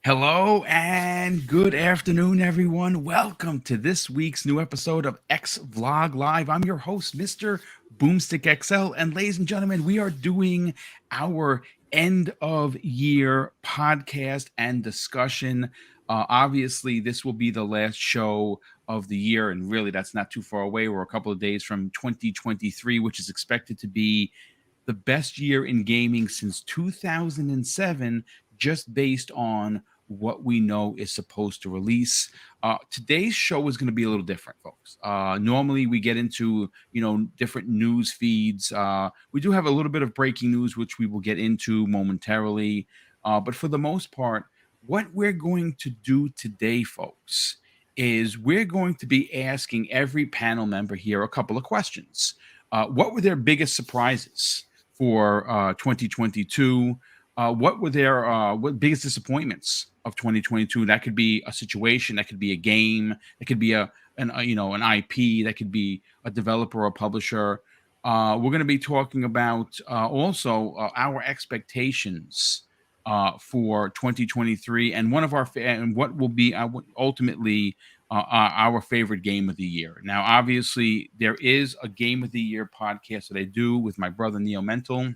Hello and good afternoon, everyone. Welcome to this week's new episode of X Vlog Live. I'm your host, Mr. BoomStick XL. And ladies and gentlemen, we are doing our end of year podcast and discussion. Obviously, this will be the last show of the year. And really, that's not too far away. We're a couple of days from 2023, which is expected to be the best year in gaming since 2007, just based on what we know is supposed to release. Today's show is going to be a little different, folks. Normally we get into, different news feeds. We do have a little bit of breaking news, which we will get into momentarily. But for the most part, what we're going to do today, folks, is we're going to be asking every panel member here a couple of questions. What were their biggest surprises for 2022? What were their biggest disappointments of 2022? That could be a situation, that could be a game, that could be an IP, that could be a developer or a publisher. We're going to be talking about also our expectations for 2023, and one of our and what will be ultimately our favorite game of the year. Now, obviously, there is a game of the year podcast that I do with my brother Neo Mental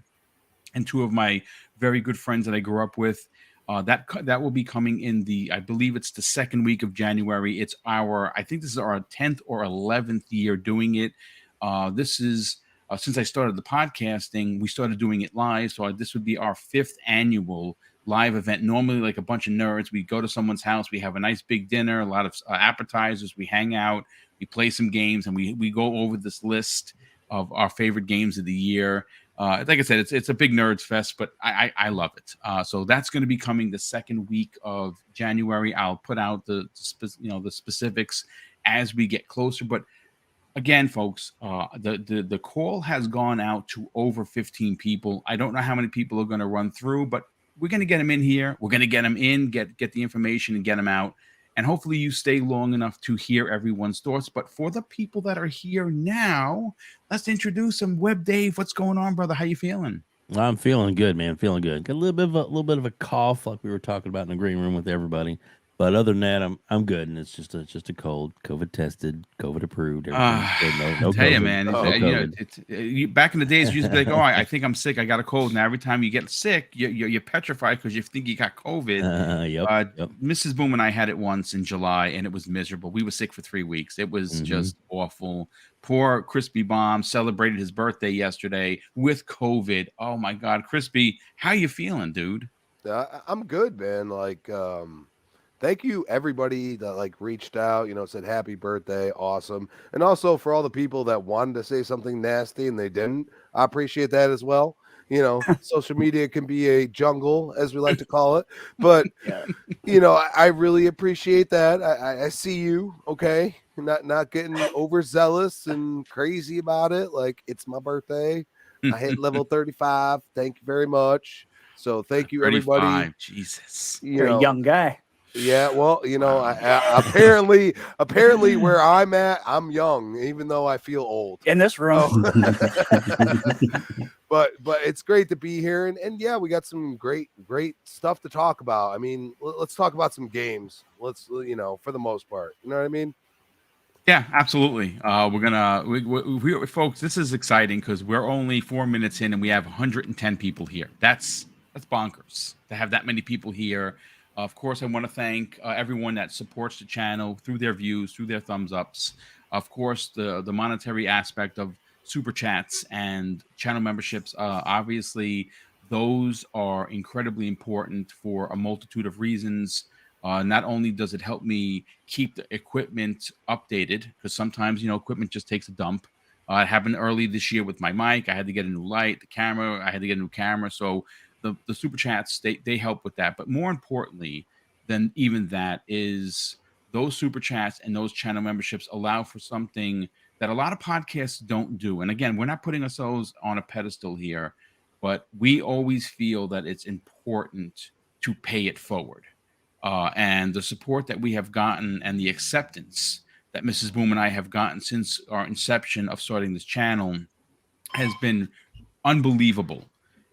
and two of my very good friends that I grew up with. That will be coming in I believe it's the second week of January. I think this is our 10th or 11th year doing it. This is since I started the podcasting, we started doing it live. So this would be our 5th annual live event. Normally, like a bunch of nerds, we go to someone's house, we have a nice big dinner, a lot of appetizers, we hang out, we play some games, and we go over this list of our favorite games of the year. Like I said, it's a big nerds fest, but I love it. So that's going to be coming the second week of January. I'll put out the specifics as we get closer. But again, folks, the call has gone out to over 15 people. I don't know how many people are going to run through, but we're going to get them in here. We're going to get them in, get the information, and get them out. And hopefully you stay long enough to hear everyone's thoughts. But for the people that are here now, let's introduce them. WebDave, what's going on, brother? How you feeling? I'm feeling good, man. Feeling good. Got a little bit of a cough, like we were talking about in the green room with everybody. But other than that, I'm good, and it's just a cold, COVID tested, COVID approved. Everything's good. No Tell you, COVID. man, No COVID. back in the days, you used to be like, "Oh, I think I'm sick. I got a cold." Now every time you get sick, you're petrified because you think you got COVID. Yep. Mrs. Boom and I had it once in July, and it was miserable. We were sick for 3 weeks. It was just awful. Poor CrispyBomb celebrated his birthday yesterday with COVID. Oh my God, Crispy, how you feeling, dude? I'm good, man. Thank you everybody that reached out, said happy birthday, awesome. And also for all the people that wanted to say something nasty and they didn't. I appreciate that as well. Social media can be a jungle, as we like to call it. But I really appreciate that. I see you, okay? Not getting overzealous and crazy about it. Like, it's my birthday. I hit level 35. Thank you very much. So thank you, everybody. Jesus. You're a young guy. Yeah, well, apparently where I'm at, I'm young, even though I feel old in this room. But it's great to be here, and yeah, we got some great stuff to talk about. I mean, let's talk about some games. Let's for the most part, you know what I mean? Yeah, absolutely. We're gonna, folks. This is exciting because we're only 4 minutes in, and we have 110 people here. That's bonkers to have that many people here. Of course, I want to thank everyone that supports the channel through their views, through their thumbs ups. Of course, the monetary aspect of super chats and channel memberships. Obviously, those are incredibly important for a multitude of reasons. Not only does it help me keep the equipment updated, because sometimes equipment just takes a dump. It happened early this year with my mic. I had to get a new light, the camera. I had to get a new camera. So the super chats, they help with that. But more importantly than even that is those super chats and those channel memberships allow for something that a lot of podcasts don't do. And again, we're not putting ourselves on a pedestal here, but we always feel that it's important to pay it forward. And the support that we have gotten and the acceptance that Mrs. Boom and I have gotten since our inception of starting this channel has been unbelievable.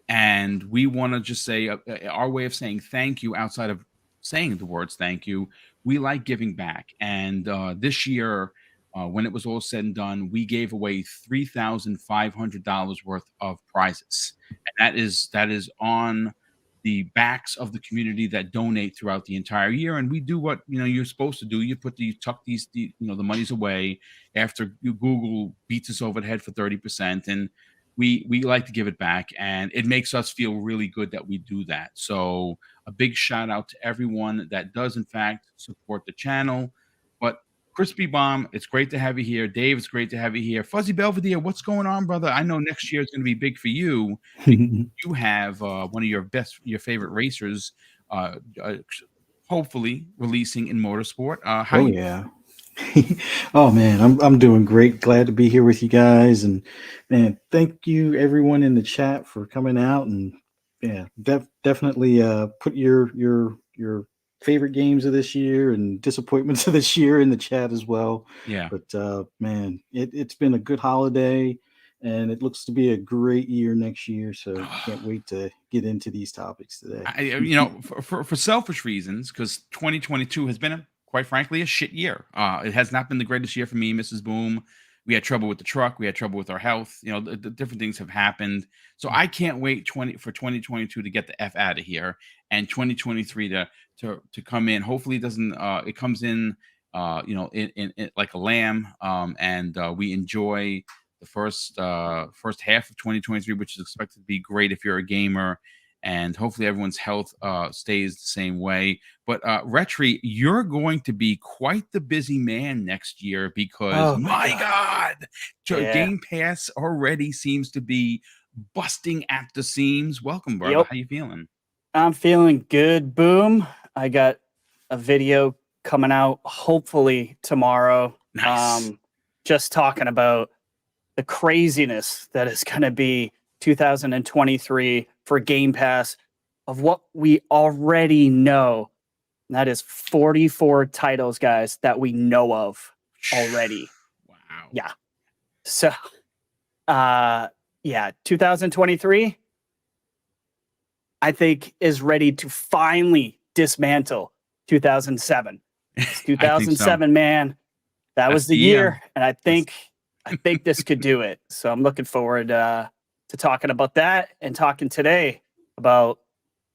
And we want to just say our way of saying thank you outside of saying the words thank you. We like giving back. And this year, when it was all said and done, we gave away $3,500 worth of prizes. And that is on the backs of the community that donate throughout the entire year. And we do what you're supposed to do. You tuck the monies away after Google beats us over the head for 30%. And we like to give it back, and it makes us feel really good that we do that. So a big shout out to everyone that does in fact support the channel. But CrispyBomb, it's great to have you here. Dave, it's great to have you here. FuzzyBelvadere, what's going on, brother? I know next year is going to be big for you. You have one of your favorite racers, hopefully releasing in motorsport. Yeah. Oh man, I'm doing great. Glad to be here with you guys, and man, thank you everyone in the chat for coming out, and yeah, definitely put your favorite games of this year and disappointments of this year in the chat as well. Yeah. But man, it's been a good holiday, and it looks to be a great year next year. So can't wait to get into these topics today. For selfish reasons, because 2022 has been quite frankly a shit year. It has not been the greatest year for me, Mrs. Boom. We had trouble with the truck. We had trouble with our health. The different things have happened. So I can't wait for 2022 to get the F out of here, and 2023 to come in. Hopefully it doesn't. It comes in, in like a lamb. And we enjoy the first half of 2023, which is expected to be great if you're a gamer. And hopefully everyone's health stays the same way. But Retri, you're going to be quite the busy man next year because, my God, Game Pass already seems to be busting at the seams. Welcome, brother. Yep. How you feeling? I'm feeling good, Boom. I got a video coming out hopefully tomorrow. Nice. Just talking about the craziness that is going to be 2023 for Game Pass of what we already know. And that is 44 titles, guys, that we know of already. Wow. Yeah. So, 2023, I think, is ready to finally dismantle 2007. 2007, man, that was the year. And I think this could do it. So I'm looking forward to talking about that and talking today about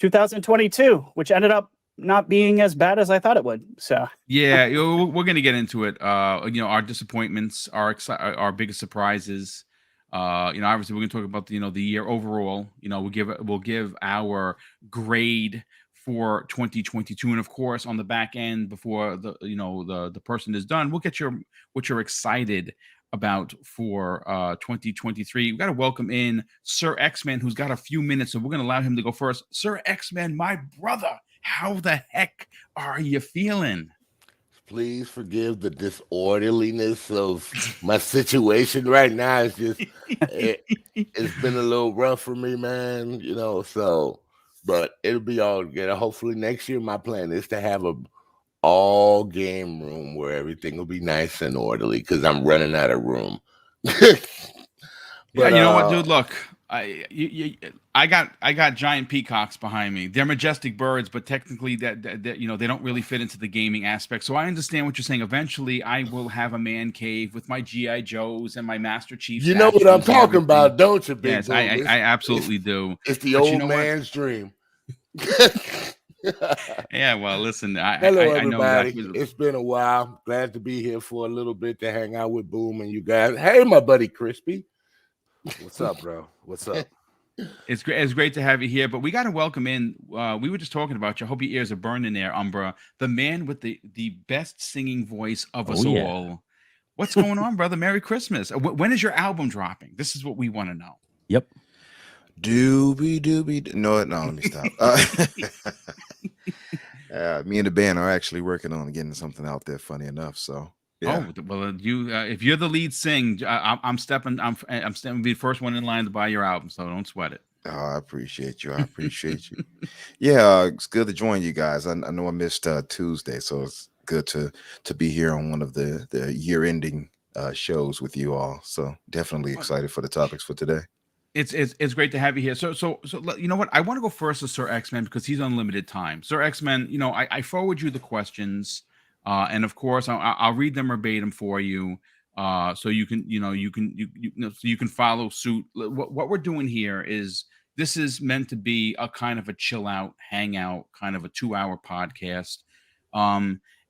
2022, which ended up not being as bad as I thought it would. So yeah, we're gonna get into it. Our disappointments, our biggest surprises. Obviously we're gonna talk about the year overall. We'll give our grade for 2022, and of course on the back end before the person is done, we'll get what you're excited about for 2023. We got to welcome in SirXMan, who's got a few minutes, so we're going to allow him to go first. SirXMan, my brother, how the heck are you feeling? Please forgive the disorderliness of my situation right now. It's just it's been a little rough for me, man. But it'll be all good. Hopefully next year my plan is to have a all game room where everything will be nice and orderly, because I'm running out of room. But, you know what, dude? Look, I got giant peacocks behind me. They're majestic birds, but technically that they don't really fit into the gaming aspect. So I understand what you're saying. Eventually, I will have a man cave with my GI Joes and my Master Chief. You know what I'm talking about, don't you, Big Yes, Boom? I absolutely do. It's the old man's dream. Yeah, well, listen. Hello, everybody. I know it's been a while. Glad to be here for a little bit to hang out with Boom and you guys. Hey, my buddy Crispy. What's up, bro? What's up? It's great to have you here, but we got to welcome in. We were just talking about you. I hope your ears are burning there, Umbra, the man with the best singing voice of us all. What's going on, brother? Merry Christmas. When is your album dropping? This is what we want to know. Yep. Doobie. No, let me stop. Me and the band are actually working on getting something out there. Funny enough, so yeah. Oh well, if you're the lead sing, I'm stepping to be the first one in line to buy your album. So don't sweat it. Oh, I appreciate you. Yeah, it's good to join you guys. I know I missed Tuesday, so it's good to be here on one of the year-ending shows with you all. So definitely excited for the topics for today. It's great to have you here. So you know what? I want to go first to SirXMan because he's on limited time. SirXMan, you know, I forward you the questions, and of course I'll read them verbatim for you, so you can so you can follow suit. What we're doing here is this is meant to be a kind of a chill out, hangout, kind of a 2-hour podcast.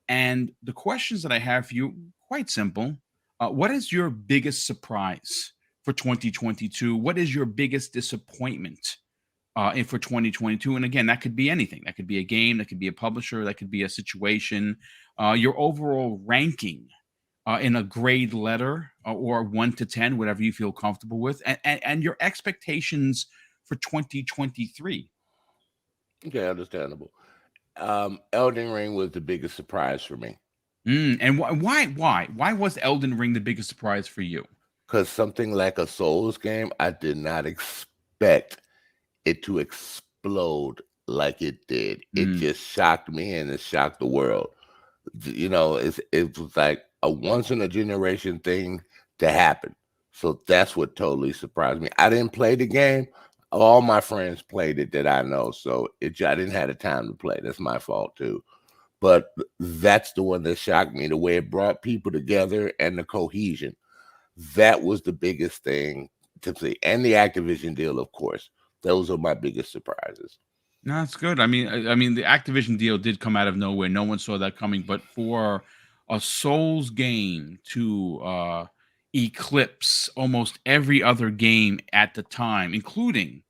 And the questions that I have for you, quite simple. What is your biggest surprise for 2022? What is your biggest disappointment for 2022? And again, that could be anything. That could be a game, that could be a publisher, that could be a situation. Your overall ranking in a grade letter or 1 to 10, whatever you feel comfortable with, and your expectations for 2023. Okay, understandable. Elden Ring was the biggest surprise for me. And why was Elden Ring the biggest surprise for you? Because something like a Souls game, I did not expect it to explode like it did. It just shocked me and it shocked the world. You know, it was like a once in a generation thing to happen. So that's what totally surprised me. I didn't play the game. All my friends played it that I know. So I didn't have the time to play. That's my fault too. But that's the one that shocked me, the way it brought people together and the cohesion. That was the biggest thing to see. And the Activision deal, of course. Those are my biggest surprises. No, that's good. I mean, the Activision deal did come out of nowhere. No one saw that coming. But for a Souls game to eclipse almost every other game at the time, including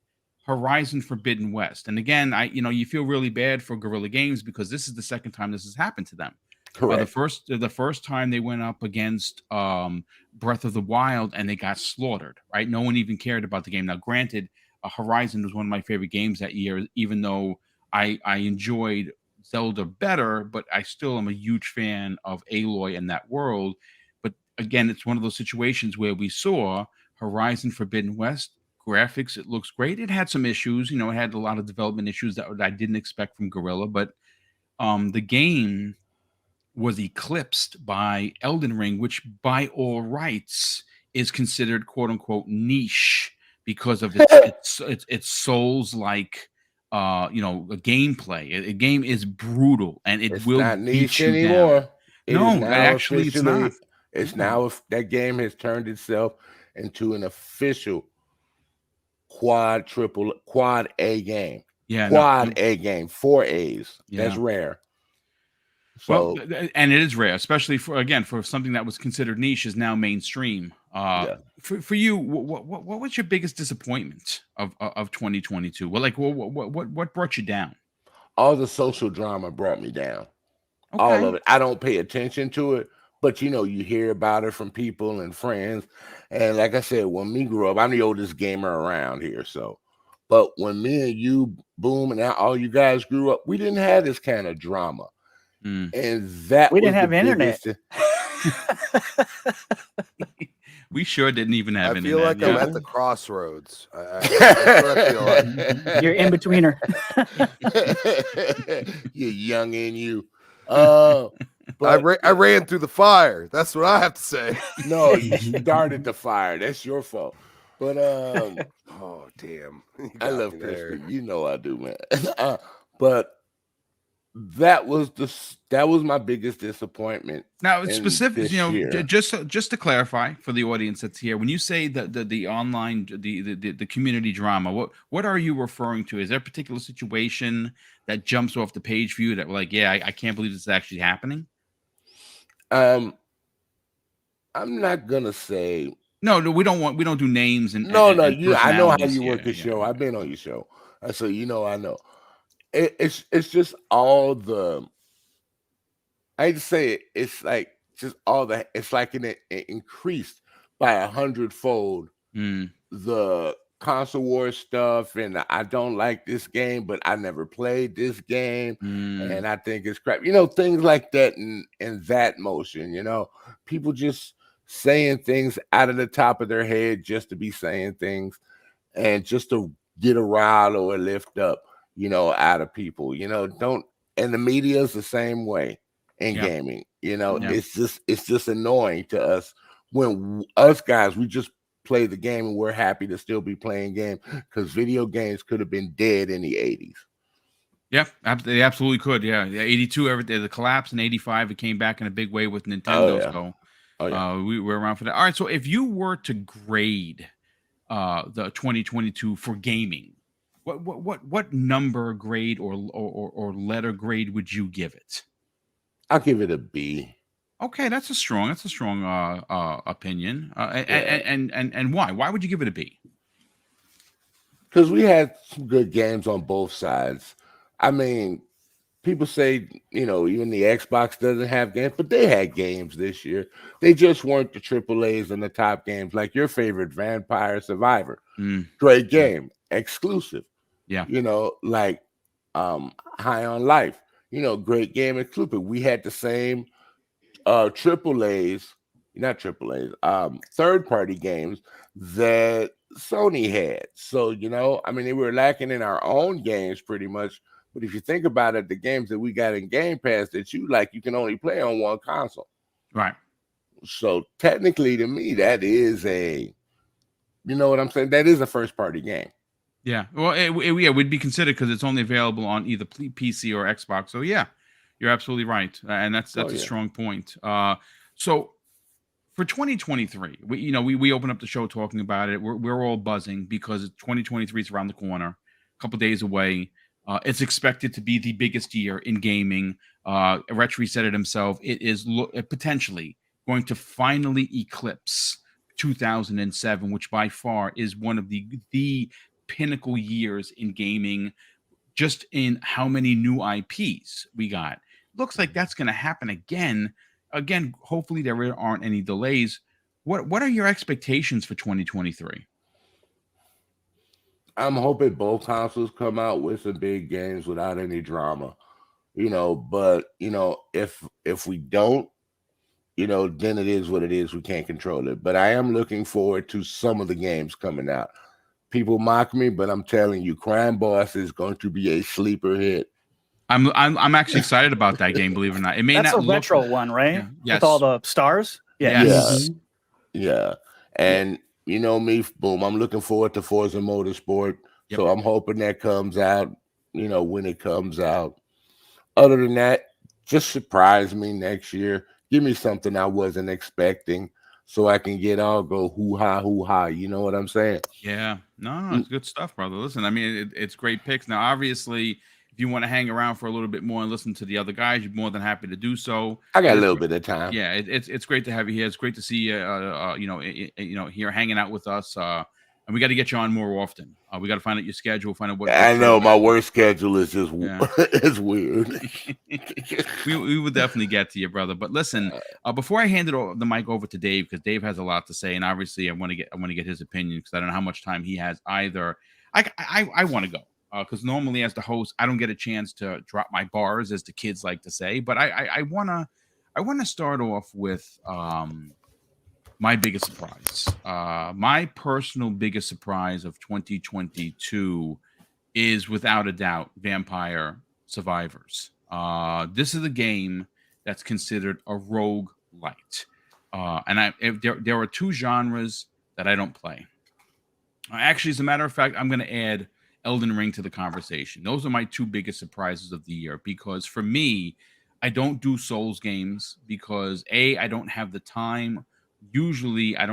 Horizon Forbidden West. And again, you feel really bad for Guerrilla Games because this is the second time this has happened to them. Correct. The first time they went up against Breath of the Wild and they got slaughtered, right? No one even cared about the game. Now, granted, Horizon was one of my favorite games that year, even though I enjoyed Zelda better, but I still am a huge fan of Aloy and that world. But again, it's one of those situations where we saw Horizon Forbidden West graphics. It looks great. It had some issues, it had a lot of development issues that I didn't expect from Guerrilla, but the game was eclipsed by Elden Ring, which by all rights is considered quote unquote niche because of its Souls-like a gameplay. A game is brutal and it's will not beat niche you anymore. down. No, actually it's not. It's now that game has turned itself into an official quad A game. Yeah, A game, 4 A's. Yeah. That's rare. So, well, and it is rare, especially for something that was considered niche is now mainstream. For you, what was your biggest disappointment of 2022? Well, what brought you down? All the social drama brought me down. Okay. All of it. I don't pay attention to it, but you hear about it from people and friends. And like I said, when me grew up, I'm the oldest gamer around here. So, but when me and you, Boom, and all you guys grew up, we didn't have this kind of drama. And that we didn't have internet. We sure didn't even have internet. I feel like I'm at the crossroads. That's what I feel like. You're in betweener. You're young and you. But I ran through the fire. That's what I have to say. No, you started the fire. That's your fault. But oh damn, I love Crispy. You know I do, man. But that was my biggest disappointment. Now, it's specific, just to clarify for the audience that's here, when you say the online the community drama, what are you referring to? Is there a particular situation that jumps off the page for you that like, I can't believe this is actually happening? I'm not gonna say no. We don't do names and no. I know how you work the show. I've been on your show, so I know. It's just all the. I hate to say it. It's like just all the. It's like it increased by 100-fold. The console war stuff, and I don't like this game, but I never played this game, and I think it's crap. Things like that, and that motion. People just saying things out of the top of their head just to be saying things, and just to get a rile or a lift up. Out of people, and the media is the same way in gaming. It's just annoying to us when us guys, we just play the game, and we're happy to still be playing games because video games could have been dead in the 80s. Yeah, they absolutely could. Yeah, 82, everything, the collapse in 85, it came back in a big way with Nintendo. We were around for that. All right, so if you were to grade the 2022 for gaming, what number, grade, or letter grade would you give it? I'll give it a B. Okay, that's a strong opinion. And why? Why would you give it a B? Because we had some good games on both sides. I mean, people say, even the Xbox doesn't have games, but they had games this year. They just weren't the AAAs and the top games, like your favorite Vampire Survivor. Great game, exclusive. Yeah. Like High on Life. Great game, exclusive. We had the same AAAs, not AAAs, third-party games that Sony had. So, they were lacking in our own games pretty much. But if you think about it, the games that we got in Game Pass that you like, you can only play on one console. Right. So technically, to me, that is you know what I'm saying? That is a first-party game. Yeah. Well, it would be considered because it's only available on either PC or Xbox. So yeah, you're absolutely right, and that's a strong point. So for 2023, we open up the show talking about it. We're all buzzing because 2023 is around the corner, a couple days away. It's expected to be the biggest year in gaming. Retri said it himself. It is potentially going to finally eclipse 2007, which by far is one of the pinnacle years in gaming, just in how many new IPs we got. Looks like that's going to happen again. Hopefully there aren't any delays. What are your expectations for 2023? I'm hoping both consoles come out with some big games without any drama, but if we don't, then it is what it is. We can't control it, but I am looking forward to some of the games coming out. People mock me, but I'm telling you, Crime Boss is going to be a sleeper hit. I'm actually excited about that game, believe it or not. It may That's not a retro one, right? Yeah. Yes. With all the stars? Yeah. Yes. Yeah. And me, Boom, I'm looking forward to Forza Motorsport. Yep. So I'm hoping that comes out, when it comes out. Other than that, just surprise me next year. Give me something I wasn't expecting so I can go hoo-ha. You know what I'm saying? Yeah. No, it's good stuff, brother. Listen, I mean, it's great picks. Now, obviously, if you want to hang around for a little bit more and listen to the other guys, you're more than happy to do so. I got a little bit of time. Yeah, it's great to have you here. It's great to see you, here hanging out with us. And we got to get you on more often. We got to find out your schedule, find out what. I know my work schedule is just it's weird. we will definitely get to you, brother. But listen, before I hand the mic over to Dave, because Dave has a lot to say, and obviously I want to get his opinion because I don't know how much time he has either. I want to go. Because normally as the host, I don't get a chance to drop my bars, as the kids like to say. But I wanna start off with my biggest surprise. My personal biggest surprise of 2022 is without a doubt Vampire Survivors. This is a game that's considered a roguelite. And there are two genres that I don't play. Actually, as a matter of fact, I'm going to add Elden Ring to the conversation. Those are my two biggest surprises of the year, because for me, I don't do Souls games because I don't have the time. Usually I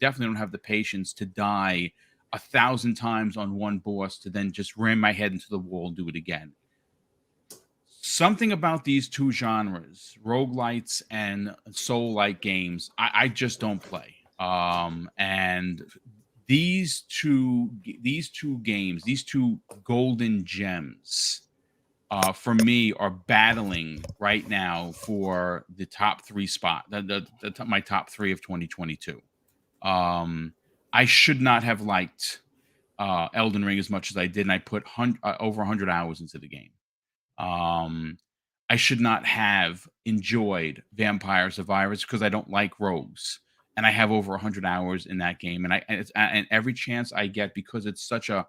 definitely don't have the patience to die 1,000 times on one boss to then just ram my head into the wall and do it again. Something about these two genres, roguelites and soul-like games, I just don't play. And these two games, these two golden gems, for me, are battling right now for the top three spot, my top three of 2022. I should not have liked Elden Ring as much as I did, and I put over 100 hours into the game. I should not have enjoyed Vampire Survivors because I don't like rogues. And I have over 100 hours in that game, and every chance I get, because it's such a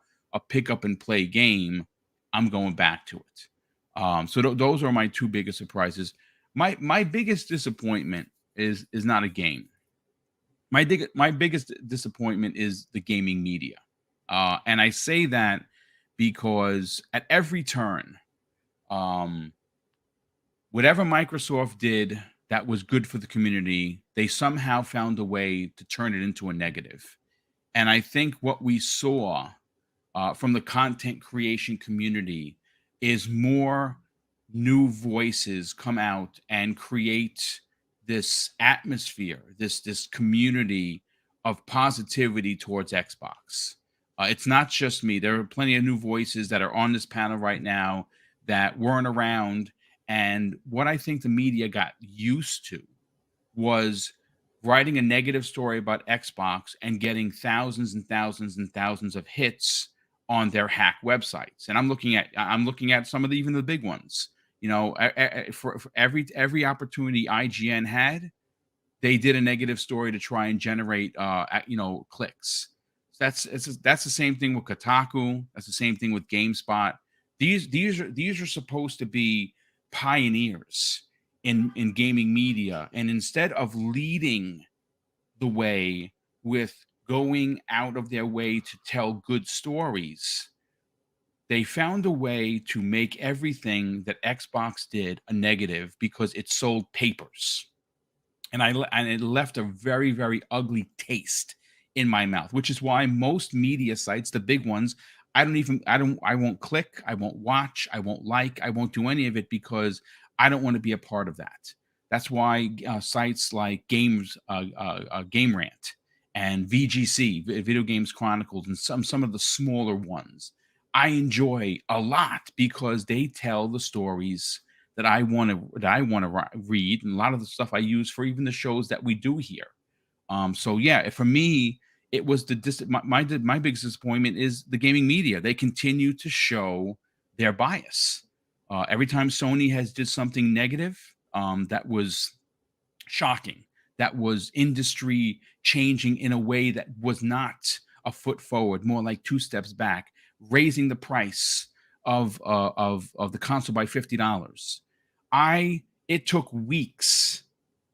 pick up and play game, I'm going back to it. So those are my two biggest surprises. My biggest disappointment is not a game. my biggest disappointment is the gaming media. And I say that because at every turn, whatever Microsoft did that was good for the community, they somehow found a way to turn it into a negative. And I think what we saw from the content creation community is more new voices come out and create this atmosphere, this community of positivity towards Xbox. It's not just me. There are plenty of new voices that are on this panel right now that weren't around. And what I think the media got used to was writing a negative story about Xbox and getting thousands and thousands and thousands of hits on their hack websites. And I'm looking at some of even the big ones. You know, for every opportunity IGN had, they did a negative story to try and generate clicks. That's the same thing with Kotaku. That's the same thing with GameSpot. These are supposed to be pioneers in gaming media, and instead of leading the way with going out of their way to tell good stories, they found a way to make everything that Xbox did a negative because it sold papers. And it left a very, very ugly taste in my mouth, which is why most media sites, the big ones, I won't click, I won't watch, I won't like, I won't do any of it because I don't want to be a part of that. That's why sites like Game Rant and VGC, Video Games Chronicles, and some of the smaller ones, I enjoy a lot because they tell the stories that I want to read, and a lot of the stuff I use for even the shows that we do here. So yeah, for me, it was my biggest disappointment is the gaming media. They continue to show their bias. Every time Sony has did something negative, that was shocking, that was industry changing in a way that was not a foot forward, more like 2 steps back, raising the price of the console by $50. It took weeks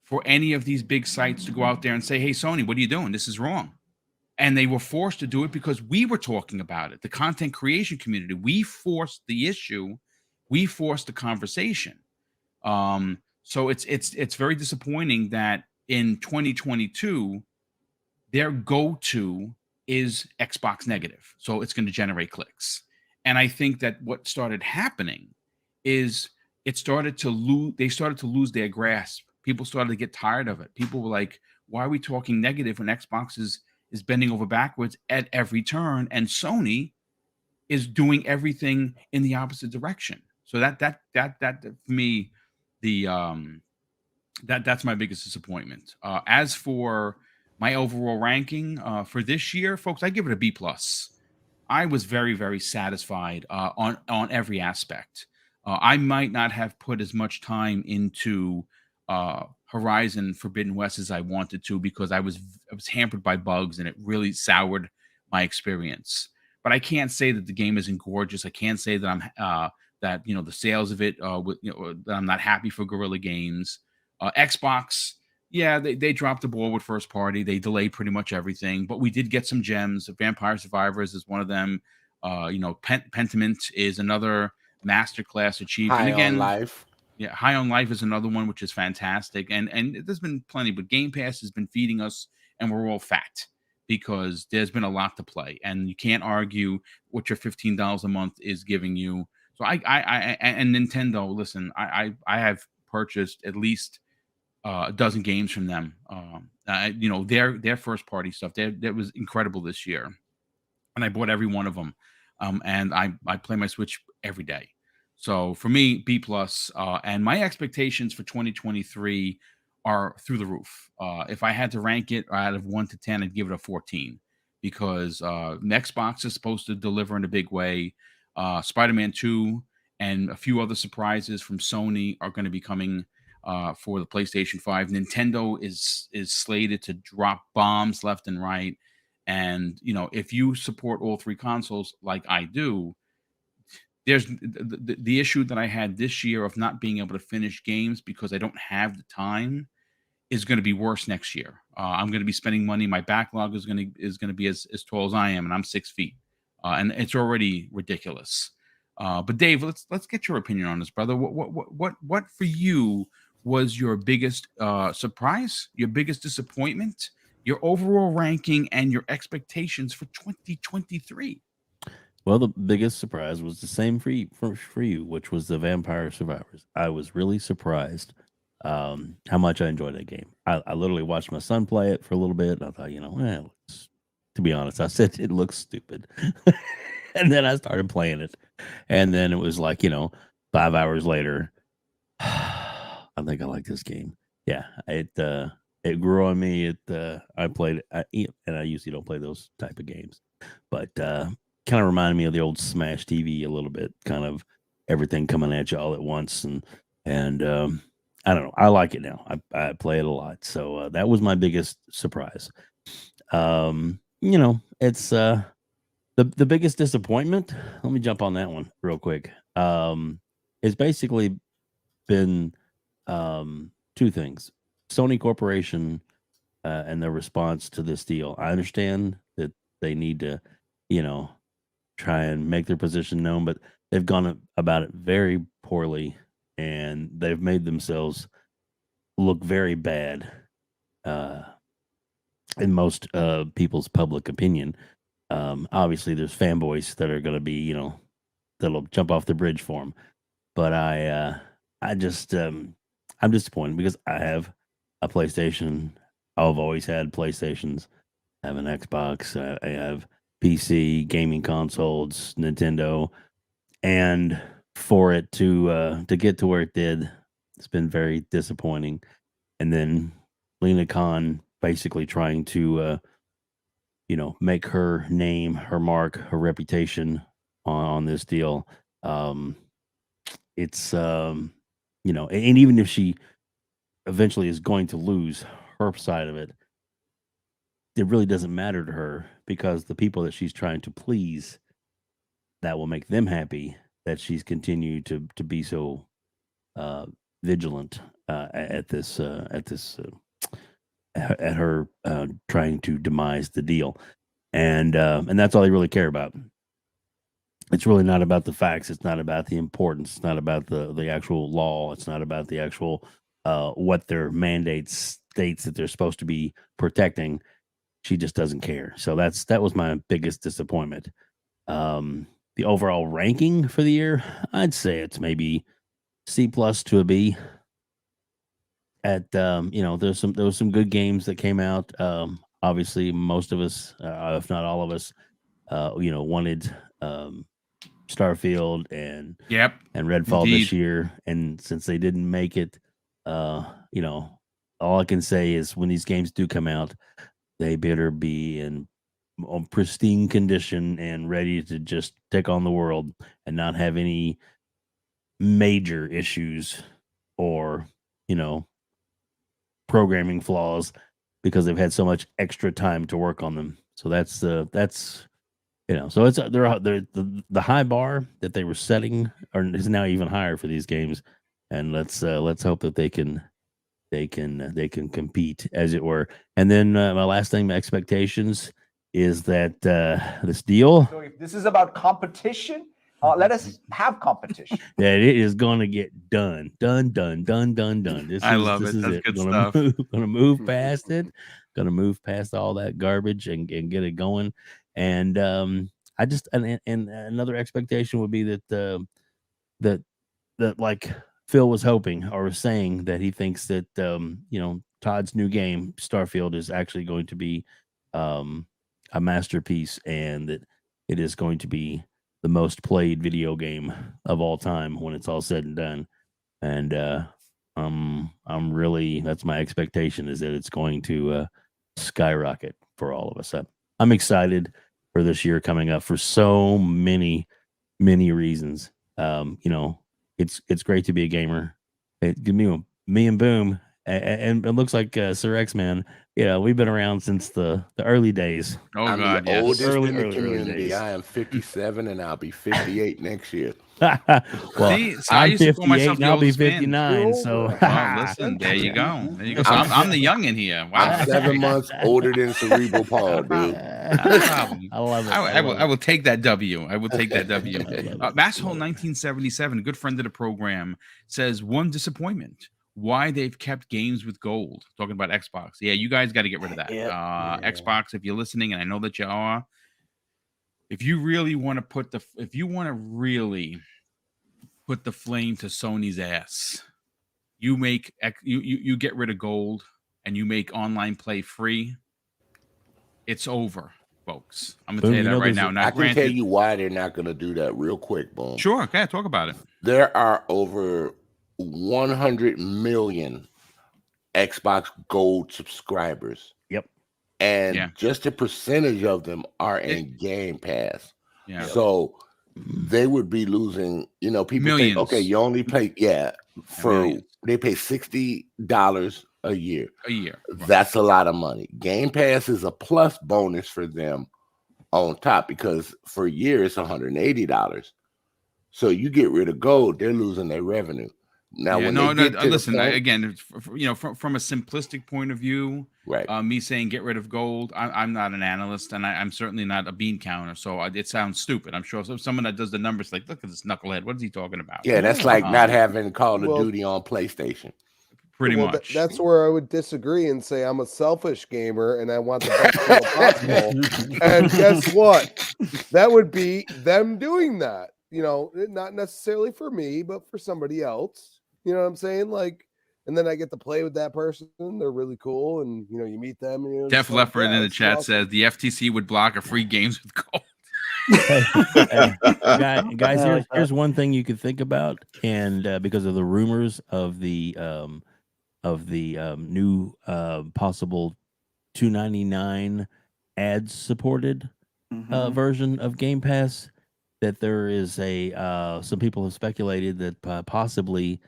for any of these big sites to go out there and say, hey, Sony, what are you doing? This is wrong. And they were forced to do it because we were talking about it. The content creation community, we forced the issue. We forced the conversation. So it's very disappointing that in 2022, their go-to is Xbox negative. So it's going to generate clicks. And I think that what started happening is they started to lose their grasp. People started to get tired of it. People were like, why are we talking negative when Xbox is bending over backwards at every turn and Sony is doing everything in the opposite direction? So that for me, that's my biggest disappointment. As for my overall ranking for this year, folks, I give it a B+. I was very, very satisfied on every aspect. I might not have put as much time into Horizon Forbidden West as I wanted to because I was hampered by bugs and it really soured my experience. But I can't say that the game isn't gorgeous. I can't say that I'm the sales of it that I'm not happy for Guerrilla Games. Xbox, yeah, they dropped the ball with first party. They delayed pretty much everything, but we did get some gems. Vampire Survivors is one of them. Pentiment is another masterclass achievement. High Again, on Life. Yeah, High on Life is another one which is fantastic, and there's been plenty, but Game Pass has been feeding us, and we're all fat because there's been a lot to play, and you can't argue what your $15 a month is giving you. So I and Nintendo, listen, I have purchased at least a dozen games from them. Their first party stuff that was incredible this year, and I bought every one of them. And I play my Switch every day. So for me, B+, and my expectations for 2023 are through the roof. If I had to rank it out of 1 to 10, I'd give it a 14 because Xbox is supposed to deliver in a big way. Spider-Man 2 and a few other surprises from Sony are going to be coming for the PlayStation 5. Nintendo is slated to drop bombs left and right. And, if you support all 3 consoles like I do, there's the issue that I had this year of not being able to finish games because I don't have the time is going to be worse next year. I'm going to be spending money. My backlog is going to be as tall as I am, and I'm 6 feet, and it's already ridiculous. But Dave, let's get your opinion on this, brother. What for you was your biggest surprise, your biggest disappointment, your overall ranking, and your expectations for 2023? Well, the biggest surprise was the same for you, which was the Vampire Survivors. I was really surprised how much I enjoyed that game. I literally watched my son play it for a little bit, and I thought, to be honest, I said it looks stupid. And then I started playing it. And then it was like, 5 hours later, I think I like this game. Yeah, it grew on me. I played it, and I usually don't play those type of games, but kind of reminded me of the old Smash TV a little bit, kind of everything coming at you all at once. And I don't know. I like it now. I play it a lot. So that was my biggest surprise. It's the biggest disappointment. Let me jump on that one real quick. It's basically been two things: Sony Corporation and their response to this deal. I understand that they need to, try and make their position known, but they've gone about it very poorly, and they've made themselves look very bad in most people's public opinion. Obviously, there's fanboys that are going to be, that'll jump off the bridge for them. But I'm disappointed because I have a PlayStation. I've always had PlayStations. I have an Xbox. I have PC, gaming consoles, Nintendo, and for it to get to where it did, it's been very disappointing. And then Lena Khan basically trying to make her name, her mark, her reputation on this deal. It's and even if she eventually is going to lose her side of it, it really doesn't matter to her, because the people that she's trying to please, that will make them happy, that she's continued to be so vigilant at her trying to demise the deal, and that's all they really care about. It's really not about the facts. It's not about the importance. It's not about the actual law. It's not about the actual what their mandate states that they're supposed to be protecting. She just doesn't care. So that was my biggest disappointment. The overall ranking for the year, I'd say it's maybe C+ to a B. There was some good games that came out. Obviously, most of us, if not all of us, wanted Starfield and Redfall Indeed. this year. And since they didn't make it, all I can say is when these games do come out, they better be in pristine condition and ready to just take on the world and not have any major issues or, programming flaws, because they've had so much extra time to work on them. So that's so it's the high bar that they were setting is now even higher for these games, and let's hope that they can compete, as it were. And then my last thing, my expectations is that this deal. So if this is about competition, let us have competition. That it is going to get done. I love it. That's good stuff. Gonna move past it. Gonna move past all that garbage and get it going. And I just and another expectation would be that that like Phil was hoping or was saying, that he thinks that Todd's new game Starfield is actually going to be a masterpiece, and that it is going to be the most played video game of all time when it's all said and done. And I'm really, that's my expectation, is that it's going to skyrocket for all of us. I'm excited for this year coming up for so many reasons. It's great to be a gamer. Me and Boom, and it looks like SirXMan. We've been around since the early days. I'm God, the yes. oldest Early in the days. community. I am 57 and I'll be 58 next year. Well, See, so I I'm used to call 58 myself and the I'll be oldest man. 59. So, Oh, listen, there you go. There you go. So I'm the young in here. Wow. I'm 7 months older than Cerebral Paul, dude. Not a problem. I love it. I will take that W. I will take that W. I love it. Masshole 1977, a good friend of the program, says one disappointment. Why they've kept games with gold. Talking about Xbox. Yeah, you guys got to get rid of that. Xbox, if you're listening, and I know that you are, if you really want to really put the flame to Sony's ass, you get rid of gold and you make online play free. It's over, folks. I'm gonna tell you that right now. I can tell you why they're not gonna do that real quick, Boom. Sure, okay, talk about it. There are over 100 million Xbox Gold subscribers. Yep. And just a percentage of them are in Game Pass. Yeah. So they would be losing, people millions. think, okay, you only pay, they pay $60 a year. Right. That's a lot of money. Game Pass is a plus bonus for them on top because for a year it's $180. So you get rid of gold, they're losing their revenue. Now, listen. Again, from a simplistic point of view, right? Me saying get rid of gold. I'm not an analyst, and I'm certainly not a bean counter. So it sounds stupid. I'm sure someone that does the numbers like, look at this knucklehead. What is he talking about? Yeah, that's like not having Call of Duty on PlayStation. Pretty much. That's where I would disagree and say I'm a selfish gamer and I want the best deal possible. And guess what? That would be them doing that. Not necessarily for me, but for somebody else. You know what I'm saying? Like, and then I get to play with that person. They're really cool, and you meet them. And, Def Leopard in the chat says the FTC would block a free games with gold. Guys, here's one thing you could think about, and because of the rumors of the new possible $2.99 ads supported version of Game Pass, that there is some people have speculated that possibly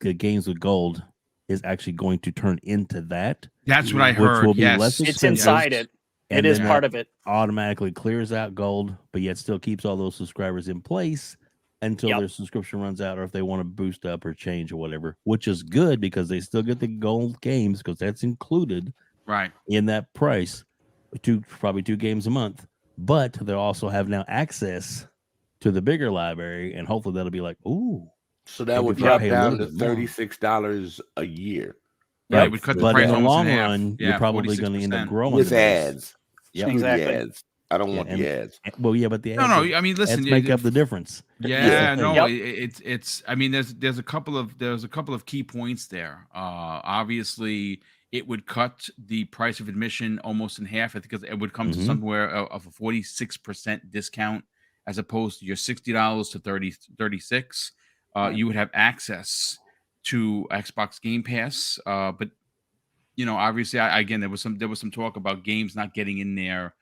the games with gold is actually going to turn into that. That's what I heard. Will be less it's inside it. It is part of it. Automatically clears out gold, but yet still keeps all those subscribers in place until their subscription runs out, or if they want to boost up or change or whatever, which is good because they still get the gold games because that's included in that price, probably 2 games a month. But they'll also have now access to the bigger library, and hopefully that'll be like, ooh. So that would drop down to $36 a year. Right, would cut the price in the almost long in half. run, you're probably going to end up growing with ads. Yep. Exactly. The ads. I don't want the ads. Well, yeah, but the ads. No. I mean, listen, ads make up the difference. Yeah, no, it's. I mean, there's a couple of key points there. Obviously, it would cut the price of admission almost in half because it would come to somewhere of a 46% discount as opposed to your $60 to $36. You would have access to Xbox Game Pass, but obviously, again, there was some talk about games not getting in there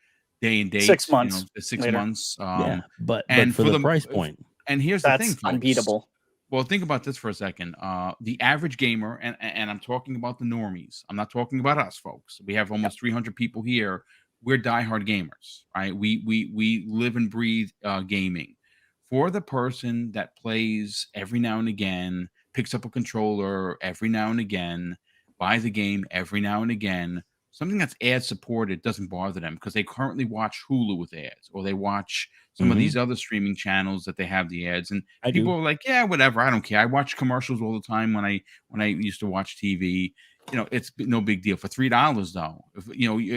day and date. 6 months. 6 months. But for the price point. And here's that's the thing, folks. unbeatable. Well, think about this for a second. The average gamer, and I'm talking about the normies. I'm not talking about us, folks. We have almost 300 people here. We're diehard gamers, right? We live and breathe gaming. For the person that plays every now and again, picks up a controller every now and again, buys a game every now and again, something that's ad supported doesn't bother them because they currently watch Hulu with ads, or they watch some of these other streaming channels that they have the ads. And people are like, yeah, whatever, I don't care. I watch commercials all the time when I used to watch TV. It's no big deal. For $3 though,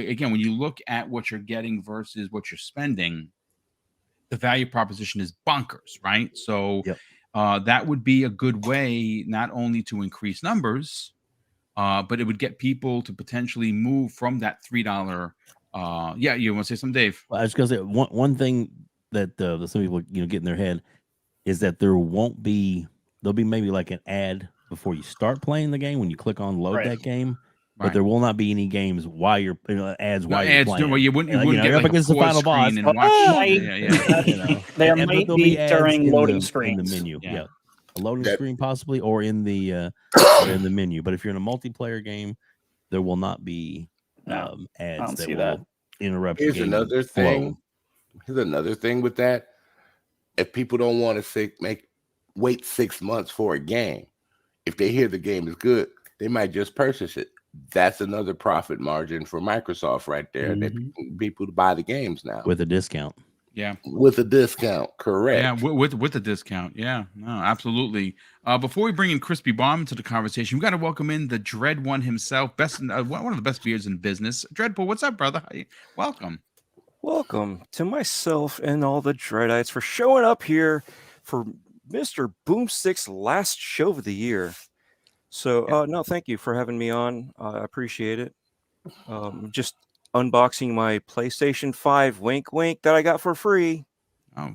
again, when you look at what you're getting versus what you're spending, the value proposition is bonkers, right? So that would be a good way not only to increase numbers, but it would get people to potentially move from that $3. You want to say something, Dave? Well, I was going to say one thing that some people get in their head is that there'll be maybe like an ad before you start playing the game when you click on load that game. But there will not be any games while you're ads while you're playing. Well, you wouldn't get up like against the final boss and watch. There might be during loading screens in the menu. A loading screen possibly, or in the menu. But if you're in a multiplayer game, there will not be ads that will interrupt. Here's another thing. Here's another thing with that. if people don't want to wait 6 months for a game, if they hear the game is good, they might just purchase it. That's another profit margin for Microsoft right there. That people buy the games now with a discount. Yeah, with a discount. Correct. Yeah, with the discount. Yeah, no, absolutely. Before we bring in CrispyBomb into the conversation, we got to welcome in the Dread One himself, one of the best beards in business. Dreadpool, what's up, brother? Welcome. Welcome to myself and all the Dreadites for showing up here for Mr. BoomStick's last show of the year. So, no, thank you for having me on. I appreciate it. Just unboxing my PlayStation 5, wink, wink, that I got for free. Oh,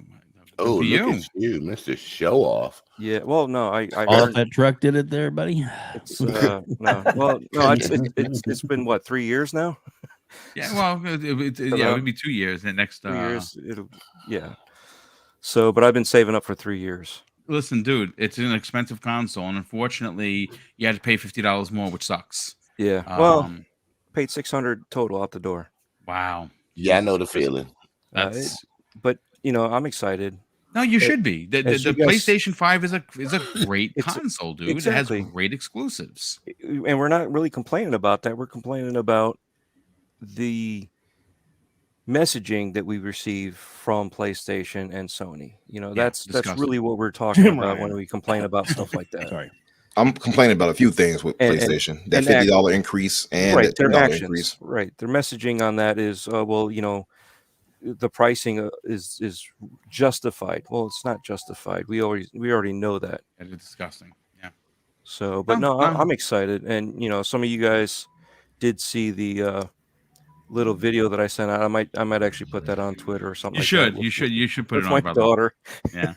look at you, Mr. Show Off. Yeah, well, no, I off that truck did it there, buddy. It's no, well, no, it's been what, 3 years now. Yeah, well, it would be 2 years. The next 2 years, yeah. So, but I've been saving up for 3 years. Listen, dude, it's an expensive console, and unfortunately, you had to pay $50 more, which sucks. Yeah, well, paid $600 total out the door. Wow. Yeah, I know the feeling. But you know, I'm excited. No, you should be. The PlayStation 5 is a great console, dude. Exactly. It has great exclusives. And we're not really complaining about that. We're complaining about the messaging that we receive from PlayStation and Sony. You know, that's really what we're talking about when we complain about stuff like that. Sorry. I'm complaining about a few things with PlayStation. That $50 increase and that $10 increase. Right. Their messaging on that is, well, you know, the pricing is justified. Well, it's not justified. We already know that. It's disgusting. Yeah. So, but I'm excited, and you know, some of you guys did see the little video that I sent out. I might actually put that on Twitter or something. You should put it on my daughter. Yeah.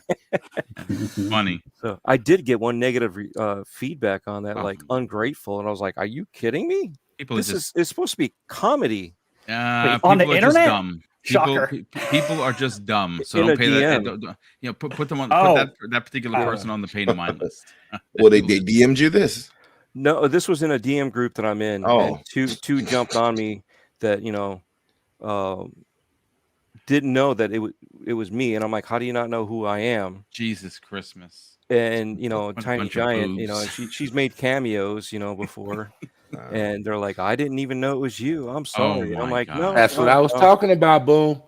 Funny. So I did get one negative feedback on that, like ungrateful, and I was like, "Are you kidding me? It's supposed to be comedy." On the internet? Dumb. Shocker. People are just dumb. So don't pay that. You know, put them on. Put that particular person on the pay to mine list. Well, they DM'd you this. No, this was in a DM group that I'm in. Oh, and two jumped on me that didn't know that it was me, and I'm like, how do you not know who I am? Jesus Christmas. And Tiny Giant, she's made cameos, before. And they're like, I didn't even know it was you. I'm sorry. And I'm like, no. That's what I was talking about, Boom.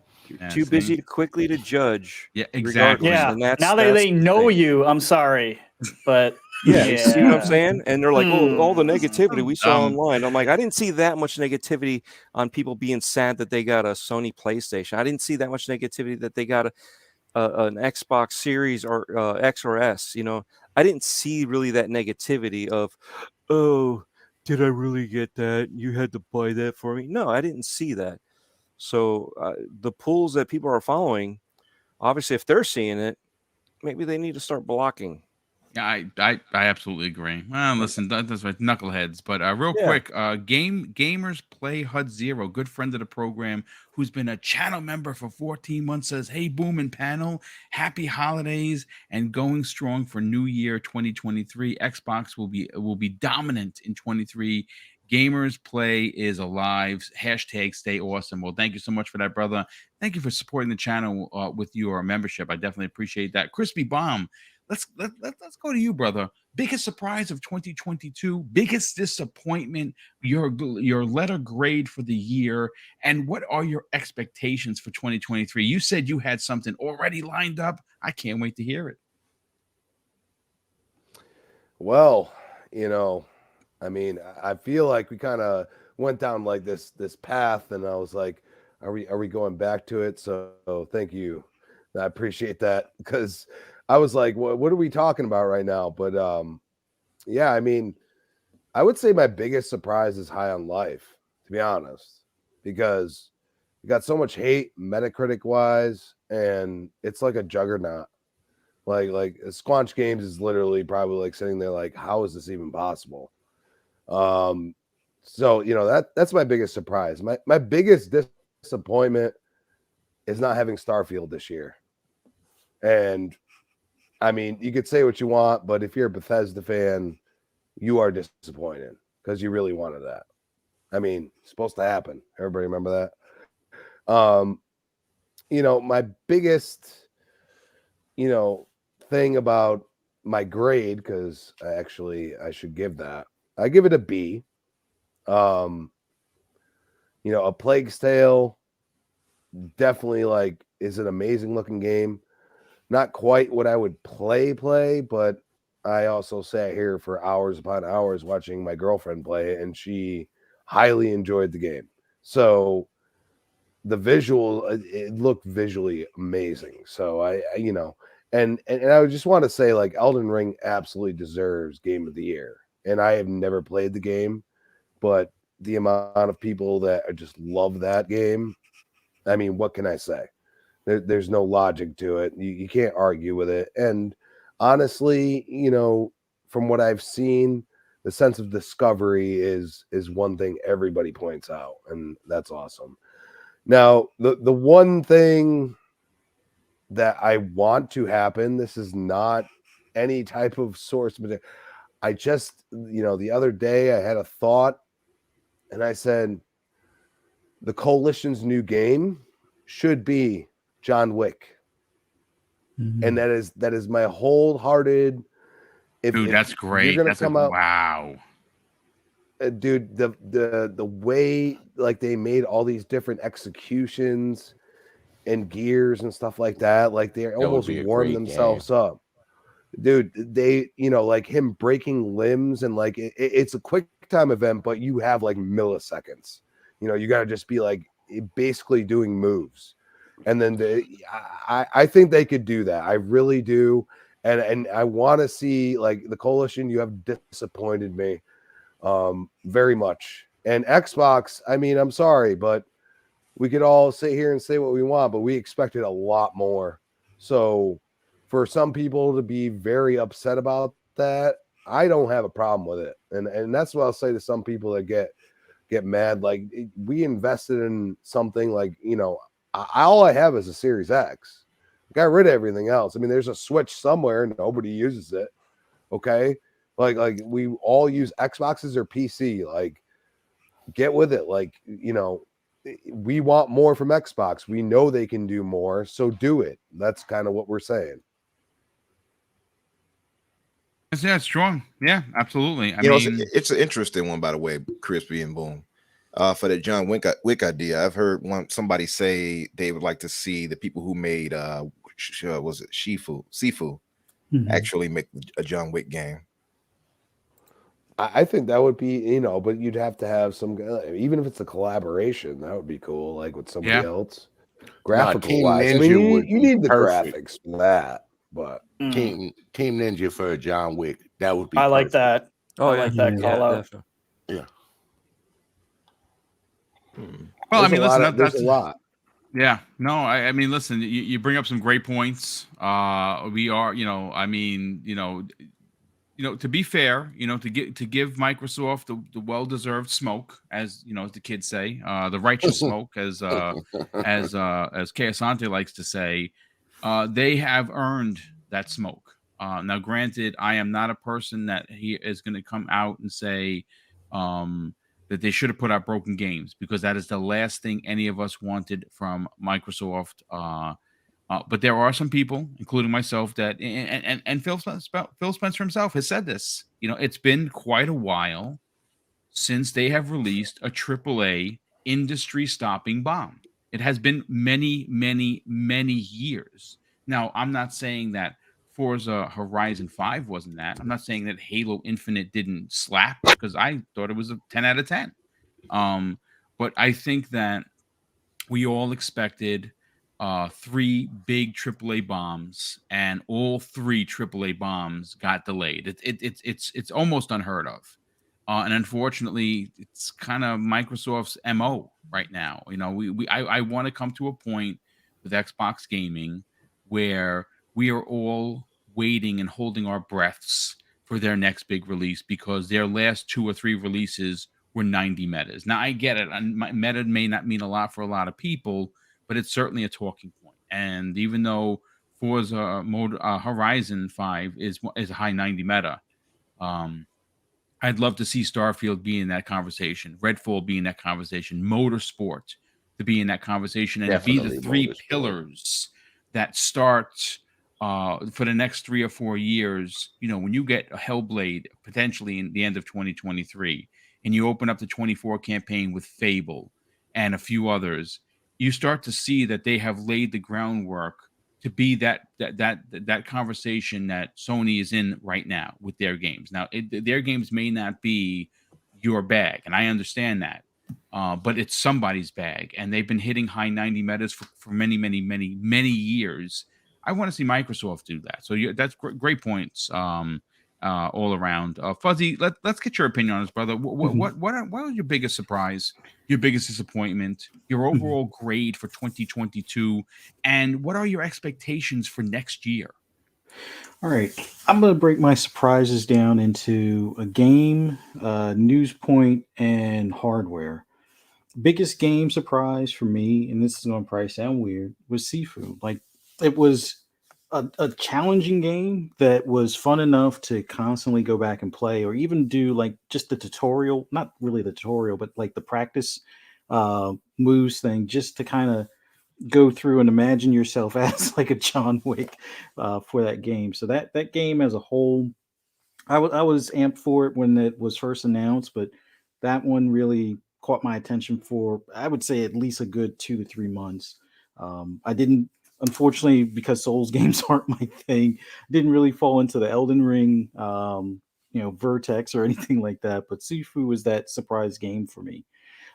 Too busy quickly to judge. Yeah, exactly. Yeah. Now that they know you, I'm sorry. But yeah, see what I'm saying? And they're like, oh, all the negativity we saw online. I'm like, I didn't see that much negativity on people being sad that they got a Sony PlayStation. I didn't see that much negativity that they got an Xbox Series or X or S. I didn't see really that negativity of, oh, did I really get that? You had to buy that for me? No, I didn't see that. So the pools that people are following, obviously, if they're seeing it, maybe they need to start blocking. Yeah, I absolutely agree. Well, listen, that's right, knuckleheads. But real quick, Gamers Play HUD Zero, good friend of the program, who's been a channel member for 14 months, says, "Hey, Boom and panel, happy holidays and going strong for New Year 2023. Xbox will be dominant in 23. Gamers Play is alive. Hashtag stay awesome." Well, thank you so much for that, brother. Thank you for supporting the channel with your membership. I definitely appreciate that. CrispyBomb. Let's go to you, brother. Biggest surprise of 2022, biggest disappointment, your letter grade for the year, and what are your expectations for 2023? You said you had something already lined up. I can't wait to hear it. Well, I mean, I feel like we kind of went down like this path, and I was like, are we going back to it? So thank you. I appreciate that, because I was like, what are we talking about right now? But yeah, I mean, I would say my biggest surprise is High on Life, to be honest, because you got so much hate Metacritic wise, and it's like a juggernaut. Like Squanch Games is literally probably like sitting there like, how is this even possible? So that's my biggest surprise. My biggest disappointment is not having Starfield this year. And I mean, you could say what you want, but if you're a Bethesda fan, you are disappointed because you really wanted that. I mean, it's supposed to happen. Everybody remember that? My biggest thing about my grade, because I should give that. I give it a B. A Plague's Tale definitely is an amazing looking game. Not quite what I would play, but I also sat here for hours upon hours watching my girlfriend play it, and she highly enjoyed the game. So the visual, it looked visually amazing. So and I would just want to say, Elden Ring absolutely deserves Game of the Year. And I have never played the game, but the amount of people that just love that game, I mean, what can I say? There's no logic to it. You can't argue with it. And honestly, from what I've seen, the sense of discovery is one thing everybody points out, and that's awesome. Now, the one thing that I want to happen, this is not any type of source, but I just, the other day I had a thought, and I said, the Coalition's new game should be John Wick. And that is my wholehearted. Dude, that's great. You're gonna come out, wow. Dude. The way they made all these different executions and gears and stuff like that, they almost warm themselves up. Dude, they him breaking limbs, and it's a quick time event, but you have milliseconds. You got to just be basically doing moves. And then I think they could do that. I really do. And I want to see the Coalition. You have disappointed me very much. And Xbox, I mean, I'm sorry, but we could all sit here and say what we want, but we expected a lot more. So for some people to be very upset about that, I don't have a problem with it. And that's what I'll say to some people that get mad. We invested in something all I have is a Series X. Got rid of everything else. I mean, there's a Switch somewhere and nobody uses it. Okay. We all use Xboxes or PC. Get with it. We want more from Xbox. We know they can do more, so do it. That's kind of what we're saying. Yeah, it's strong. Yeah, absolutely. I mean, it's an interesting one, by the way, Crispy and Boom. For the John Wick idea, I've heard somebody say they would like to see the people who made was it Sifu actually make a John Wick game. I think that would be, but you'd have to have some, even if it's a collaboration, that would be cool, with somebody else. Graphical wise, I mean, you need the graphics for that, but Team Ninja for a John Wick, that would be. I like that. Oh, I like that call out. Definitely. Yeah. Well, I mean, listen, that's a lot. Yeah, no, I mean, listen, you bring up some great points. We are, to be fair, to give Microsoft the well-deserved smoke, as as the kids say, the righteous smoke, as Keosante likes to say, they have earned that smoke. Now, granted, I am not a person that he is going to come out and say that they should have put out broken games, because that is the last thing any of us wanted from Microsoft. But there are some people, including myself, that and Phil Spencer himself has said this. It's been quite a while since they have released a AAA industry-stopping bomb. It has been many, many, many years. Now, I'm not saying that Forza Horizon 5 wasn't that. I'm not saying that Halo Infinite didn't slap, because I thought it was a 10 out of 10. But I think that we all expected 3 big AAA bombs, and all 3 AAA bombs got delayed. It's almost unheard of. And unfortunately, it's kind of Microsoft's MO right now. I want to come to a point with Xbox gaming where we are all waiting and holding our breaths for their next big release, because their last 2 or 3 releases were 90 metas. Now, I get it. Meta may not mean a lot for a lot of people, but it's certainly a talking point. And even though Forza Horizon 5 is a high 90 meta, I'd love to see Starfield be in that conversation, Redfall be in that conversation, Motorsport to be in that conversation, and Definitely be the 3 Motorsport. pillars that start for the next 3 or 4 years, when you get a Hellblade potentially in the end of 2023, and you open up the 24 campaign with Fable and a few others, you start to see that they have laid the groundwork to be that conversation that Sony is in right now with their games. Now, their games may not be your bag, and I understand that. But it's somebody's bag, and they've been hitting high 90 metas for many, many, many, many years. I want to see Microsoft do that. So that's great points all around. Fuzzy, let's get your opinion on this, brother. What was your biggest surprise, your biggest disappointment, your overall grade for 2022, and what are your expectations for next year? All right, I'm going to break my surprises down into a game, news point, and hardware. Biggest game surprise for me, and this is going to probably sound weird, was Sifu. Like, it was a challenging game that was fun enough to constantly go back and play, or even do like just the tutorial, not really the tutorial, but like the practice moves thing, just to kind of go through and imagine yourself as like a John Wick for that game. So that game as a whole, I was amped for it when it was first announced, but that one really caught my attention for, I would say, at least a good 2 to 3 months. I didn't, unfortunately, because Souls games aren't my thing, didn't really fall into the Elden Ring, Vertex or anything like that. But Sifu was that surprise game for me.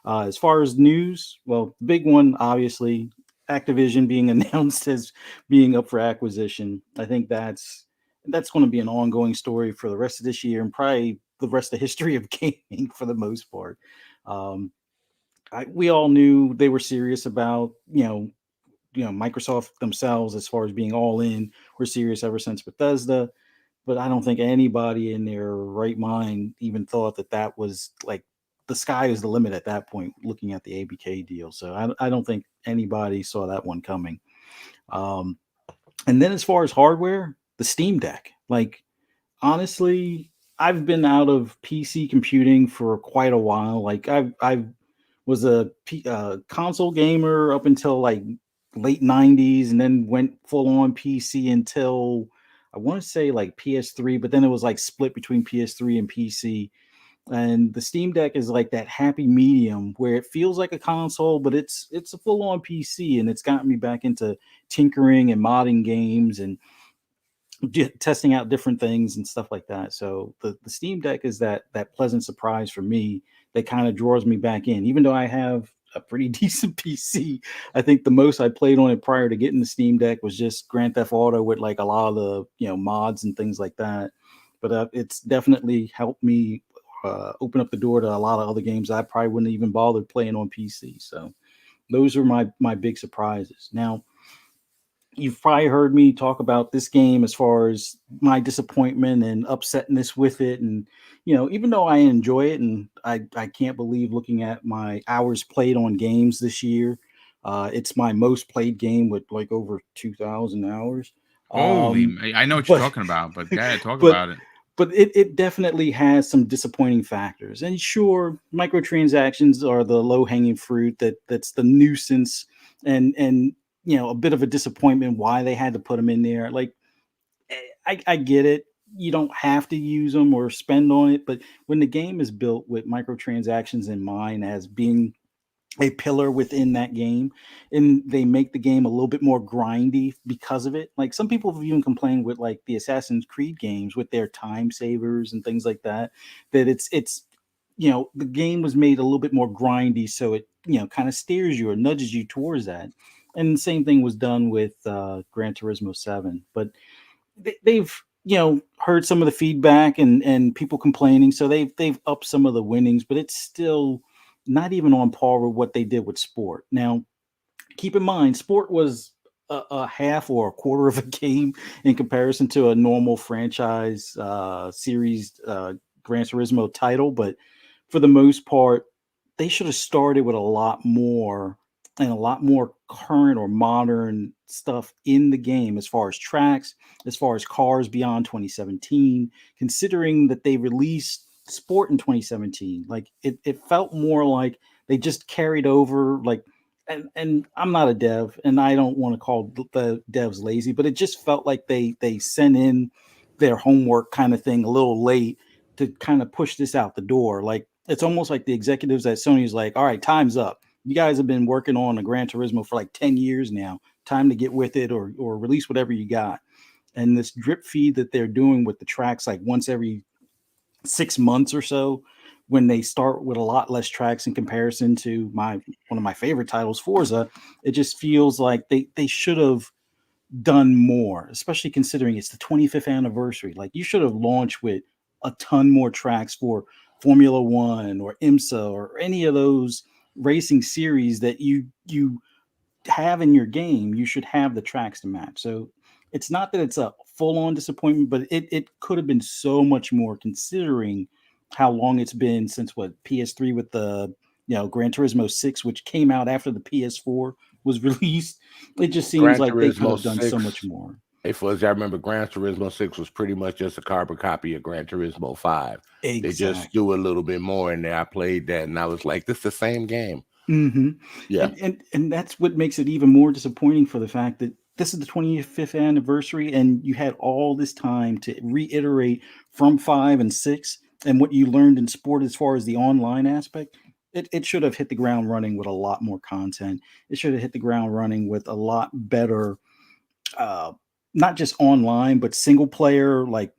As far as news, well, the big one, obviously, Activision being announced as being up for acquisition. I think that's going to be an ongoing story for the rest of this year and probably the rest of history of gaming for the most part. We all knew they were serious about, Microsoft themselves as far as being all in. We're serious ever since Bethesda, but I don't think anybody in their right mind even thought that was like the sky is the limit at that point, looking at the ABK deal. So I don't think anybody saw that one coming. And then as far as hardware, the Steam Deck, like, honestly, I've been out of PC computing for quite a while. Like, I was a console gamer up until like late 90s, and then went full on PC until I want to say like PS3, but then it was like split between PS3 and PC. And the Steam Deck is like that happy medium where it feels like a console, but it's a full on PC, and it's gotten me back into tinkering and modding games and testing out different things and stuff like that. So the Steam Deck is that pleasant surprise for me that kind of draws me back in. Even though I have a pretty decent PC, I think the most I played on it prior to getting the Steam Deck was just Grand Theft Auto with like a lot of the mods and things like that. But it's definitely helped me open up the door to a lot of other games I probably wouldn't even bother playing on PC. So those are my big surprises. Now, you've probably heard me talk about this game as far as my disappointment and upsetness with it. And, even though I enjoy it, and I can't believe looking at my hours played on games this year, it's my most played game with like over 2,000 hours. Holy, I know what you're talking about, but yeah, talk about it. But it definitely has some disappointing factors. And sure, microtransactions are the low-hanging fruit that's the nuisance and a bit of a disappointment why they had to put them in there. Like, I get it. You don't have to use them or spend on it, but when the game is built with microtransactions in mind as being a pillar within that game, and they make the game a little bit more grindy because of it. Like, some people have even complained with like the Assassin's Creed games with their time savers and things like that it's the game was made a little bit more grindy, so it kind of steers you or nudges you towards that. And the same thing was done with Gran Turismo 7. But they've heard some of the feedback and people complaining, so they've upped some of the winnings, but it's still not even on par with what they did with Sport. Now, keep in mind, Sport was a half or a quarter of a game in comparison to a normal franchise series Gran Turismo title, but for the most part, they should have started with a lot more and a lot more current or modern stuff in the game as far as tracks, as far as cars beyond 2017, considering that they released Sport in 2017. Like, it felt more like they just carried over like and I'm not a dev, and I don't want to call the devs lazy, but it just felt like they sent in their homework kind of thing a little late to kind of push this out the door. Like it's almost like the executives at Sony is like, all right, time's up. You guys have been working on a Gran Turismo for like 10 years now. Time to get with it, or release whatever you got. And this drip feed that they're doing with the tracks like once every 6 months or so, when they start with a lot less tracks in comparison to one of my favorite titles, Forza, it just feels like they should have done more, especially considering it's the 25th anniversary. Like you should have launched with a ton more tracks for Formula One or IMSA or any of those racing series that you have in your game. You should have the tracks to match. So it's not that it's a full-on disappointment, but it could have been so much more considering how long it's been since PS3 with the Gran Turismo 6, which came out after the PS4 was released. It just seems Gran like they could Turismo have done so 6. much more. Hey, Fuzzy, I remember Gran Turismo 6 was pretty much just a carbon copy of Gran Turismo 5. Exactly. They just do a little bit more in there. I played that and I was like, this is the same game. Mm-hmm. Yeah. And that's what makes it even more disappointing, for the fact that this is the 25th anniversary and you had all this time to reiterate from 5 and 6 and what you learned in sport as far as the online aspect. It should have hit the ground running with a lot more content. It should have hit the ground running with a lot better, not just online, but single player, like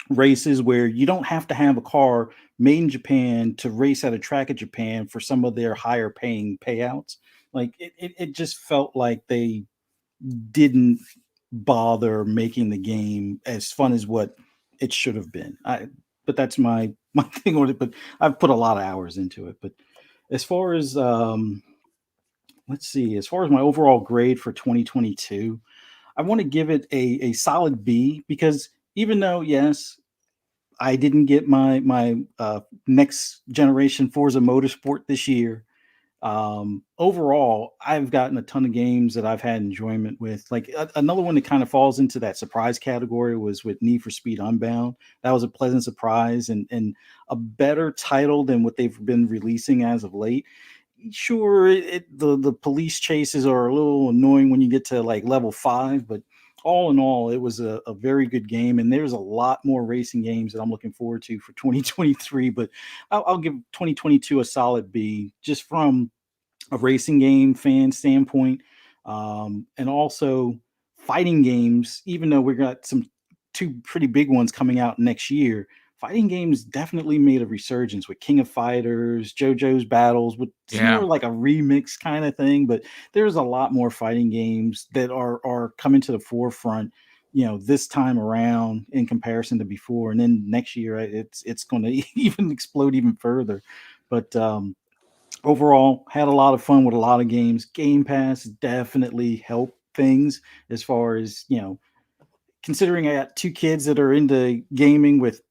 races where you don't have to have a car made in Japan to race at a track in Japan for some of their higher paying payouts. Like it just felt like they didn't bother making the game as fun as what it should have been. But that's my thing on it. But I've put a lot of hours into it. But as far as let's see, as far as my overall grade for 2022, I want to give it a solid B, because even though, yes, I didn't get my next generation Forza Motorsport this year, overall, I've gotten a ton of games that I've had enjoyment with. Like another one that kind of falls into that surprise category was with Need for Speed Unbound. That was a pleasant surprise and a better title than what they've been releasing as of late. Sure, the police chases are a little annoying when you get to like level 5, but all in all, it was a very good game, and there's a lot more racing games that I'm looking forward to for 2023. But I'll give 2022 a solid B, just from a racing game fan standpoint, and also fighting games. Even though we got two pretty big ones coming out next year, fighting games definitely made a resurgence with King of Fighters, JoJo's Battles, with more like a remix kind of thing. But there's a lot more fighting games that are coming to the forefront, this time around in comparison to before. And then next year, it's going to even explode even further. But overall, had a lot of fun with a lot of games. Game Pass definitely helped things as far as, considering I got two kids that are into gaming with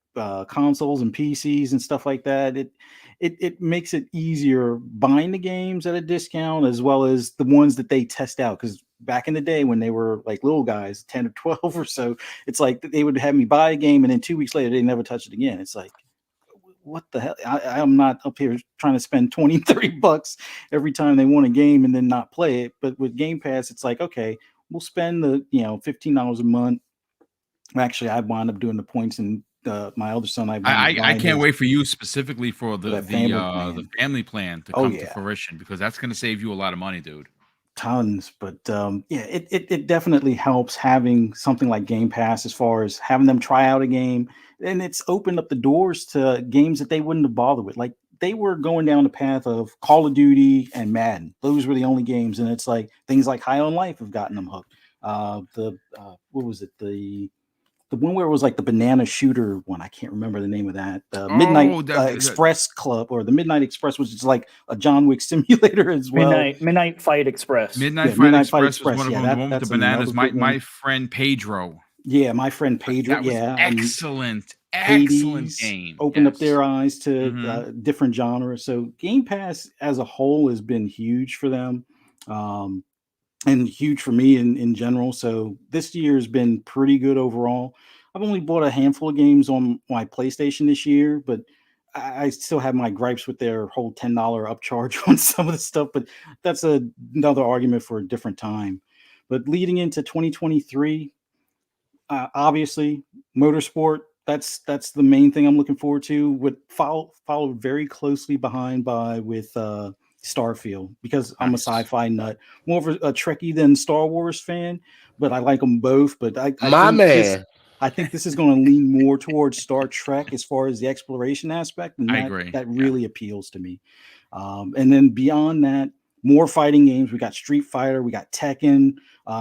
consoles and PCs and stuff like that. It makes it easier buying the games at a discount, as well as the ones that they test out. Because back in the day when they were like little guys, 10 or 12 or so, it's like they would have me buy a game and then 2 weeks later they never touch it again. It's like, what the hell? I'm not up here trying to spend 20, 30 bucks every time they want a game and then not play it. But with Game Pass, it's like, okay, we'll spend the $15 a month. Actually, I wound up doing the points, and my other son, I can't wait for you specifically for the family plan to come to yeah, fruition, because that's going to save you a lot of money, dude. Tons. But it definitely helps having something like Game Pass, as far as having them try out a game, and it's opened up the doors to games that they wouldn't have bothered with. Like they were going down the path of Call of Duty and Madden. Those were the only games, and it's like things like High on Life have gotten them hooked. What was it? The one where it was like the banana shooter one. I can't remember the name of that. Midnight Express Club, or the Midnight Express, which is like a John Wick simulator as well. Midnight Fight Express. Midnight Fight Express was one of them. The one with the bananas. My friend Pedro. Yeah, my friend Pedro. That was excellent game. Opened up their eyes to different genres. So Game Pass as a whole has been huge for them. And huge for me in general. So this year has been pretty good overall. I've only bought a handful of games on my PlayStation this year, but I still have my gripes with their whole $10 upcharge on some of the stuff, but that's another argument for a different time. But leading into 2023, obviously, motorsport. That's the main thing I'm looking forward to. With followed very closely behind with Starfield, because I'm a sci-fi nut, more of a Trekkie than Star Wars fan, but I like them both. But I think this is going to lean more towards Star Trek as far as the exploration aspect, and I agree. That really appeals to me. And then beyond that, more fighting games. We got Street Fighter, we got Tekken.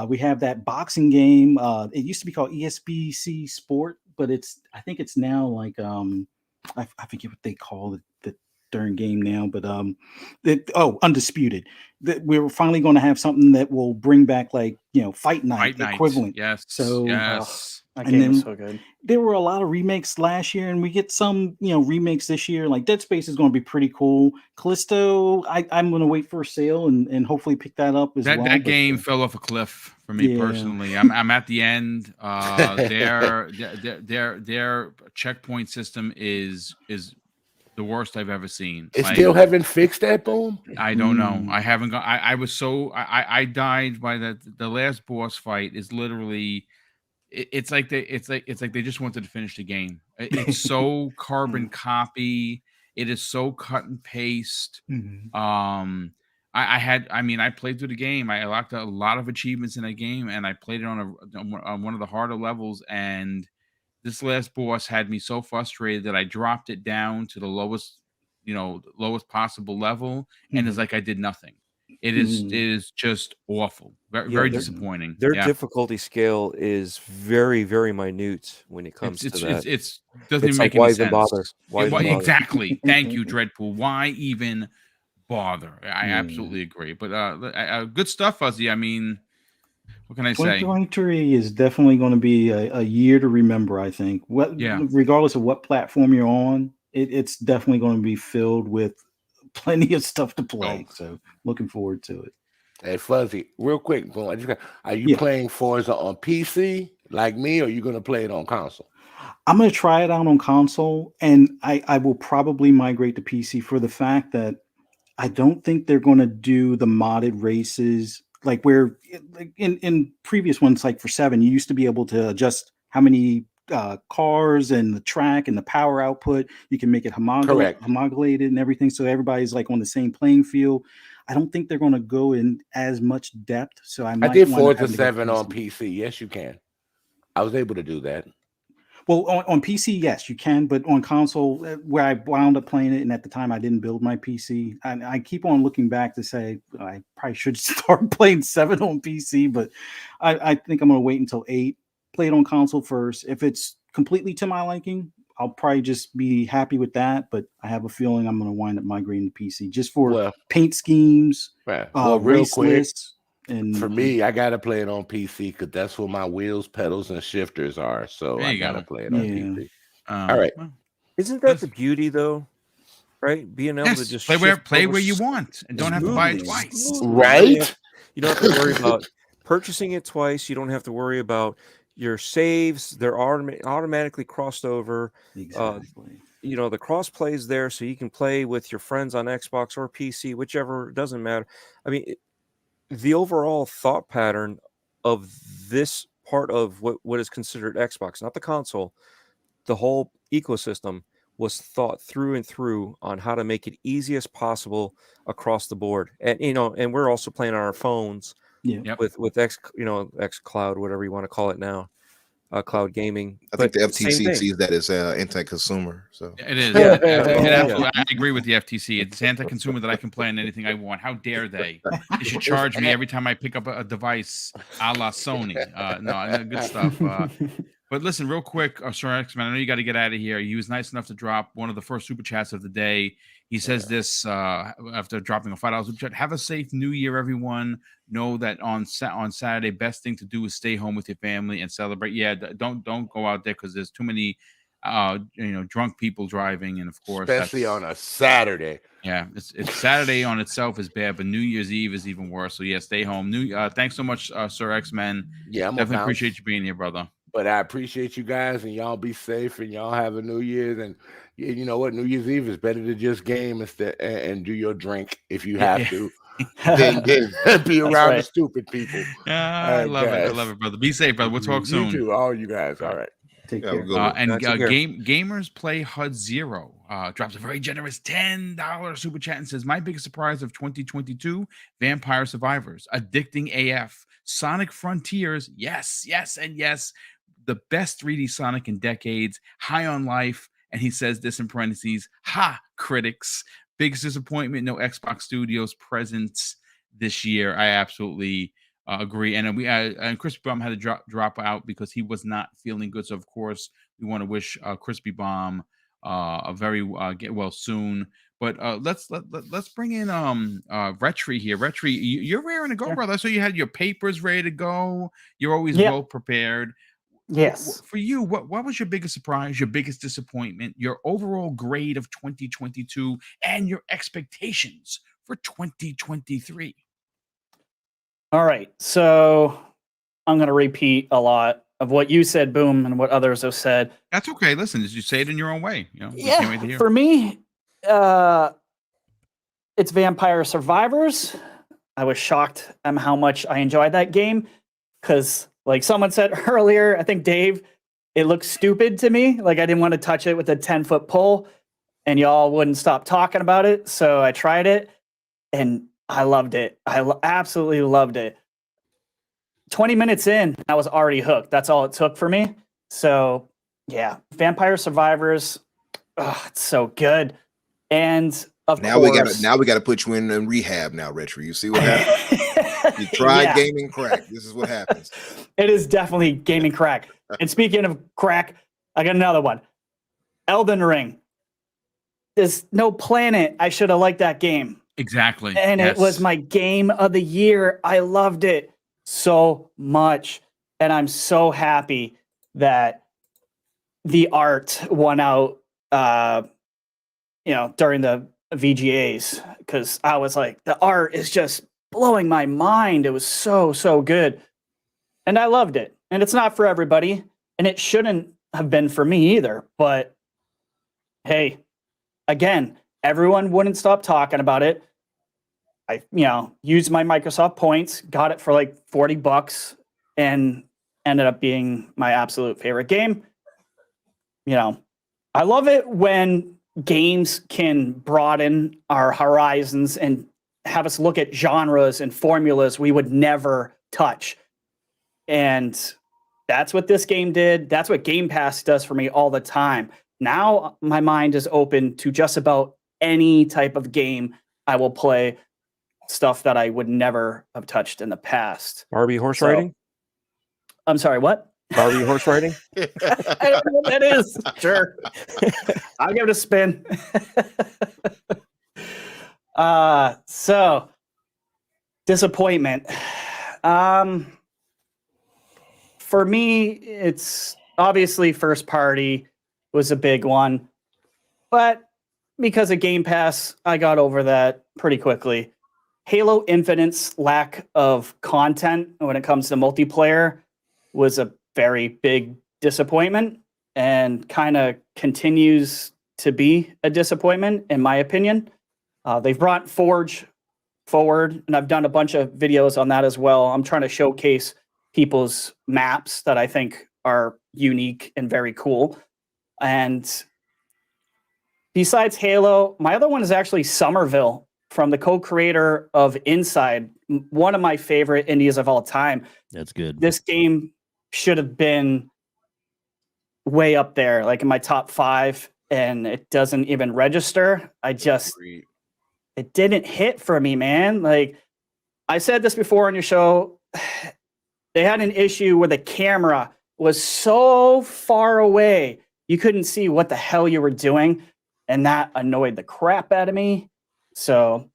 We have that boxing game. It used to be called ESBC Sport, but I think it's now like I forget what they call it, the darn game now. But Undisputed. We're finally going to have something that will bring back, like, Fight Night equivalent. Yes. So that game is so good. There were a lot of remakes last year, and we get some, remakes this year. Like Dead Space is going to be pretty cool. Callisto, I'm going to wait for a sale and hopefully pick that up as well. That game fell off a cliff for me personally. I'm at the end. Their checkpoint system is the worst I've ever seen. It still haven't fixed that, Boom? I don't know. I haven't got. I died by the last boss fight. Is literally. It's like they just wanted to finish the game. It's so carbon copy. It is so cut and paste. I played through the game. I unlocked a lot of achievements in that game, and I played it on one of the harder levels. And this last boss had me so frustrated that I dropped it down to the lowest possible level, and it's like I did nothing. It is just awful. Very disappointing. Their difficulty scale is very, very minute when it comes to that. It doesn't even make any sense. Why even bother? Exactly. Thank you, Dreadpool. Why even bother? I absolutely agree. But good stuff, Fuzzy. I mean, what can I say? 2023 is definitely going to be a year to remember, I think. Regardless of what platform you're on, it's definitely going to be filled with plenty of stuff to play. So looking forward to it. Hey, Fuzzy, real quick, are you playing Forza on PC like me, or are you going to play it on console? I'm going to try it out on console, and I will probably migrate to PC for the fact that I don't think they're going to do the modded races like where in previous ones, like for 7, you used to be able to adjust how many cars and the track and the power output. You can make it homogulated and everything, so everybody's like on the same playing field. I don't think they're going to go in as much depth. So I did Forza 7 on PC. Yes, you can. I was able to do that. Well, on PC, yes, you can, but on console, where I wound up playing it, and at the time I didn't build my PC, I keep on looking back to say I probably should start playing 7 on PC, but I think I'm going to wait until 8, play it on console first. If it's completely to my liking, I'll probably just be happy with that, but I have a feeling I'm going to wind up migrating to PC just for paint schemes, real quick. lists. And for me, I gotta play it on PC because that's where my wheels, pedals, and shifters are. So I gotta play it on PC. All right. Isn't that the beauty, though? Right? Being able to just play where you want and don't have to buy it twice. Right? You don't have to worry about purchasing it twice. You don't have to worry about your saves. They're automatically crossed over. Exactly. The cross play is there, so you can play with your friends on Xbox or PC, whichever. Doesn't matter. I mean. The overall thought pattern of this part of what is considered Xbox, not the console, the whole ecosystem was thought through and through on how to make it easy as possible across the board. And and we're also playing on our phones with X Cloud, whatever you want to call it now. Cloud gaming. I think the FTC sees that as anti-consumer. So it is. I agree with the FTC. It's anti-consumer that I can play on anything I want. How dare they? They should charge me every time I pick up a device, a la Sony. No, good stuff. But listen, real quick, SirXMan, I know you got to get out of here. He was nice enough to drop one of the first super chats of the day. He says this after dropping a $5 super chat. Have a safe New Year, everyone. Know that on Saturday, best thing to do is stay home with your family and celebrate. Yeah, don't go out there because there's too many drunk people driving, and of course, especially on a Saturday. Yeah, it's Saturday on itself is bad, but New Year's Eve is even worse. So yeah, stay home. Thanks so much, SirXMan. Yeah, definitely appreciate you being here, brother. But I appreciate you guys, and y'all be safe, and y'all have a New Year's. And you know what? New Year's Eve is better to just game instead and do your drink if you have to, than be around the stupid people. I love it. I guys. love it, brother. Be safe, brother. We'll talk soon. You too, all you guys. All right. Take Yeah, care. we'll go. And Take care. Gamers Play HUD Zero drops a very generous $10 super chat and says, "My biggest surprise of 2022: Vampire Survivors, addicting AF, Sonic Frontiers, yes, yes, and yes, the best 3D Sonic in decades, high on life." And he says this in parentheses: "Ha, critics! Biggest disappointment: no Xbox Studios presence this year." I absolutely agree, and and CrispyBomb had to drop out because he was not feeling good. So of course we want to wish CrispyBomb a very get well soon. But let's bring in Retri here. Retri, you're raring to go, Yeah. brother. So you had your papers ready to go. You're always Yep. well prepared. Yes. For you, what was your biggest surprise, your biggest disappointment, your overall grade of 2022, and your expectations for 2023? All right. So I'm going to repeat a lot of what you said, Boom, and what others have said. That's okay. Listen, you say it in your own way. You know, we can't wait to hear. For me, it's Vampire Survivors. I was shocked at how much I enjoyed that game because, like someone said earlier, I think Dave, it looked stupid to me. Like I didn't want to touch it with a 10-foot pole, and y'all wouldn't stop talking about it. So I tried it, and I loved it. I absolutely loved it. 20 minutes in, I was already hooked. That's all it took for me. So yeah, Vampire Survivors, it's so good. And of course, we gotta put you in rehab now, Retro. You see what happens? You tried gaming crack. This is what happens. It is definitely gaming crack. And speaking of crack, I got another one. Elden Ring. There's no planet I should have liked that game. Exactly. And yes. It was my game of the year. I loved it so much. And I'm so happy that the art won out, during the VGAs, because I was like, the art is just blowing my mind. It was so, so good. And I loved it. And it's not for everybody. And it shouldn't have been for me either. But hey, again, everyone wouldn't stop talking about it. I, used my Microsoft points, got it for like $40 and ended up being my absolute favorite game. I love it when games can broaden our horizons and have us look at genres and formulas we would never touch. And that's what this game did. That's what Game Pass does for me all the time. Now my mind is open to just about any type of game I will play, stuff that I would never have touched in the past. Barbie horse riding? I'm sorry, what? Barbie horse riding? I don't know what that is. Sure. I'll give it a spin. So disappointment. For me, it's obviously first party was a big one, but because of Game Pass, I got over that pretty quickly. Halo Infinite's lack of content when it comes to multiplayer was a very big disappointment and kind of continues to be a disappointment, in my opinion. They've brought Forge forward, and I've done a bunch of videos on that as well. I'm trying to showcase people's maps that I think are unique and very cool. And besides Halo, my other one is actually Somerville, from the co-creator of Inside, one of my favorite indies of all time. That's good. This game should have been way up there, like in my top 5, and it doesn't even register. It didn't hit for me, man. Like I said this before on your show, they had an issue where the camera was so far away, you couldn't see what the hell you were doing, and that annoyed the crap out of me. So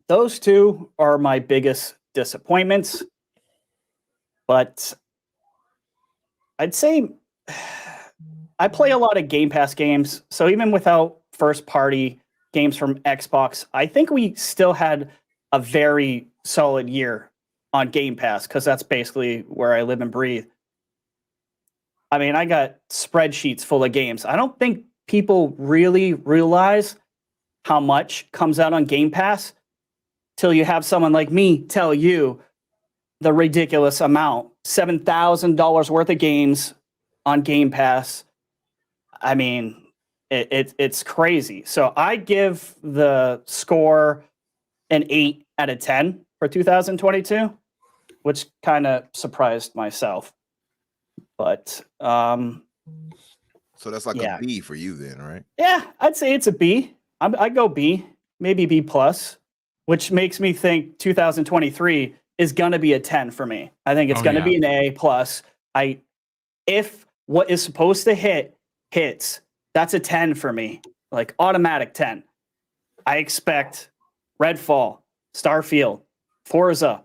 those two are my biggest disappointments. But I'd say I play a lot of Game Pass games. So even without first party games from Xbox, I think we still had a very solid year on Game Pass, because that's basically where I live and breathe. I mean, I got spreadsheets full of games. I don't think people really realize how much comes out on Game Pass till you have someone like me tell you the ridiculous amount. $7,000 worth of games on Game Pass. I mean, it's crazy. So I give the score an 8 out of 10 for 2022, which kind of surprised myself. But So that's like yeah. a B for you then, right? Yeah, I'd say it's a B. I go B, maybe B plus, which makes me think 2023 is gonna be a 10 for me. I think it's gonna be an A plus. If what is supposed to hit hits, that's a 10 for me, like automatic 10. I expect Redfall, Starfield, Forza,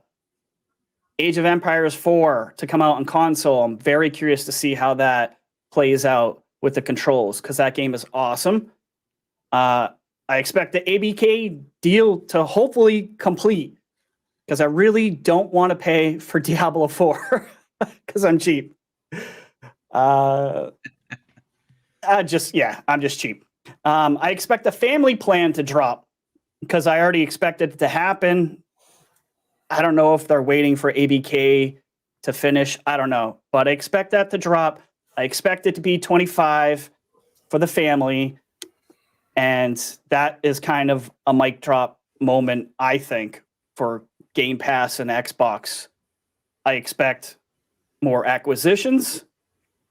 Age of Empires 4 to come out on console. I'm very curious to see how that plays out with the controls because that game is awesome. I expect the ABK deal to hopefully complete because I really don't want to pay for Diablo 4 because I'm cheap. I'm just cheap. I expect the family plan to drop because I already expect it to happen. I don't know if they're waiting for ABK to finish. I don't know, but I expect that to drop. I expect it to be 25 for the family. And that is kind of a mic drop moment, I think, for Game Pass and Xbox. I expect more acquisitions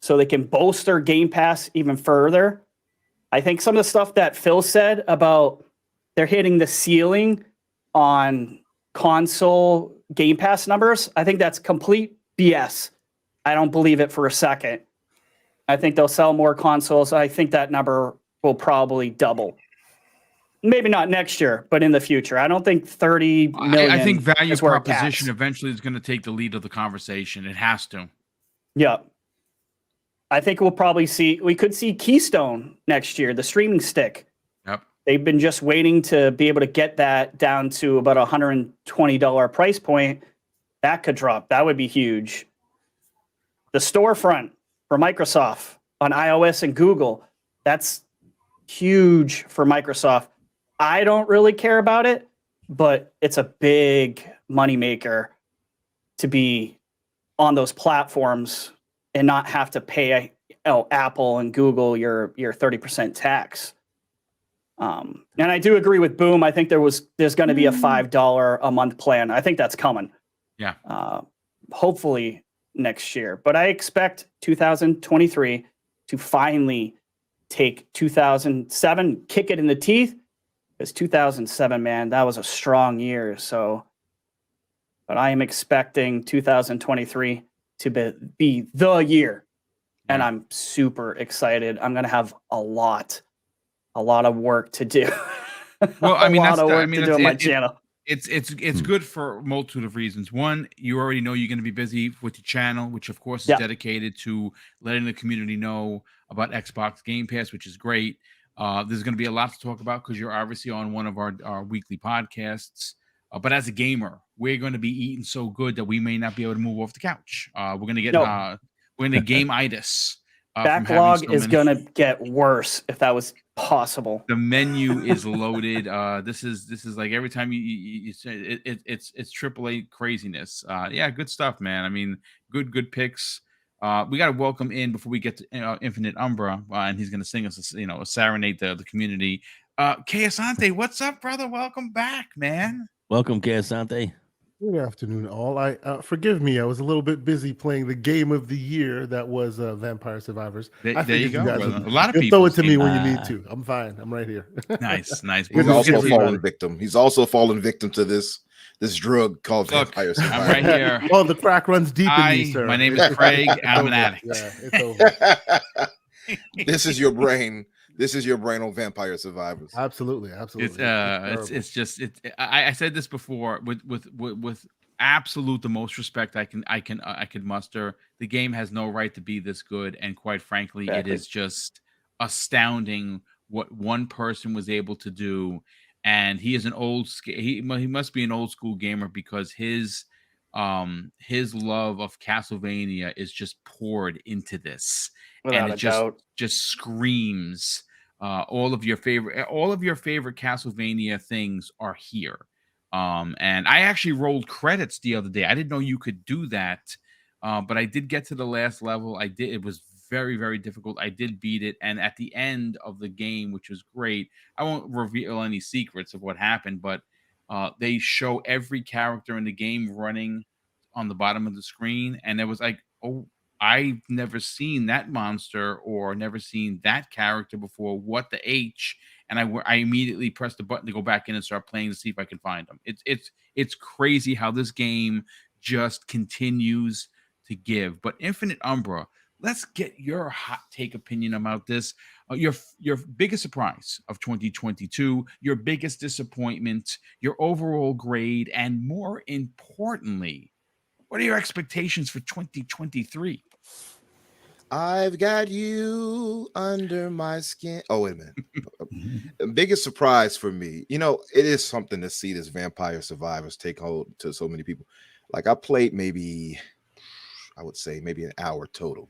so they can bolster Game Pass even further. I think some of the stuff that Phil said about they're hitting the ceiling on console Game Pass numbers, I think that's complete BS. I don't believe it for a second. I think they'll sell more consoles. I think that number will probably double. Maybe not next year, but in the future. I don't think 30 million. I think value is where it proposition caps. eventually is going to take the lead of the conversation. It has to. Yeah. I think we could see Keystone next year, the streaming stick. Yep. They've been just waiting to be able to get that down to about $120 price point. That could drop. That would be huge. The storefront for Microsoft on iOS and Google, that's huge for Microsoft. I don't really care about it, but it's a big moneymaker to be on those platforms and not have to pay Apple and Google your 30% tax. And I do agree with Boom. I think there's going to be a $5 a month plan. I think that's coming. Yeah. Hopefully next year. But I expect 2023 to finally take 2007, kick it in the teeth. Because 2007, man, that was a strong year. So, but I am expecting 2023 to be the year. And I'm super excited. I'm going to have a lot of work to do. Well, I mean, a lot of work to do on my channel. It's good for a multitude of reasons. One, you already know you're going to be busy with your channel, which of course is dedicated to letting the community know about Xbox Game Pass, which is great. There's going to be a lot to talk about because you're obviously on one of our weekly podcasts. But as a gamer, we're going to be eating so good that we may not be able to move off the couch. We're going to get we're going to game-itis. Backlog is going to get worse if that was possible. The menu is loaded. This is like every time you say it's AAA craziness. Yeah, good stuff, man. I mean, good picks. We got to welcome in before we get to InfiniteUmbra, and he's going to sing us, a serenade the community. Asante, what's up, brother? Welcome back, man. Welcome, Asante. Good afternoon, all. I forgive me. I was a little bit busy playing the game of the year that was Vampire Survivors. There you go, brother. A lot of people throw it to me when you need to. I'm fine. I'm right here. Nice. He's also a fallen victim. He's also fallen victim to this drug called Vampire Survivors. I'm right here. Oh, the crack runs deep in me, sir. My name is Craig. I'm an addict. Yeah, it's over. This is your brain. This is your brain on Vampire Survivors. Absolutely. It's just I said this before with absolute the most respect I could muster. The game has no right to be this good, and quite frankly, it is just astounding what one person was able to do. And he is he must be an old school gamer because his his love of Castlevania is just poured into this, Without and a it doubt. just screams all of your favorite Castlevania things are here. And I actually rolled credits the other day. I didn't know you could do that, but I did get to the last level. I did. It was very, very difficult. I did beat it, and at the end of the game, which was great, I won't reveal any secrets of what happened, but they show every character in the game running on the bottom of the screen, and it was like, oh, I've never seen that monster or never seen that character before. What the H? And I immediately pressed the button to go back in and start playing to see if I can find them. It's crazy how this game just continues to give. But Infinite Umbra, let's get your hot take opinion about this. Your biggest surprise of 2022, your biggest disappointment, your overall grade, and more importantly, what are your expectations for 2023? I've got you under my skin. Oh, wait a minute. The biggest surprise for me, it is something to see this Vampire Survivors take hold to so many people. Like, I played I would say maybe an hour total.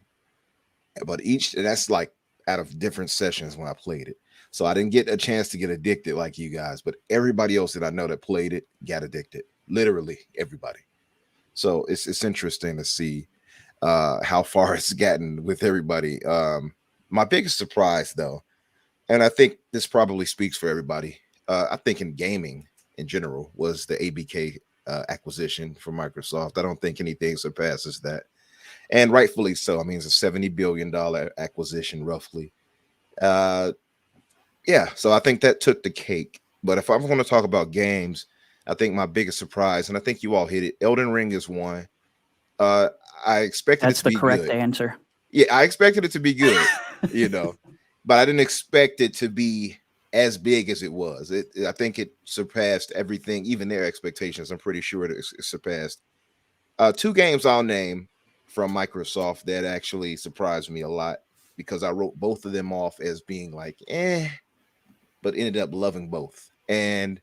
But that's like out of different sessions when I played it. So I didn't get a chance to get addicted like you guys, but everybody else that I know that played it got addicted. Literally everybody. So it's interesting to see how far it's gotten with everybody. My biggest surprise, though, and I think this probably speaks for everybody, I think in gaming in general, was the ABK acquisition from Microsoft. I don't think anything surpasses that. And rightfully so. I mean, it's a $70 billion acquisition, roughly. Yeah, so I think that took the cake. But if I'm going to talk about games, I think my biggest surprise, and I think you all hit it, Elden Ring is one. I expected it to be good. That's the correct answer. Yeah, I expected it to be good, but I didn't expect it to be as big as it was. I think it surpassed everything, even their expectations. I'm pretty sure it surpassed. Two games I'll name from Microsoft that actually surprised me a lot because I wrote both of them off as being like, but ended up loving both. And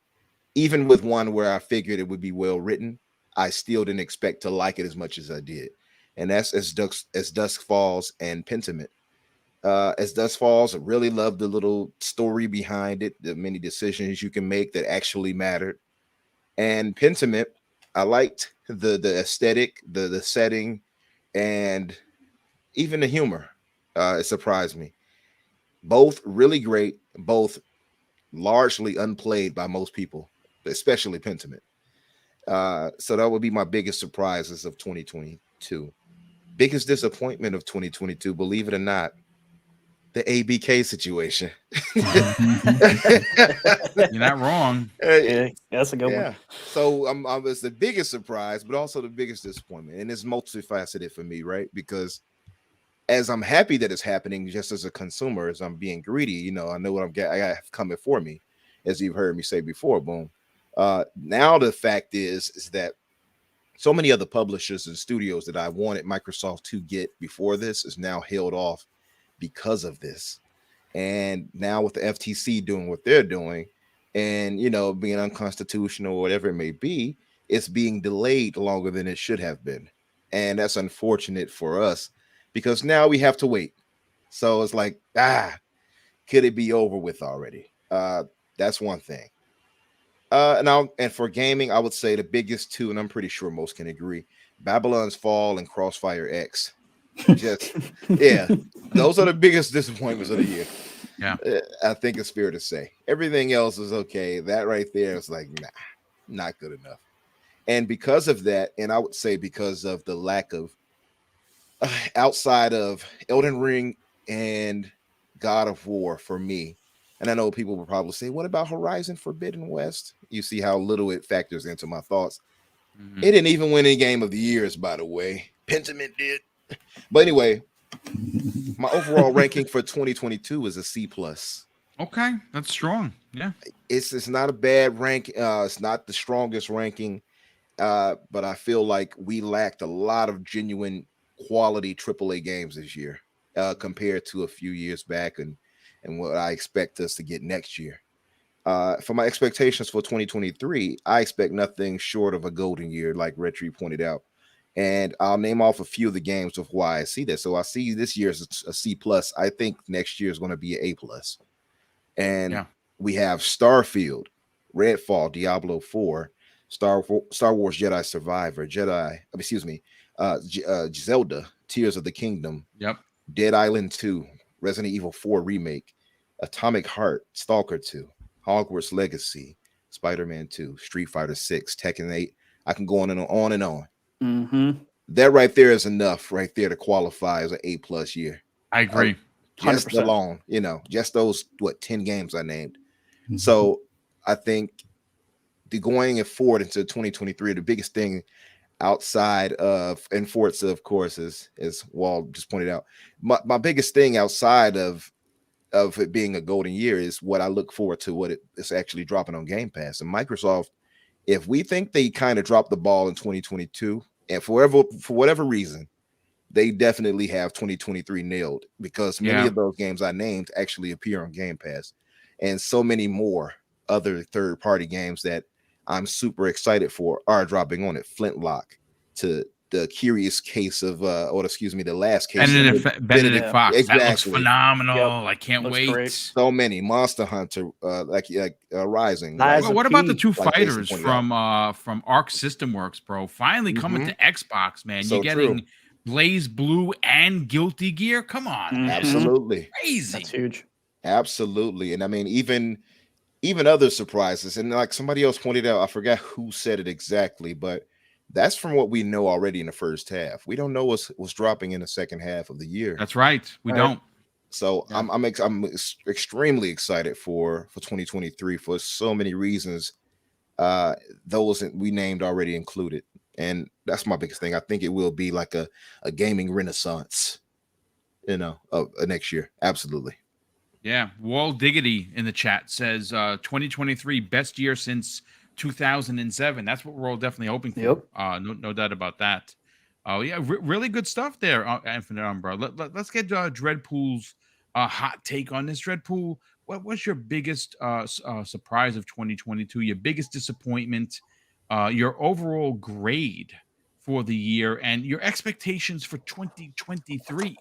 even with one where I figured it would be well written, I still didn't expect to like it as much as I did. And that's As Dusk Falls and Pentiment. As Dusk Falls, I really loved the little story behind it, the many decisions you can make that actually mattered. And Pentiment, I liked the aesthetic, the setting, and even the humor. It surprised me. Both really great, both largely unplayed by most people, especially Pentiment. So that would be my biggest surprises of 2022. Biggest disappointment of 2022, believe it or not, the ABK situation. You're not wrong. Yeah, that's a good one. So it's the biggest surprise, but also the biggest disappointment. And it's multifaceted for me, right? Because as I'm happy that it's happening, just as a consumer, as I'm being greedy, I know what I have coming for me, as you've heard me say before, Boom. Now the fact is that so many other publishers and studios that I wanted Microsoft to get before this is now held off because of this. And now with the FTC doing what they're doing and, being unconstitutional or whatever it may be, it's being delayed longer than it should have been. And that's unfortunate for us because now we have to wait. So it's like, could it be over with already? That's one thing. And for gaming, I would say the biggest two, and I'm pretty sure most can agree, Babylon's Fall and Crossfire X. Those are the biggest disappointments of the year. Yeah, I think it's fair to say. Everything else is okay. That right there is like, not good enough. And because of that, and I would say because of the lack of outside of Elden Ring and God of War for me. And I know people will probably say, what about Horizon Forbidden West? You see how little it factors into my thoughts. Mm-hmm. It didn't even win any Game of the Years, by the way. Pentiment did. But anyway, my overall ranking for 2022 is a C+. Okay, that's strong. Yeah. It's not a bad rank. It's not the strongest ranking. But I feel like we lacked a lot of genuine quality AAA games this year compared to a few years back and what I expect us to get next year. For my expectations for 2023, I expect nothing short of a golden year, like Red Tree pointed out. And I'll name off a few of the games of why I see this. So I see this year as a C plus. I think next year is going to be an A plus. And we have Starfield, Redfall, Diablo 4, Star Wars Jedi Survivor, Zelda, Tears of the Kingdom, Dead Island 2, Resident Evil 4 Remake, Atomic Heart, Stalker 2, Hogwarts Legacy, Spider-Man 2, Street Fighter 6, Tekken 8. I can go on and on and on. That right there is enough right there to qualify as an A plus year. I agree. Just 100%. alone, just those 10 games I named. So I think going forward into 2023, the biggest thing outside of, and Forza, of course, as Walt just pointed out, my biggest thing outside of it being a golden year is what I look forward to, what it's actually dropping on Game Pass. And Microsoft, if we think they kind of dropped the ball in 2022, and for whatever reason, they definitely have 2023 nailed, because many of those games I named actually appear on Game Pass, and so many more other third-party games that I'm super excited for are dropping on it. Flintlock, to the Curious Case of, the last case. Benedict Fox. Exactly. That looks phenomenal. I can't wait. Great. So many. Monster Hunter, Rising. Well, what about the two fighters from Arc System Works, bro? Finally coming to Xbox, man. So You're getting Blaze Blue and Guilty Gear. Come on. Absolutely. Crazy. That's huge. Absolutely. And I mean, even other surprises. And like somebody else pointed out, I forgot who said it exactly, but that's from what we know already in the first half. We don't know what's dropping in the second half of the year. That's right. We don't. So I'm extremely excited for 2023 for so many reasons. Those that we named already included. And that's my biggest thing. I think it will be like a gaming renaissance, next year. Absolutely. Yeah. Wall Diggity in the chat says 2023 best year since 2007. That's what we're all definitely hoping for. No doubt about that. Oh yeah, really good stuff there, InfiniteUmbra. Let's get Dreadpool's hot take on this. Dreadpool, what was your biggest surprise of 2022? Your biggest disappointment? Your overall grade for the year and your expectations for 2023?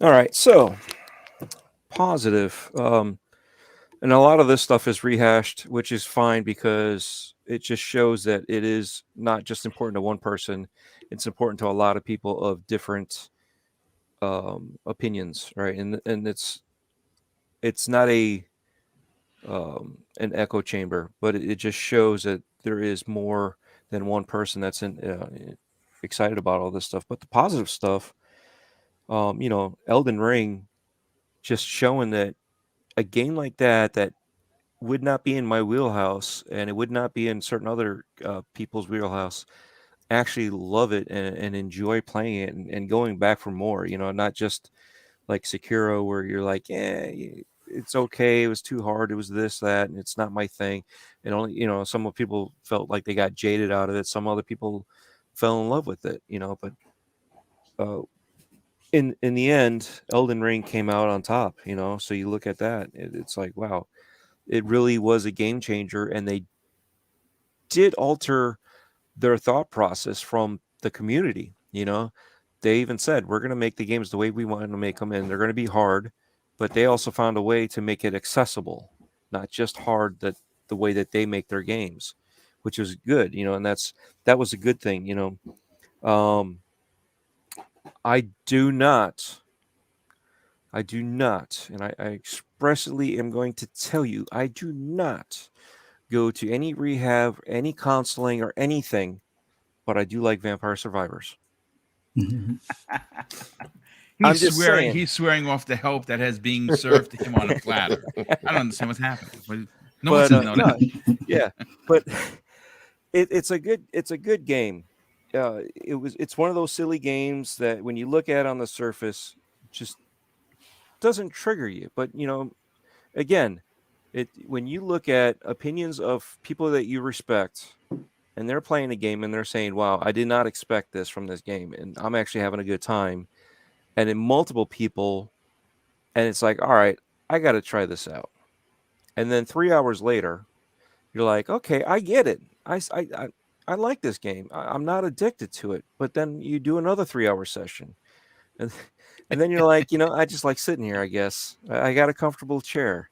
All right, so positive. And a lot of this stuff is rehashed, which is fine because it just shows that it is not just important to one person. It's important to a lot of people of different opinions, right? And it's not an echo chamber, but it just shows that there is more than one person that's excited about all this stuff. But the positive stuff, Elden Ring, just showing that a game like that would not be in my wheelhouse, and it would not be in certain other people's wheelhouse, actually love it and enjoy playing it and going back for more, not just like Sekiro where you're like, it's okay, it was too hard, it was this, that, and it's not my thing. And only, some people felt like they got jaded out of it. Some other people fell in love with it, but in the end, Elden Ring came out on top, so you look at that, it's like, wow, it really was a game changer. And they did alter their thought process from the community. They even said, we're going to make the games the way we want to make them, and they're going to be hard, but they also found a way to make it accessible, not just hard, that the way that they make their games, which was good, and that was a good thing. I do not, and I expressly am going to tell you, I do not go to any rehab, any counseling, or anything, but I do like Vampire Survivors. He's swearing off the help that has being served to him on a platter. I don't understand what's happening. But no one doesn't know that. Yeah, but it's a good game. It's one of those silly games that when you look at on the surface, just doesn't trigger you. But again, when you look at opinions of people that you respect, and they're playing a game and they're saying, wow, I did not expect this from this game, and I'm actually having a good time, and in multiple people, and it's like, all right, I got to try this out. And then 3 hours later, you're like, okay, I get it. I like this game. I'm not addicted to it. But then you do another 3-hour session. And then you're like, I just like sitting here, I guess. I got a comfortable chair.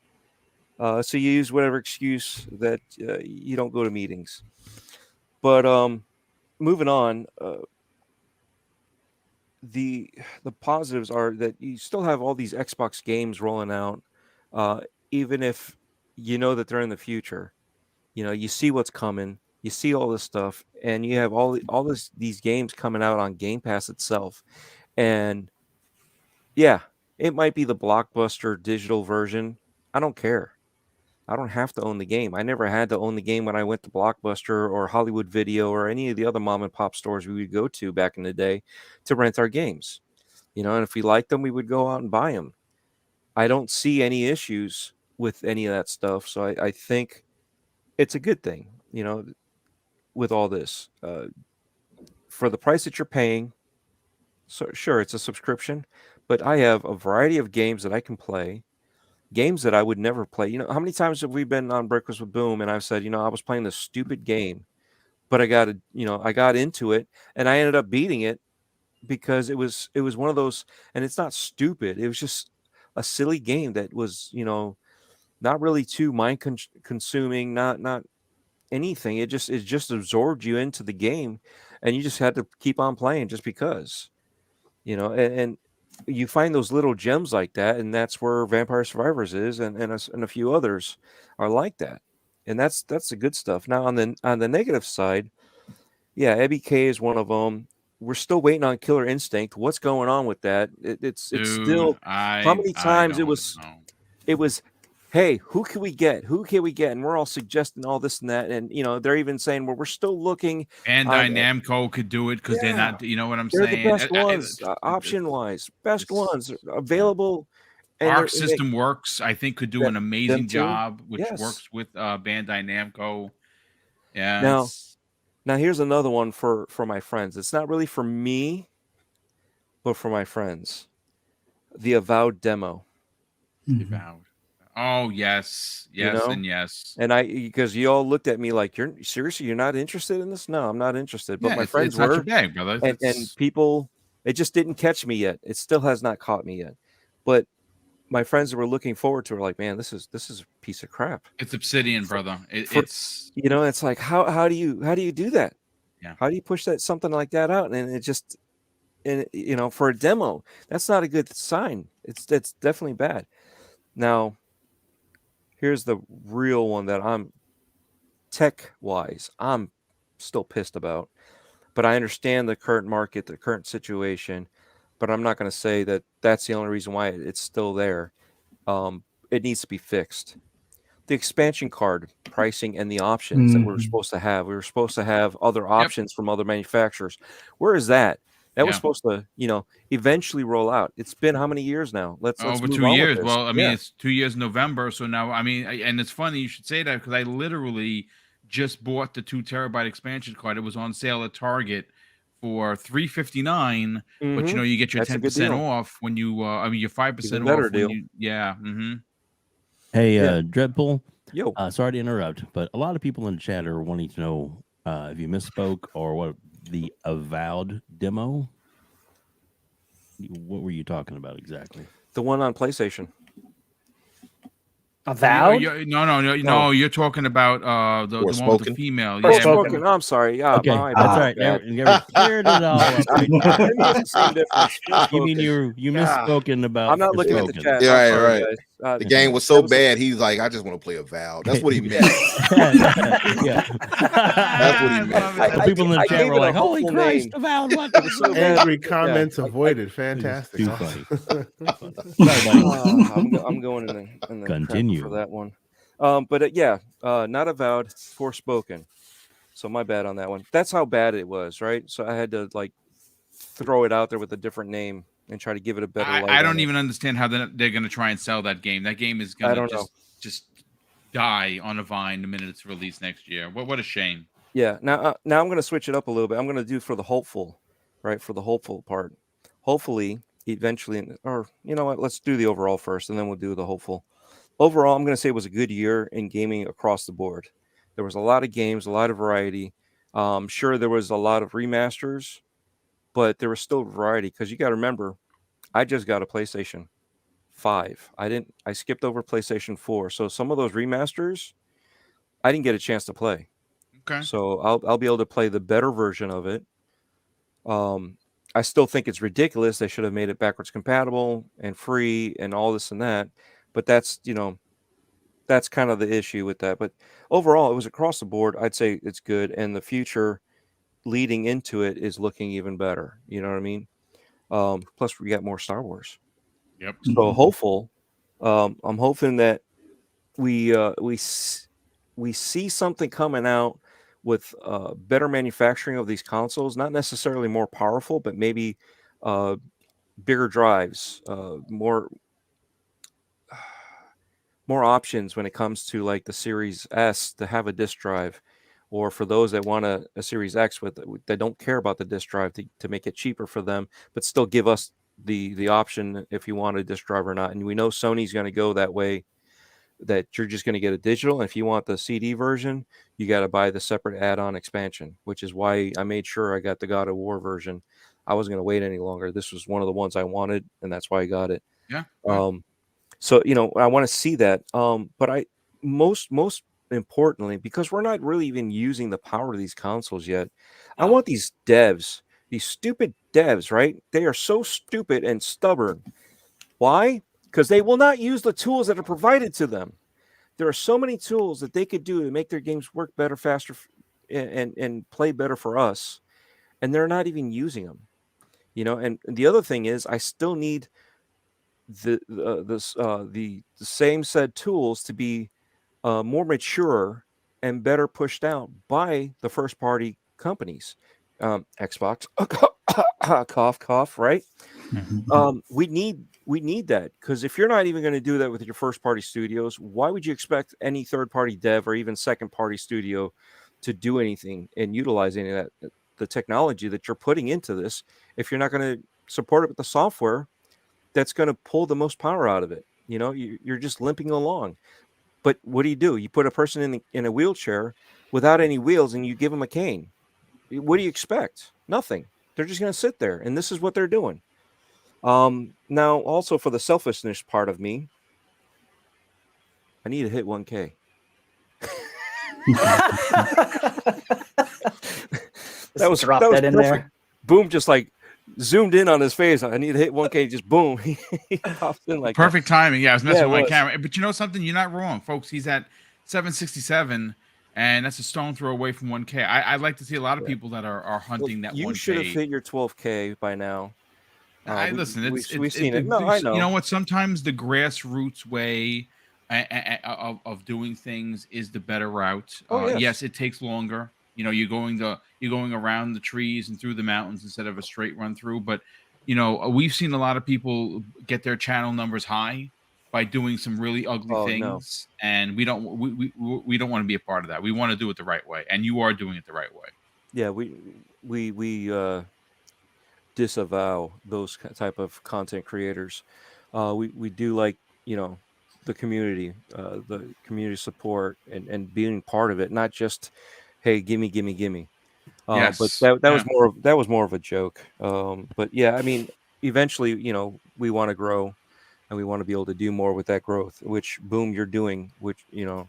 So you use whatever excuse that you don't go to meetings. But moving on, the positives are that you still have all these Xbox games rolling out, even if you know that they're in the future. You see what's coming, you see all this stuff, and you have all these games coming out on Game Pass itself. And yeah, it might be the blockbuster digital version. I don't care. I don't have to own the game. I never had to own the game when I went to Blockbuster or Hollywood Video or any of the other mom and pop stores we would go to back in the day to rent our games. And if we liked them, we would go out and buy them. I don't see any issues with any of that stuff. So I think it's a good thing, with all this. For the price that you're paying, so sure, it's a subscription, but I have a variety of games that I can play. Games that I would never play. How many times have we been on Breakfast with Boom and I've said, I was playing this stupid game, but I got into it and I ended up beating it because it was one of those, and it's not stupid. It was just a silly game that was, not really too mind consuming, not anything. It just absorbed you into the game and you just had to keep on playing just because, and you find those little gems like that, and that's where Vampire Survivors is, and a few others are like that, and that's the good stuff. Now on the negative side, yeah, EBK is one of them. We're still waiting on Killer Instinct. What's going on with that? It's still how many times it was. Hey, who can we get? Who can we get? And we're all suggesting all this and that, and they're even saying, well, we're still looking. Bandai Namco could do it because they're not. You know what I'm they're saying? The best ones, option-wise, best ones available. And Arc System Works, I think, could do an amazing job, which works with Bandai Namco. Yeah. Now here's another one for my friends. It's not really for me, but for my friends. The Avowed demo. Avowed. Oh yes, and yes. And because you all looked at me like, you're not interested in this? No, I'm not interested. But my friends it's were. Not your bag, brother. And people, it just didn't catch me yet. It still has not caught me yet. But my friends that were looking forward to it were like, man, this is a piece of crap. It's Obsidian, brother. It's it's like how do you do that? Yeah. How do you push something like that out? And it just, for a demo, that's not a good sign. It's definitely bad. Now, here's the real one that I'm tech-wise, I'm still pissed about. But I understand the current market, the current situation, but I'm not going to say that that's the only reason why it's still there. It needs to be fixed. The expansion card pricing and the options that we were supposed to have. We were supposed to have other options from other manufacturers. Where is that? That was supposed to, eventually roll out. It's been how many years now? Let's over move 2 on years. with this. Well, I mean, it's 2 years in November. So now, I mean, and it's funny you should say that because I literally just bought the 2 terabyte expansion card. It was on sale at Target for $359. But you get your 10% off when you, your 5% off. Deal. Hey, Dreadpool. Yo. Sorry to interrupt, but a lot of people in the chat are wanting to know if you misspoke or what the Avowed demo. What were you talking about exactly? The one on PlayStation. Avowed? No. You're talking about the one with the female. Forspoken. I'm sorry. Yeah, okay, that's right. Never cleared it all up. It's the same difference. You mean you misspoken about? I'm not looking at the chat. Yeah, right. The game was so bad. He's like, I just want to play Avowed. That's what he meant. Yeah, that's what he meant. People in the chat were like, "Holy Christ, Avowed!" What? Every comment's avoided. Fantastic. Too funny. I'm going in the Continue for that one. Not Avowed, Forspoken. So my bad on that one. That's how bad it was, right? So I had to throw it out there with a different name and try to give it a better light. I don't even understand how they're going to try and sell that game. That game is going to just die on a vine the minute it's released next year. What a shame. Yeah. Now I'm going to switch it up a little bit. I'm going to do for the hopeful, right? For the hopeful part. Hopefully, eventually, or you know what? Let's do the overall first, and then we'll do the hopeful. overall, I'm going to say it was a good year in gaming across the board. There was a lot of games, a lot of variety. Sure, there was a lot of remasters, but there was still variety because you got to remember, I just got a PlayStation 5. I skipped over PlayStation 4. So some of those remasters, I didn't get a chance to play. Okay. So I'll be able to play the better version of it. I still think it's ridiculous. They should have made it backwards compatible and free and all this and that. But that's kind of the issue with that. But overall, it was across the board. I'd say it's good, and the future leading into it is looking even better. You know what I mean? Plus, we got more Star Wars. Yep. So hopeful. I'm hoping that we see something coming out with better manufacturing of these consoles. Not necessarily more powerful, but maybe bigger drives, more options when it comes to like the Series S to have a disk drive, or for those that want a Series X that don't care about the disk drive to make it cheaper for them, but still give us the option if you want a disk drive or not. And we know Sony's going to go that way, that you're just going to get a digital. And if you want the CD version, you got to buy the separate add-on expansion, which is why I made sure I got the God of War version. I wasn't going to wait any longer. This was one of the ones I wanted, and that's why I got it. Yeah. So, I want to see that. But I most importantly, because we're not really even using the power of these consoles yet, I want these devs, these stupid devs, right? They are so stupid and stubborn. Why? Because they will not use the tools that are provided to them. There are so many tools that they could do to make their games work better, faster, and play better for us, and they're not even using them. And the other thing is, I still need the same said tools to be more mature and better pushed out by the first party companies. Xbox, cough, cough, right? We need that, because if you're not even going to do that with your first party studios, why would you expect any third party dev or even second party studio to do anything and utilize any of that, the technology that you're putting into this, if you're not going to support it with the software that's going to pull the most power out of it? You're just limping along. But what do? You put a person in a wheelchair without any wheels and you give them a cane. What do you expect? Nothing. They're just going to sit there, and this is what they're doing. Now, also for the selfishness part of me, I need to hit 1K. that was in there. Boom, just like zoomed in on his face. I need to hit 1K. Just boom, he pops in like perfect timing. Yeah, I was messing with my was. camera, but you know something? You're not wrong, folks. He's at 767, and that's a stone throw away from 1K. I'd like to see a lot of people that are hunting that 1K. You should have hit your 12K by now. Listen, we've seen it. No, I know. You know what? Sometimes the grassroots way of doing things is the better route. Yes, it takes longer. You're going around the trees and through the mountains instead of a straight run through. But we've seen a lot of people get their channel numbers high by doing some really ugly things, and we don't want to be a part of that. We want to do it the right way, and you are doing it the right way. Yeah, we disavow those type of content creators. We do like the community support and being part of it, not just hey, gimme. Yes. But that was more of a joke. But yeah, I mean, eventually, we want to grow, and we want to be able to do more with that growth, which Boom, you're doing, which and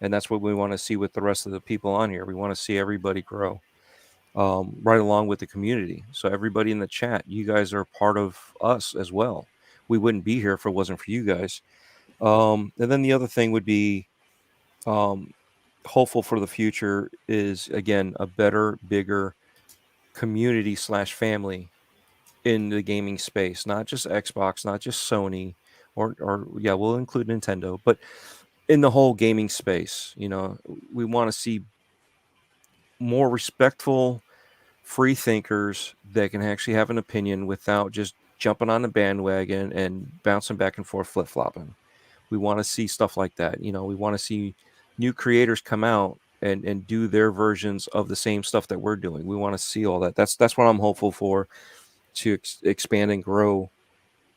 that's what we want to see with the rest of the people on here. We want to see everybody grow. Right along with the community. So everybody in the chat, you guys are part of us as well. We wouldn't be here if it wasn't for you guys. And then the other thing would be hopeful for the future is, again, a better, bigger community / family in the gaming space, not just Xbox, not just Sony, or we'll include Nintendo, but in the whole gaming space. We want to see more respectful, free thinkers that can actually have an opinion without just jumping on the bandwagon and bouncing back and forth, flip-flopping. We want to see stuff like that. We want to see new creators come out and do their versions of the same stuff that we're doing. We want to see all that. That's what I'm hopeful for, to expand and grow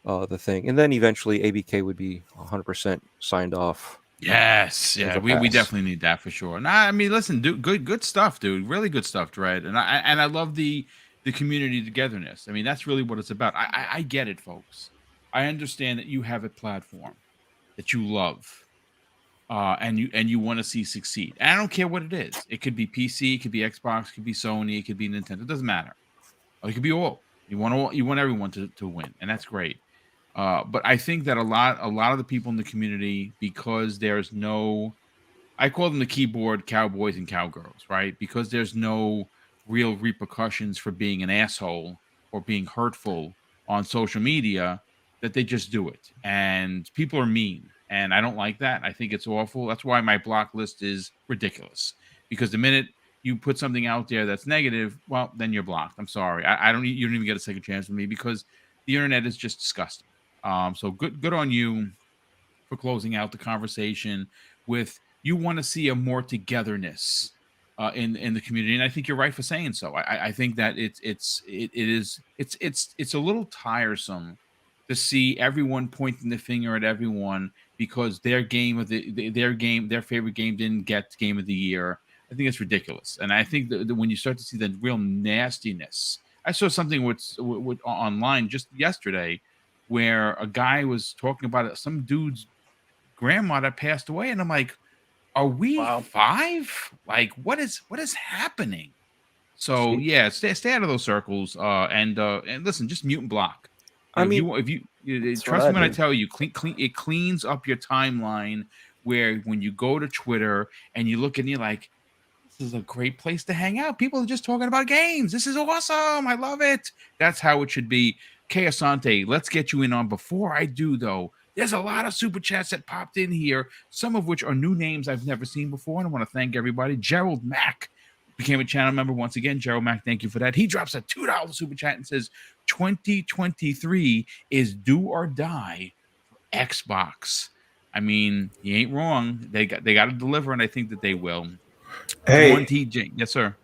the thing, and then eventually ABK would be 100% signed off. Yes, yeah, a we pass. definitely need that for sure. Nah, I mean, listen, dude, good stuff, dude. Really good stuff, Dread, and I love the community togetherness. I mean, that's really what it's about. I get it, folks. I understand that you have a platform that you love, and you want to see succeed. And I don't care what it is. It could be PC, it could be Xbox, it could be Sony, it could be Nintendo. It doesn't matter. Or it could be all. You want everyone to win, and that's great. But I think that a lot of the people in the community, because there's no, I call them the keyboard cowboys and cowgirls, right? Because there's no real repercussions for being an asshole or being hurtful on social media, that they just do it. And people are mean. And I don't like that. I think it's awful. That's why my block list is ridiculous. Because the minute you put something out there that's negative, well, then you're blocked. I'm sorry. You don't even get a second chance with me, because the internet is just disgusting. So good on you for closing out the conversation with, you want to see a more togetherness in the community, and I think you're right for saying so. I think that it's a little tiresome to see everyone pointing the finger at everyone because their game of their favorite game didn't get game of the year. I think it's ridiculous, and I think that when you start to see the real nastiness, I saw something with online just yesterday where a guy was talking about some dude's grandma that passed away, and I'm like, are we 5? Like, what is happening? So yeah, stay out of those circles, and listen, just mute and block. If you trust me when I tell you, it cleans up your timeline. Where when you go to Twitter and you look and you're like, this is a great place to hang out. People are just talking about games. This is awesome. I love it. That's how it should be. Kay Asante, let's get you in on. Before I do, though, there's a lot of super chats that popped in here, some of which are new names I've never seen before, and I want to thank everybody. Gerald Mack became a channel member once again. Gerald Mack, thank you for that. He drops a $2 super chat and says, 2023 is do or die for Xbox. I mean, he ain't wrong. They got to deliver, and I think that they will. Hey, TJ, yes, sir.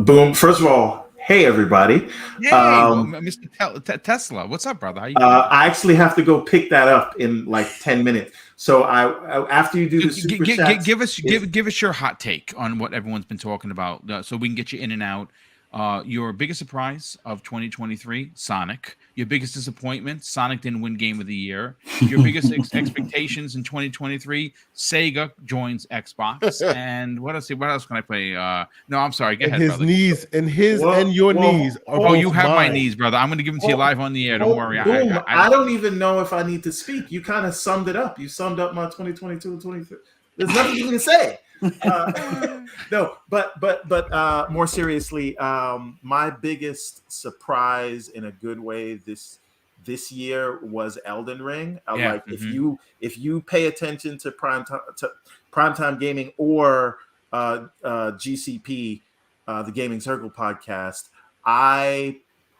Boom. First of all, hey everybody. Hey, Mr. Tesla, what's up, brother? How you doing? I actually have to go pick that up in like 10 minutes. So I after you do the super chats, give us your hot take on what everyone's been talking about, so we can get you in and out. Your biggest surprise of 2023, Sonic. Your biggest disappointment, Sonic didn't win Game of the Year. Your biggest expectations in 2023, Sega joins Xbox. And what else can I play? No, I'm sorry. Go ahead, his brother. knees and your knees are both you have my mine. knees, brother. I'm going to give them to you live on the air. Don't worry. Boom. I don't even know if I need to speak. You kind of summed it up. You summed up my 2022 and 23. There's nothing you can say. No, but more seriously, my biggest surprise in a good way this year was Elden Ring. Like if you pay attention to primetime gaming or GCP, the Gaming Circle podcast, I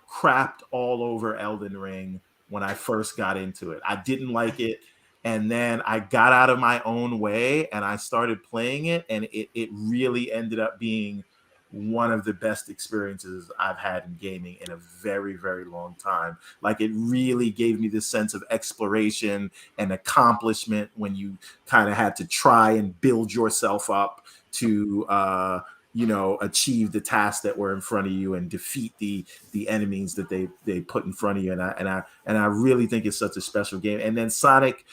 crapped all over Elden Ring when I first got into it. I didn't like it. And then I got out of my own way and I started playing it, and it really ended up being one of the best experiences I've had in gaming in a very, very long time. Like, it really gave me this sense of exploration and accomplishment when you kind of had to try and build yourself up to achieve the tasks that were in front of you and defeat the enemies that they put in front of you. And I really think it's such a special game. And then Sonic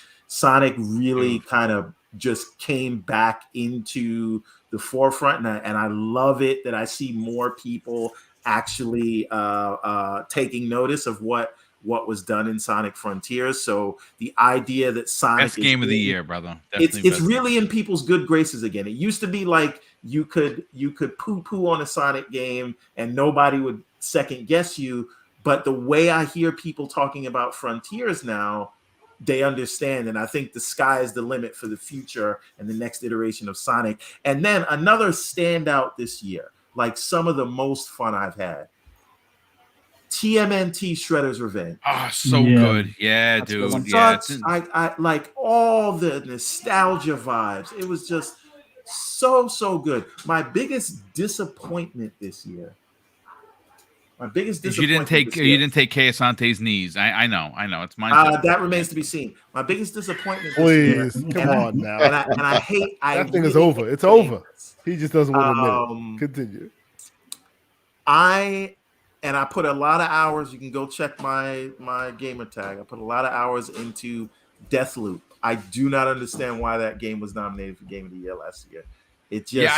really kind of just came back into the forefront, and I love it that I see more people actually taking notice of what was done in Sonic Frontiers. So the idea that Sonic best game of the year, brother. It's really in people's good graces again. It used to be like you could poo-poo on a Sonic game and nobody would second guess you. But the way I hear people talking about Frontiers now, they understand, and I think the sky is the limit for the future and the next iteration of Sonic. And then another standout this year, like some of the most fun I've had, TMNT Shredder's Revenge. Oh, so good. Yeah, That's dude. Yeah, I like all the nostalgia vibes. It was just so good. My biggest disappointment this year, My biggest You disappointment. didn't take Keasante's knees. I know. It's mine. That remains to be seen. My biggest disappointment. Please, this year, come on now. And I hate. That thing is over. It's over. He just doesn't want to admit it. Continue. I put a lot of hours. You can go check my gamer tag. I put a lot of hours into Deathloop. I do not understand why that game was nominated for Game of the Year last year. It just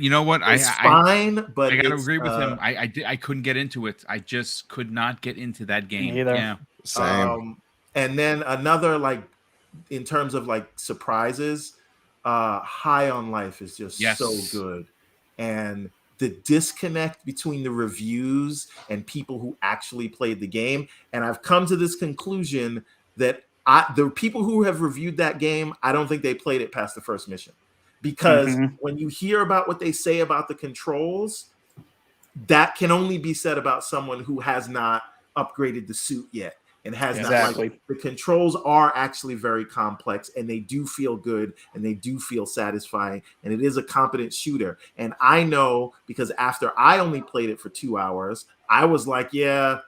you know what? It's fine, but I gotta agree with him. I couldn't get into it. I just could not get into that game. Either. Yeah. Same. And then another, like, in terms of like surprises, High on Life is just so good. And the disconnect between the reviews and people who actually played the game. And I've come to this conclusion that the people who have reviewed that game, I don't think they played it past the first mission. Because when you hear about what they say about the controls, that can only be said about someone who has not upgraded the suit yet and has not. Like, the controls are actually very complex, and they do feel good, and they do feel satisfying, and it is a competent shooter. And I know, because after I only played it for 2 hours, I was like, yeah,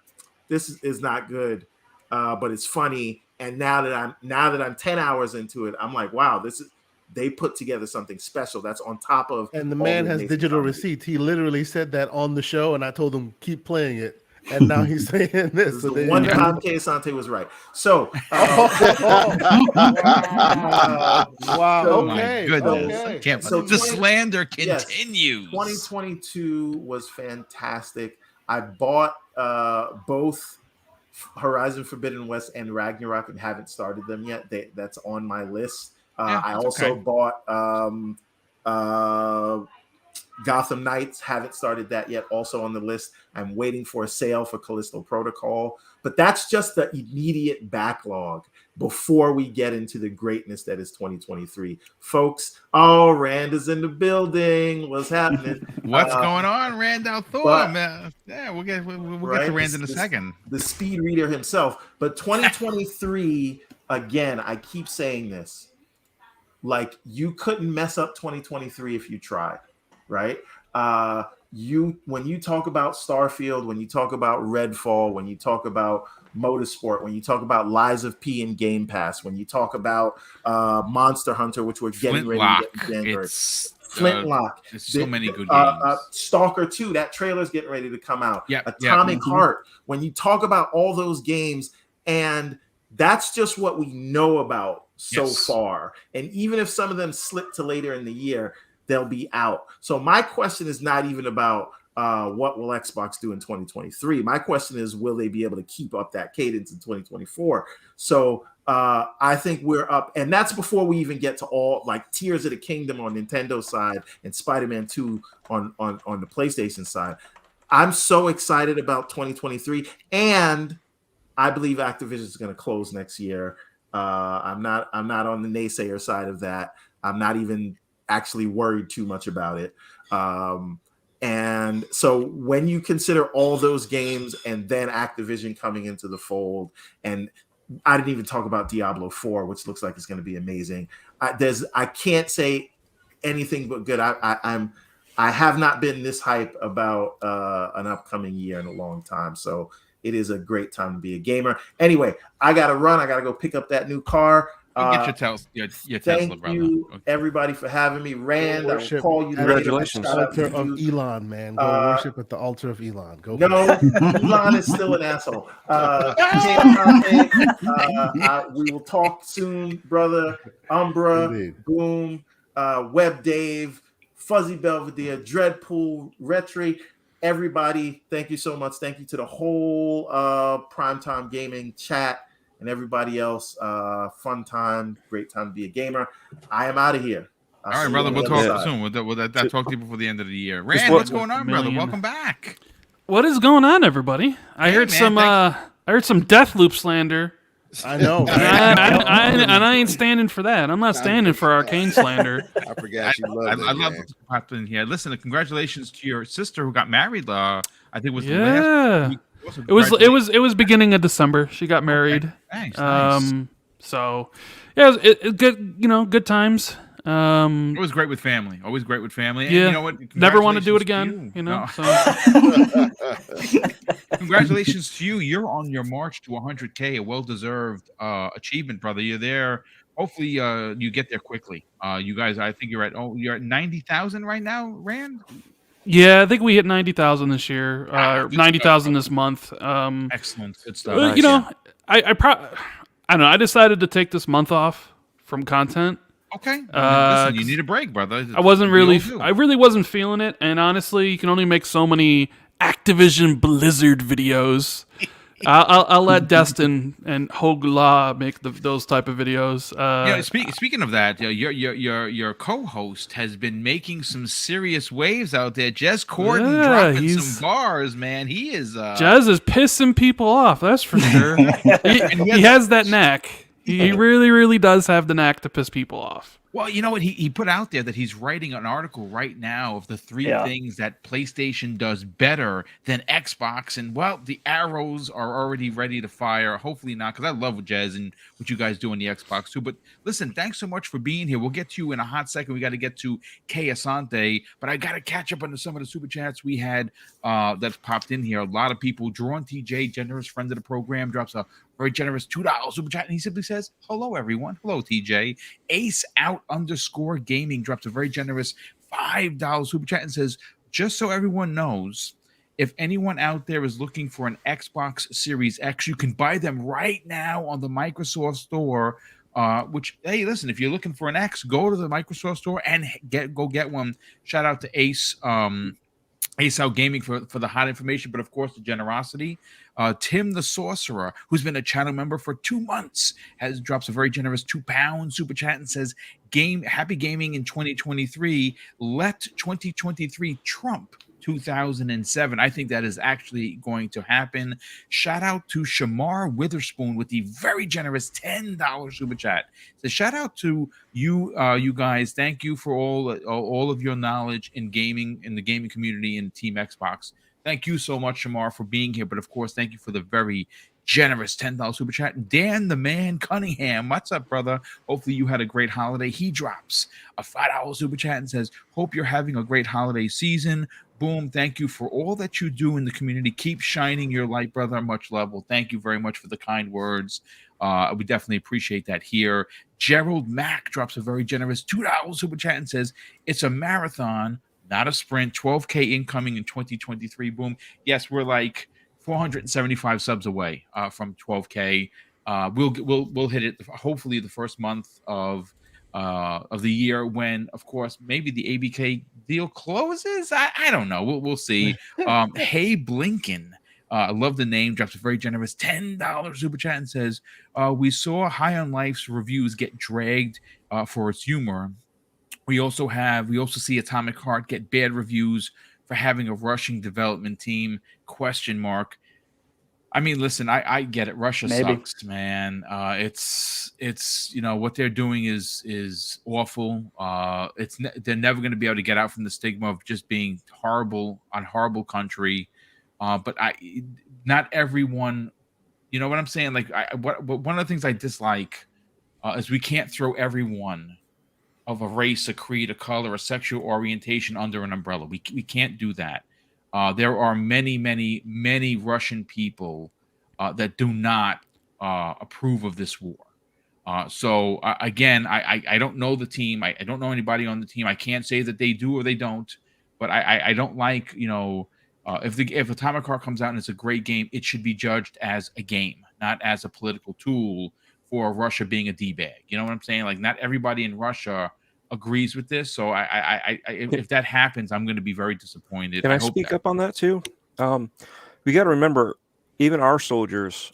this is not good, but it's funny. And now that I'm 10 hours into it, I'm like, wow, they put together something special that's on top of. And the man has digital receipts. He literally said that on the show, and I told him keep playing it. And now he's saying this. So the one time Keasante was right. So, wow. Oh my goodness! Okay. I can't. So the slander continues. 2022 was fantastic. I bought both Horizon Forbidden West and Ragnarok and haven't started them yet. That's on my list. I also bought Gotham Knights, haven't started that yet, also on the list. I'm waiting for a sale for Callisto Protocol, but that's just the immediate backlog before we get into the greatness that is 2023. Folks, Rand is in the building. What's happening? What's going on, RandAlThor, man? Yeah, we'll get to Rand in a second. The speed reader himself. But 2023, again, I keep saying this, like, you couldn't mess up 2023 if you tried. Right? When you talk about Starfield, when you talk about Redfall, when you talk about Motorsport, when you talk about Lies of P and Game Pass, when you talk about Monster Hunter, which we're getting ready to get in January. Flintlock. There's so many good games. Stalker 2, that trailer's getting ready to come out. Atomic Heart. When you talk about all those games, and that's just what we know about so far. And even if some of them slip to later in the year, they'll be out. So my question is not even about what will Xbox do in 2023. My question is, will they be able to keep up that cadence in 2024? So I think we're up, and that's before we even get to all like Tears of the Kingdom on Nintendo side and Spider-Man 2 on the PlayStation side. I'm so excited about 2023, and I believe Activision is going to close next year. I'm not on the naysayer side of that. I'm not even actually worried too much about it. And so when you consider all those games and then Activision coming into the fold, and I didn't even talk about Diablo 4, which looks like it's going to be amazing. I can't say anything but good. I have not been this hype about an upcoming year in a long time. So it is a great time to be a gamer. Anyway, I got to run. I got to go pick up that new car. Get your Tesla, brother. Thank you, everybody, for having me. Rand, I will call you. Congratulations. Altar of Elon, man. Go worship at the altar of Elon. Go. No, Elon is still an asshole. We will talk soon, brother. Umbra, Indeed. Boom, WebDave, FuzzyBelvadere, Dreadpool, Retri. Everybody, thank you so much. Thank you to the whole Primetime Gaming chat. And everybody else, fun time, great time to be a gamer. I am out of here. All right, brother. We'll talk soon. We'll talk to you before the end of the year. Rand, what's going on, brother? Welcome back. What is going on, everybody? I heard some Deathloop slander. I know. I ain't standing for that. I'm not standing for arcane slander. I forgot you love I love what's happening here. Listen, congratulations to your sister who got married. I think it was the last week. It was beginning of December. She got married. Okay. Nice. So yeah, it good. Good times. Always great with family. Always great with family. And Yeah. you know what? Never want to do it Congratulations again. No. So. Congratulations to you. You're on your march to 100K, a well-deserved achievement, brother. You're there. Hopefully, you get there quickly. You guys, I think you're at 90,000 right now, Rand. Yeah, I think we hit 90,000 this year, 90,000 this month. Excellent, good stuff. You know, I don't know. I decided to take this month off from content. Okay, listen, you need a break, brother. I really wasn't feeling it, and honestly, you can only make so many Activision Blizzard videos. I'll let Destin and Hogla make those type of videos. Speaking of that, your co-host has been making some serious waves out there. Jez Corden dropping some bars, man. He is Jez is pissing people off. That's for sure. he has that knack. He really, really does have the knack to piss people off. Well, you know what? He put out there that he's writing an article right now of the three things that PlayStation does better than Xbox. And, well, the arrows are already ready to fire. Hopefully not, because I love what Jez and what you guys do on the Xbox, too. But, listen, thanks so much for being here. We'll get to you in a hot second. We got to get to Kay Asante. But I got to catch up on some of the Super Chats we had that's popped in here. A lot of people. Drawn TJ, generous friend of the program, drops a very generous $2 Super Chat. And he simply says, hello, everyone. Hello, TJ. Ace Out _ Gaming drops a very generous $5 Super Chat and says, just so everyone knows, if anyone out there is looking for an Xbox Series X, you can buy them right now on the Microsoft Store. Which, hey, listen, if you're looking for an X, go to the Microsoft Store and go get one. Shout out to Ace Out Gaming for the hot information, but of course the generosity. Tim the Sorcerer, who's been a channel member for 2 months, drops a very generous £2 Super Chat and says, happy gaming in 2023. Let 2023 trump 2007. I think that is actually going to happen. Shout out to Shamar Witherspoon with the very generous $10 Super Chat. So shout out to you, you guys. Thank you for all of your knowledge in gaming, in the gaming community, and Team Xbox. Thank you so much, Shamar, for being here. But of course, thank you for the very generous $10 Super Chat. Dan the Man Cunningham, what's up, brother? Hopefully you had a great holiday. He drops a $5 Super Chat and says, hope you're having a great holiday season. Boom, thank you for all that you do in the community. Keep shining your light, brother. Much love. Well, thank you very much for the kind words. We definitely appreciate that here. Gerald Mack drops a very generous $2 Super Chat and says, it's a marathon, not a sprint. 12K incoming in 2023. Boom. Yes, we're like 475 subs away from 12K. We'll hit it hopefully the first month of the year, when of course maybe the ABK deal closes. I don't know. We'll see. Hey Blinken, I love the name, drops a very generous $10 Super Chat and says, we saw High on Life's reviews get dragged for its humor. We also see Atomic Heart get bad reviews for having a rushing development team, ? I mean, listen, I get it. Russia sucks, man. It's what they're doing is awful. They're never going to be able to get out from the stigma of just being horrible country. But not everyone, you know what I'm saying? Like, one of the things I dislike is we can't throw everyone of a race, a creed, a color, a sexual orientation under an umbrella. We can't do that. There are many, many, many Russian people that do not approve of this war. So again, I don't know the team. I don't know anybody on the team. I can't say that they do or they don't. But I don't like, if Atomic Heart comes out and it's a great game, it should be judged as a game, not as a political tool for Russia being a D-bag. You know what I'm saying? Like, not everybody in Russia agrees with this. So if that happens, I'm going to be very disappointed. Can I speak up on that too? We got to remember, even our soldiers,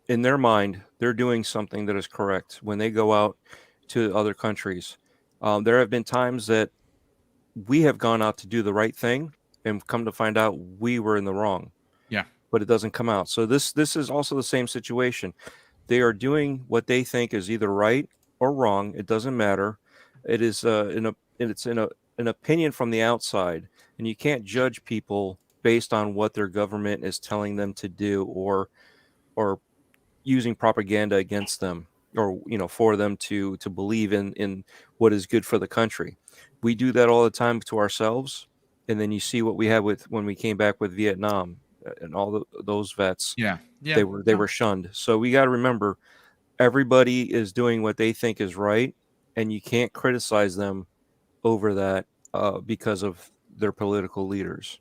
in their mind, they're doing something that is correct when they go out to other countries. There have been times that we have gone out to do the right thing and come to find out we were in the wrong. Yeah. But it doesn't come out. So this is also the same situation. They are doing what they think is either right or wrong. It doesn't matter. It is an opinion from the outside, and you can't judge people based on what their government is telling them to do or using propaganda against them. or for them to believe in what is good for the country. We do that all the time to ourselves, and then you see what we had when we came back with Vietnam and all those vets. Yeah. They were shunned. So we got to remember, everybody is doing what they think is right, and you can't criticize them over that because of their political leaders.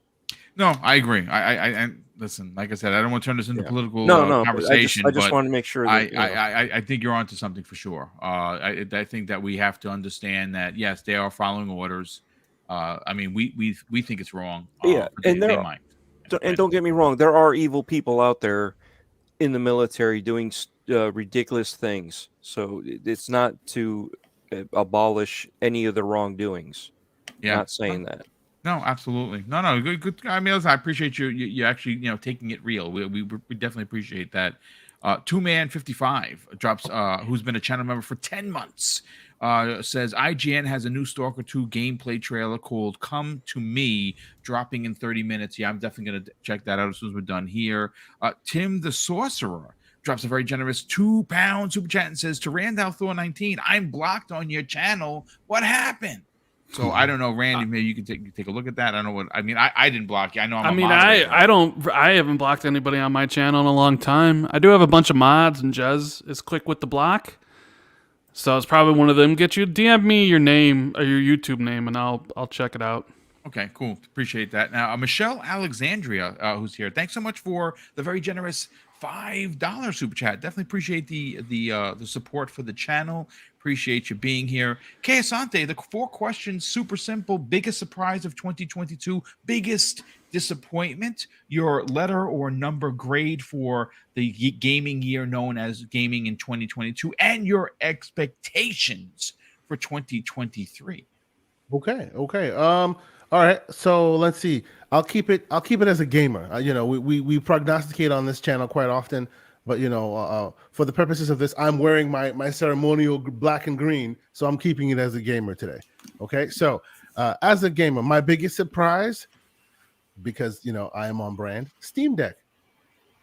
No, I agree. I listen. Like I said, I don't want to turn this into political conversation. I just want to make sure that I think you're onto something for sure. I think that we have to understand that yes, they are following orders. I mean, we think it's wrong. But they might. And don't get me wrong, there are evil people out there in the military doing ridiculous things. So it's not to abolish any of the wrongdoings. Yeah, not saying that. No, absolutely. No, good. I mean, listen, I appreciate you actually, taking it real. We definitely appreciate that. 2Man55 drops, who's been a channel member for 10 months, says IGN has a new Stalker 2 gameplay trailer called Come to Me, dropping in 30 minutes. Yeah, I'm definitely going to check that out as soon as we're done here. Tim the Sorcerer drops a very generous £2 super chat and says, to RandAlThor 19, I'm blocked on your channel. What happened? So I don't know, Randy. Maybe you can take a look at that. I don't know what I mean. I didn't block you. I know. I haven't blocked anybody on my channel in a long time. I do have a bunch of mods, and Jez is quick with the block, so it's probably one of them. Get you DM me your name or your YouTube name, and I'll check it out. Okay, cool. Appreciate that. Now, Michelle Alexandria, who's here. Thanks so much for the very generous $5 super chat. Definitely appreciate the support for the channel. Appreciate you being here. Que Asante, the 4 questions, super simple. Biggest surprise of 2022, biggest disappointment, your letter or number grade for the gaming year known as gaming in 2022, and your expectations for 2023. Okay. All right. So let's see. I'll keep it as a gamer. We prognosticate on this channel quite often. But for the purposes of this, I'm wearing my ceremonial black and green, so I'm keeping it as a gamer today. Okay, so as a gamer, my biggest surprise, because I am on brand, Steam Deck.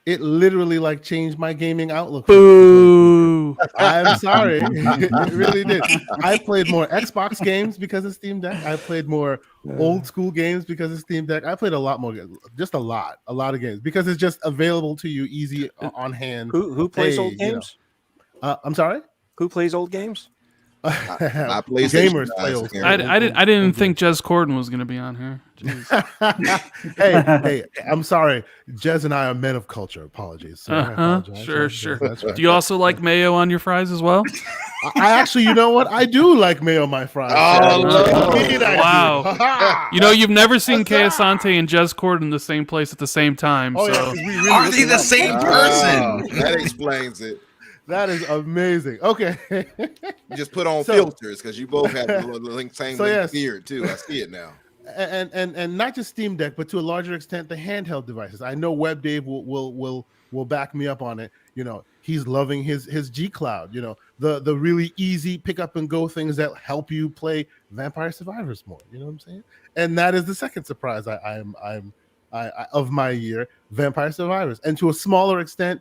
It literally changed my gaming outlook. Boo! I'm sorry, it really did. I played more Xbox games because of Steam Deck. I played more old school games because of Steam Deck. I played a lot more, just a lot of games because it's just available to you, easy on hand. Who plays old games? I'm sorry. Who plays old games? I play gamers play old games. I didn't think Jez Corden was going to be on here. hey, I'm sorry. Jez and I are men of culture. Apologies. So Sure. Do you also like mayo on your fries as well? I actually, you know what? I do like mayo on my fries. Wow. You've never seen Que Asante and Jez Corden in the same place at the same time. Oh, so. yeah, are they the same person? That explains it. That is amazing. Okay. You just put on filters because you both have the same beard too. I see it now. And not just Steam Deck, but to a larger extent, the handheld devices. I know WebDave will back me up on it. He's loving his G Cloud. The really easy pick up and go things that help you play Vampire Survivors more. You know what I'm saying? And that is the second surprise I'm of my year, Vampire Survivors, and to a smaller extent,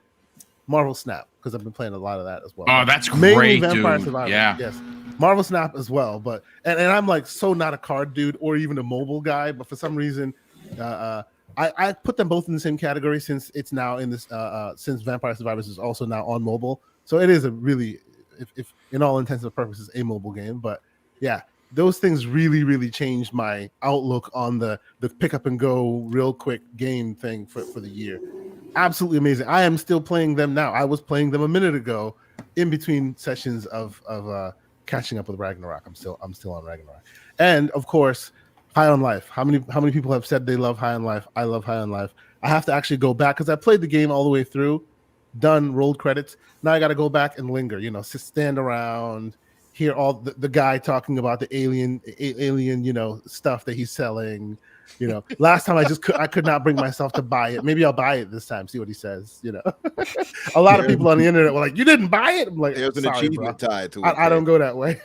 Marvel Snap, because I've been playing a lot of that as well. Oh, that's mainly great, Vampire dude. Survivors. Yeah. Yes. Marvel Snap as well, but and I'm so not a card dude or even a mobile guy, but for some reason, I put them both in the same category since it's now in this since Vampire Survivors is also now on mobile, so it is a really, if in all intents and purposes, a mobile game. But yeah, those things really changed my outlook on the pick up and go real quick game thing for the year. Absolutely amazing. I am still playing them now. I was playing them a minute ago in between sessions of catching up with Ragnarok. I'm still on Ragnarok. And of course, High on Life. How many people have said they love High on Life? I love High on Life. I have to actually go back because I played the game all the way through, done, rolled credits. Now I got to go back and linger, stand around, hear all the guy talking about the alien, stuff that he's selling. Last time I could not bring myself to buy it. Maybe I'll buy it this time. See what he says. A lot of people on the internet were like, "You didn't buy it." I'm like, "There's an achievement tied to it." I don't go that way.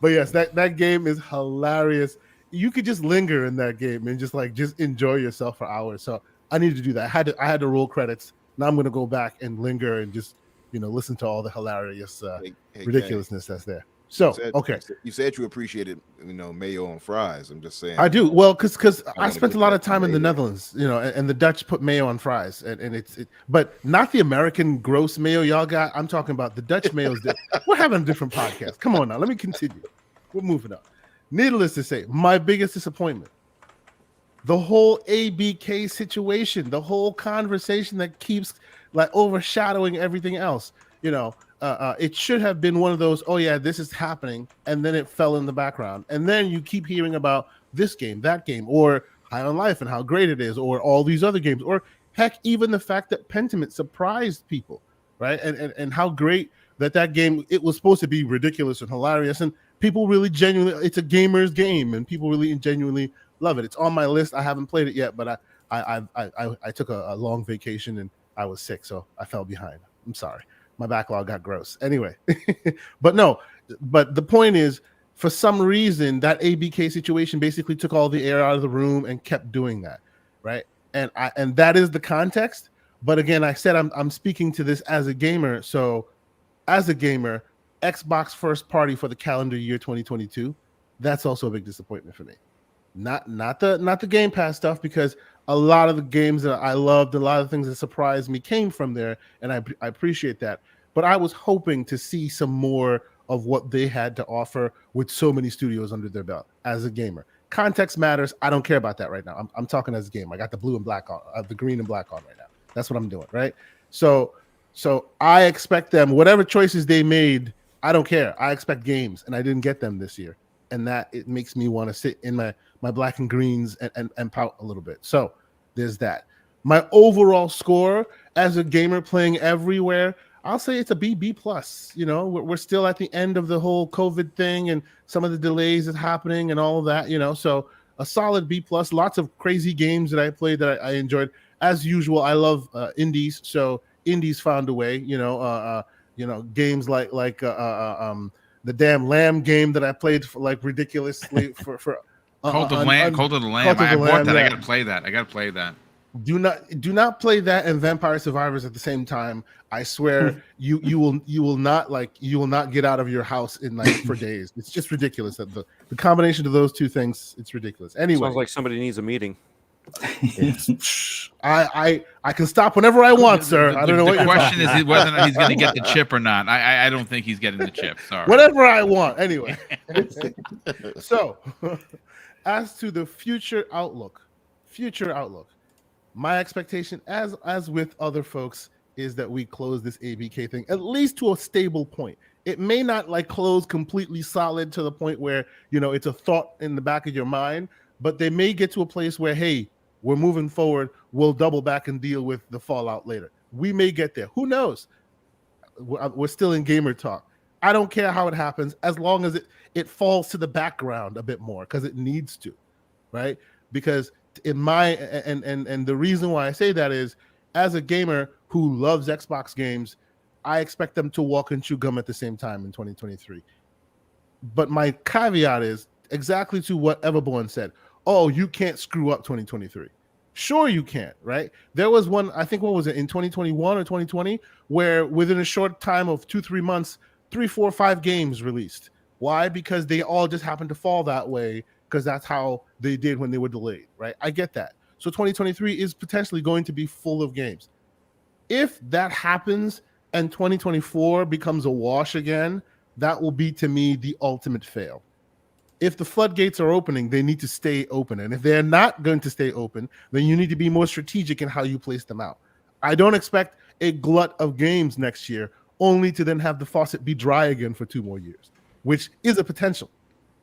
But yes, that game is hilarious. You could just linger in that game and just enjoy yourself for hours. So I needed to do that. I had to roll credits. Now I'm gonna go back and linger and just listen to all the hilarious Hey, ridiculousness that's there. So okay, you said you appreciated mayo on fries. I'm just saying I do. Well, because I wanna spent a go lot back of time to in the mayo. Netherlands, and the Dutch put mayo on fries, and but not the American gross mayo y'all got. I'm talking about the Dutch mayo's. We're having a different podcast. Come on now, let me continue. We're moving on. Needless to say, my biggest disappointment, the whole ABK situation, the whole conversation that keeps like overshadowing everything else. It should have been one of those, oh yeah, this is happening, and then it fell in the background, and then you keep hearing about this game, that game, or High on Life and how great it is, or all these other games, or heck, even the fact that Pentiment surprised people, right? And how great that game, it was supposed to be ridiculous and hilarious, and people really genuinely, it's a gamer's game, and people really genuinely love it. It's on my list. I haven't played it yet, but I took a long vacation and I was sick, so I fell behind. I'm sorry. My backlog got gross. Anyway, but the point is, for some reason, that ABK situation basically took all the air out of the room and kept doing that, right? And that is the context. But again, I said I'm speaking to this as a gamer. So, as a gamer, Xbox first party for the calendar year 2022, that's also a big disappointment for me. Not the Game Pass stuff, because a lot of the games that I loved, a lot of things that surprised me came from there, and I appreciate that. But I was hoping to see some more of what they had to offer with so many studios under their belt as a gamer. Context matters. I don't care about that right now. I'm talking as a gamer. I got the blue and black on, the green and black on right now. That's what I'm doing, right? So I expect them, whatever choices they made, I don't care. I expect games, and I didn't get them this year. And that it makes me want to sit in my black and greens and pout a little bit. So there's that. My overall score as a gamer playing everywhere, I'll say it's a B plus. We're still at the end of the whole COVID thing, and some of the delays is happening and all of that. So a solid B plus. Lots of crazy games that I played that I enjoyed. As usual, I love indies, so indies found a way. Games like the damn Lamb game that I played for like ridiculously for Cult of the Lamb. I bought that. Yeah. I gotta play that. Do not play that and Vampire Survivors at the same time. I swear you will not get out of your house in for days. It's just ridiculous that the combination of those two things. It's ridiculous. Anyway, sounds like somebody needs a meeting. I can stop whenever I want, sir. I don't know what the question is whether or not he's going to get the chip or not. I don't think he's getting the chip. Sorry. Whatever I want. Anyway. So, as to the future outlook, my expectation, as with other folks, is that we close this ABK thing at least to a stable point. It may not close completely solid to the point where it's a thought in the back of your mind, but they may get to a place where, hey, we're moving forward. We'll double back and deal with the fallout later. We may get there. Who knows? We're still in gamer talk. I don't care how it happens as long as it falls to the background a bit more, because it needs to, right? Because in my and the reason why I say that is, as a gamer who loves Xbox games, I expect them to walk and chew gum at the same time in 2023. But my caveat is exactly to what Everborn said. Oh, you can't screw up 2023. Sure you can't, right? There was one, I think, what was it, in 2021 or 2020, where within a short time of 2-3 months, 3, 4, 5 games released. Why? Because they all just happened to fall that way, because that's how they did when they were delayed, right? I get that. So 2023 is potentially going to be full of games. If that happens and 2024 becomes a wash again, that will be, to me, the ultimate fail. If the floodgates are opening, they need to stay open. And if they're not going to stay open, then you need to be more strategic in how you place them out. I don't expect a glut of games next year, only to then have the faucet be dry again for 2 more years, which is a potential.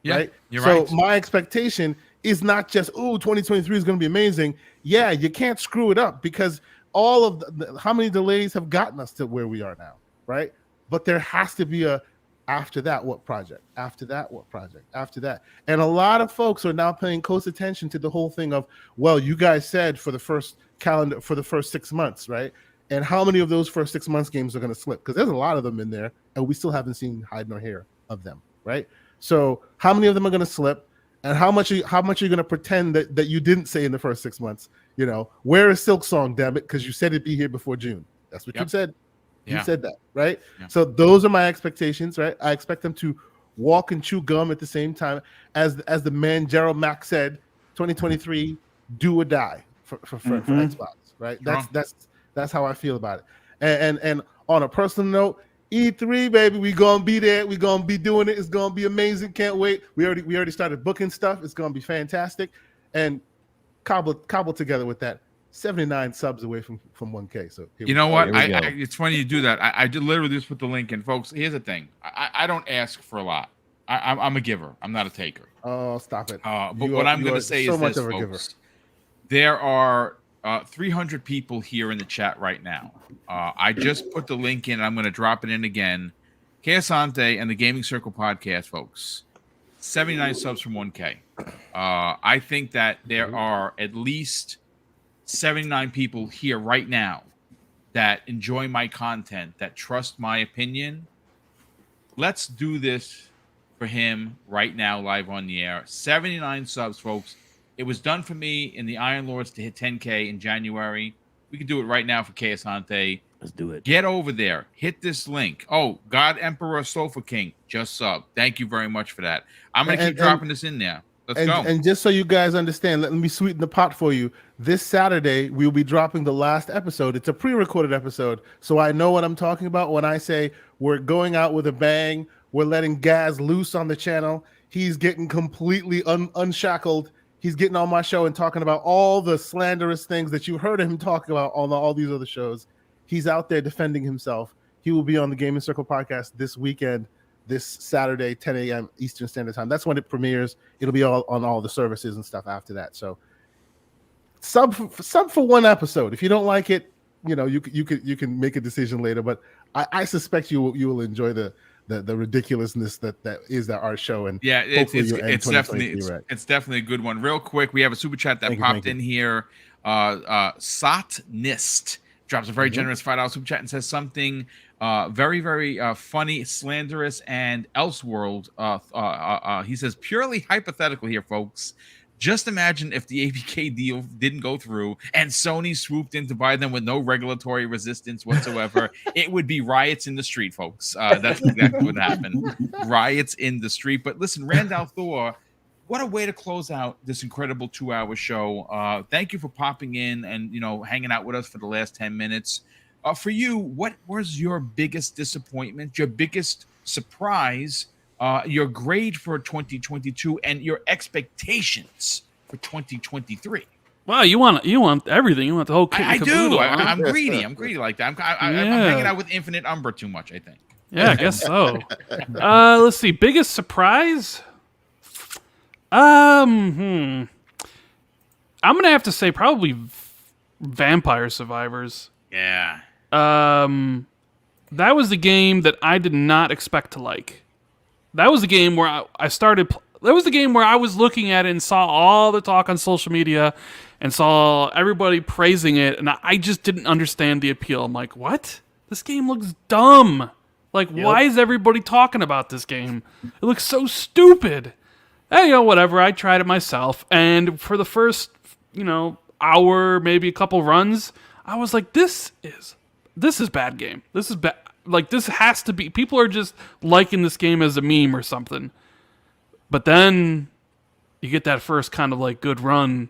Yeah, right? You're right. So my expectation is not just, 2023 is going to be amazing. Yeah, you can't screw it up, because all of how many delays have gotten us to where we are now, right? But there has to be after that, what project? After that, what project? After that. And a lot of folks are now paying close attention to the whole thing of, well, you guys said for the first 6 months, right? And how many of those first 6 months games are going to slip? Because there's a lot of them in there, and we still haven't seen hide nor hair of them, right? So how many of them are going to slip? And how much are you going to pretend that you didn't say in the first 6 months? Where is Silk Song, damn it? Because you said it'd be here before June. That's what you said. You Yeah. said that, right? Yeah. So those are my expectations, right? I expect them to walk and chew gum at the same time. As the man Gerald Mack said, 2023, do or die for Xbox, right? Sure. That's how I feel about it. And on a personal note, E3, baby, we gonna be there. We gonna be doing it. It's gonna be amazing. Can't wait. We already started booking stuff. It's gonna be fantastic. And cobble together with that. 79 subs away from 1K. So you know what? It's funny you do that. I did literally just put the link in, folks. Here's the thing. I don't ask for a lot. I'm a giver. I'm not a taker. Oh, stop it. But what I'm going to say is this, folks. There are 300 people here in the chat right now. I just put the link in. I'm going to drop it in again. Keasante and the Gaming Circle podcast, folks. 79 subs from 1K. I think that there are at least 79 people here right now that enjoy my content, that trust my opinion. Let's do this for him right now, live on the air. 79 subs, folks. It was done for me in the Iron Lords to hit 10K in January. We can do it right now for Keasante. Let's do it. Get over there. Hit this link. Oh, God Emperor Sofa King just sub. Thank you very much for that. I'm going to keep dropping this in there. Let's go. And just so you guys understand, let me sweeten the pot for you. This Saturday, we'll be dropping the last episode. It's a pre-recorded episode, so I know what I'm talking about when I say we're going out with a bang. We're letting Gaz loose on the channel. He's getting completely unshackled. He's getting on my show and talking about all the slanderous things that you heard him talk about on all these other shows. He's out there defending himself. He will be on the Gaming Circle podcast this weekend, this Saturday, 10 a.m. Eastern Standard Time. That's when it premieres. It'll be all on all the services and stuff after that. So sub for one episode. If you don't like it, you know, you can make a decision later. But I suspect you will enjoy the ridiculousness that is our show. And yeah, it's definitely a good one. Real quick, we have a super chat that popped in here. Satnist drops a very generous $5 super chat and says something very, very funny, slanderous, and elseworld. He says, purely hypothetical here, folks. Just imagine if the ABK deal didn't go through and Sony swooped in to buy them with no regulatory resistance whatsoever. It would be riots in the street, folks. That's exactly what happened. Riots in the street. But listen, RandAlThor, what a way to close out this incredible 2-hour show. Thank you for popping in and, you know, hanging out with us for the last 10 minutes. For you, what was your biggest disappointment, your biggest surprise, your grade for 2022, and your expectations for 2023? Wow, you want everything. You want the whole kit. I do. I'm greedy. I'm greedy like that. I'm hanging out with InfiniteUmbra too much, I think. Yeah, I guess so. Let's see. Biggest surprise? I'm gonna have to say probably Vampire Survivors. Yeah. That was the game that I did not expect to like. That was the game where I started. That was the game where I was looking at it and saw all the talk on social media and saw everybody praising it, and I just didn't understand the appeal. I'm like, what? This game looks dumb. Like, why is everybody talking about this game? It looks so stupid. And, you know, whatever. I tried it myself, and for the first, hour, maybe a couple runs, I was like, this is bad game. This is bad. Like, this has to be... People are just liking this game as a meme or something. But then you get that first kind of, like, good run,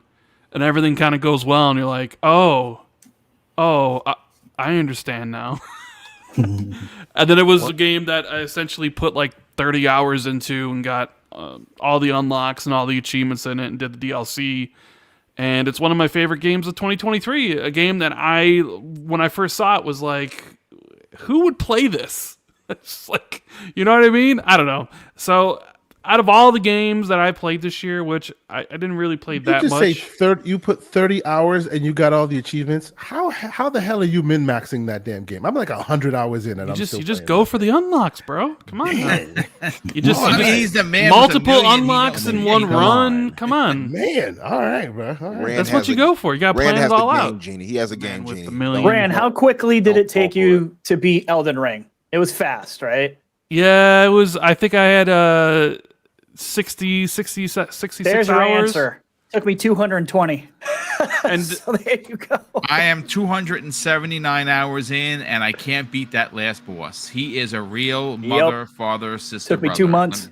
and everything kind of goes well, and you're like, I understand now. And then it was a game that I essentially put, like, 30 hours into and got all the unlocks and all the achievements in it and did the DLC. And it's one of my favorite games of 2023. A game that when I first saw it, was like... Who would play this? It's like, you know what I mean? I don't know. So, out of all the games that I played this year, which I didn't really play that much. You put 30 hours and you got all the achievements. How the hell are you min-maxing that damn game? I'm like 100 hours in, and you just go for the unlocks, bro. Come on, he's the man. Multiple unlocks in one run. Come on, man. All right, bro. All right. That's what you go for. You got to plan it all out. Genie. He has a game genie. Rand, how quickly did it take you to beat Elden Ring? It was fast, right? Yeah, it was. I think I had 66 There's your hours. answer. Took me 220. And so there you go. I am 279 hours in, and I can't beat that last boss. He is a real mother, father, sister. Took me brother. 2 months.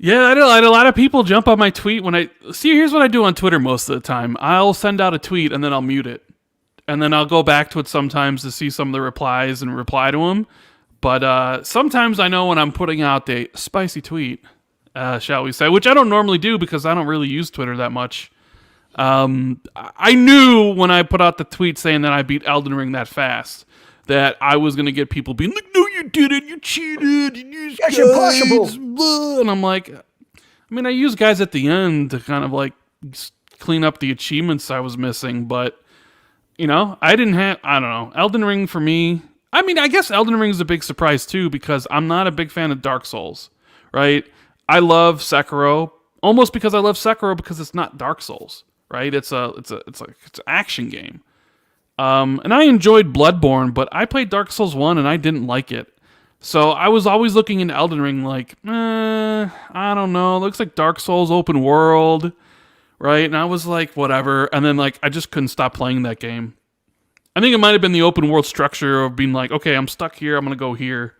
yeah, I had a lot of people jump on my tweet when I see. Here's what I do on Twitter most of the time. I'll send out a tweet and then I'll mute it, and then I'll go back to it sometimes to see some of the replies and reply to them. But sometimes I know when I'm putting out a spicy tweet, shall we say, which I don't normally do because I don't really use Twitter that much. I knew when I put out the tweet saying that I beat Elden Ring that fast that I was going to get people being like, no, you didn't, you cheated, you used That's guides, impossible. blah. And I'm like, I mean, I used guys at the end to kind of like clean up the achievements I was missing, but you know, I don't know, Elden Ring for me, I mean, I guess Elden Ring is a big surprise too, because I'm not a big fan of Dark Souls, right? I love Sekiro, almost because I love Sekiro because it's not Dark Souls, right? It's an action game. And I enjoyed Bloodborne, but I played Dark Souls 1 and I didn't like it. So I was always looking into Elden Ring like, I don't know, it looks like Dark Souls open world, right? And I was like, whatever. And then like I just couldn't stop playing that game. I think it might have been the open world structure of being like, okay, I'm stuck here, I'm going to go here.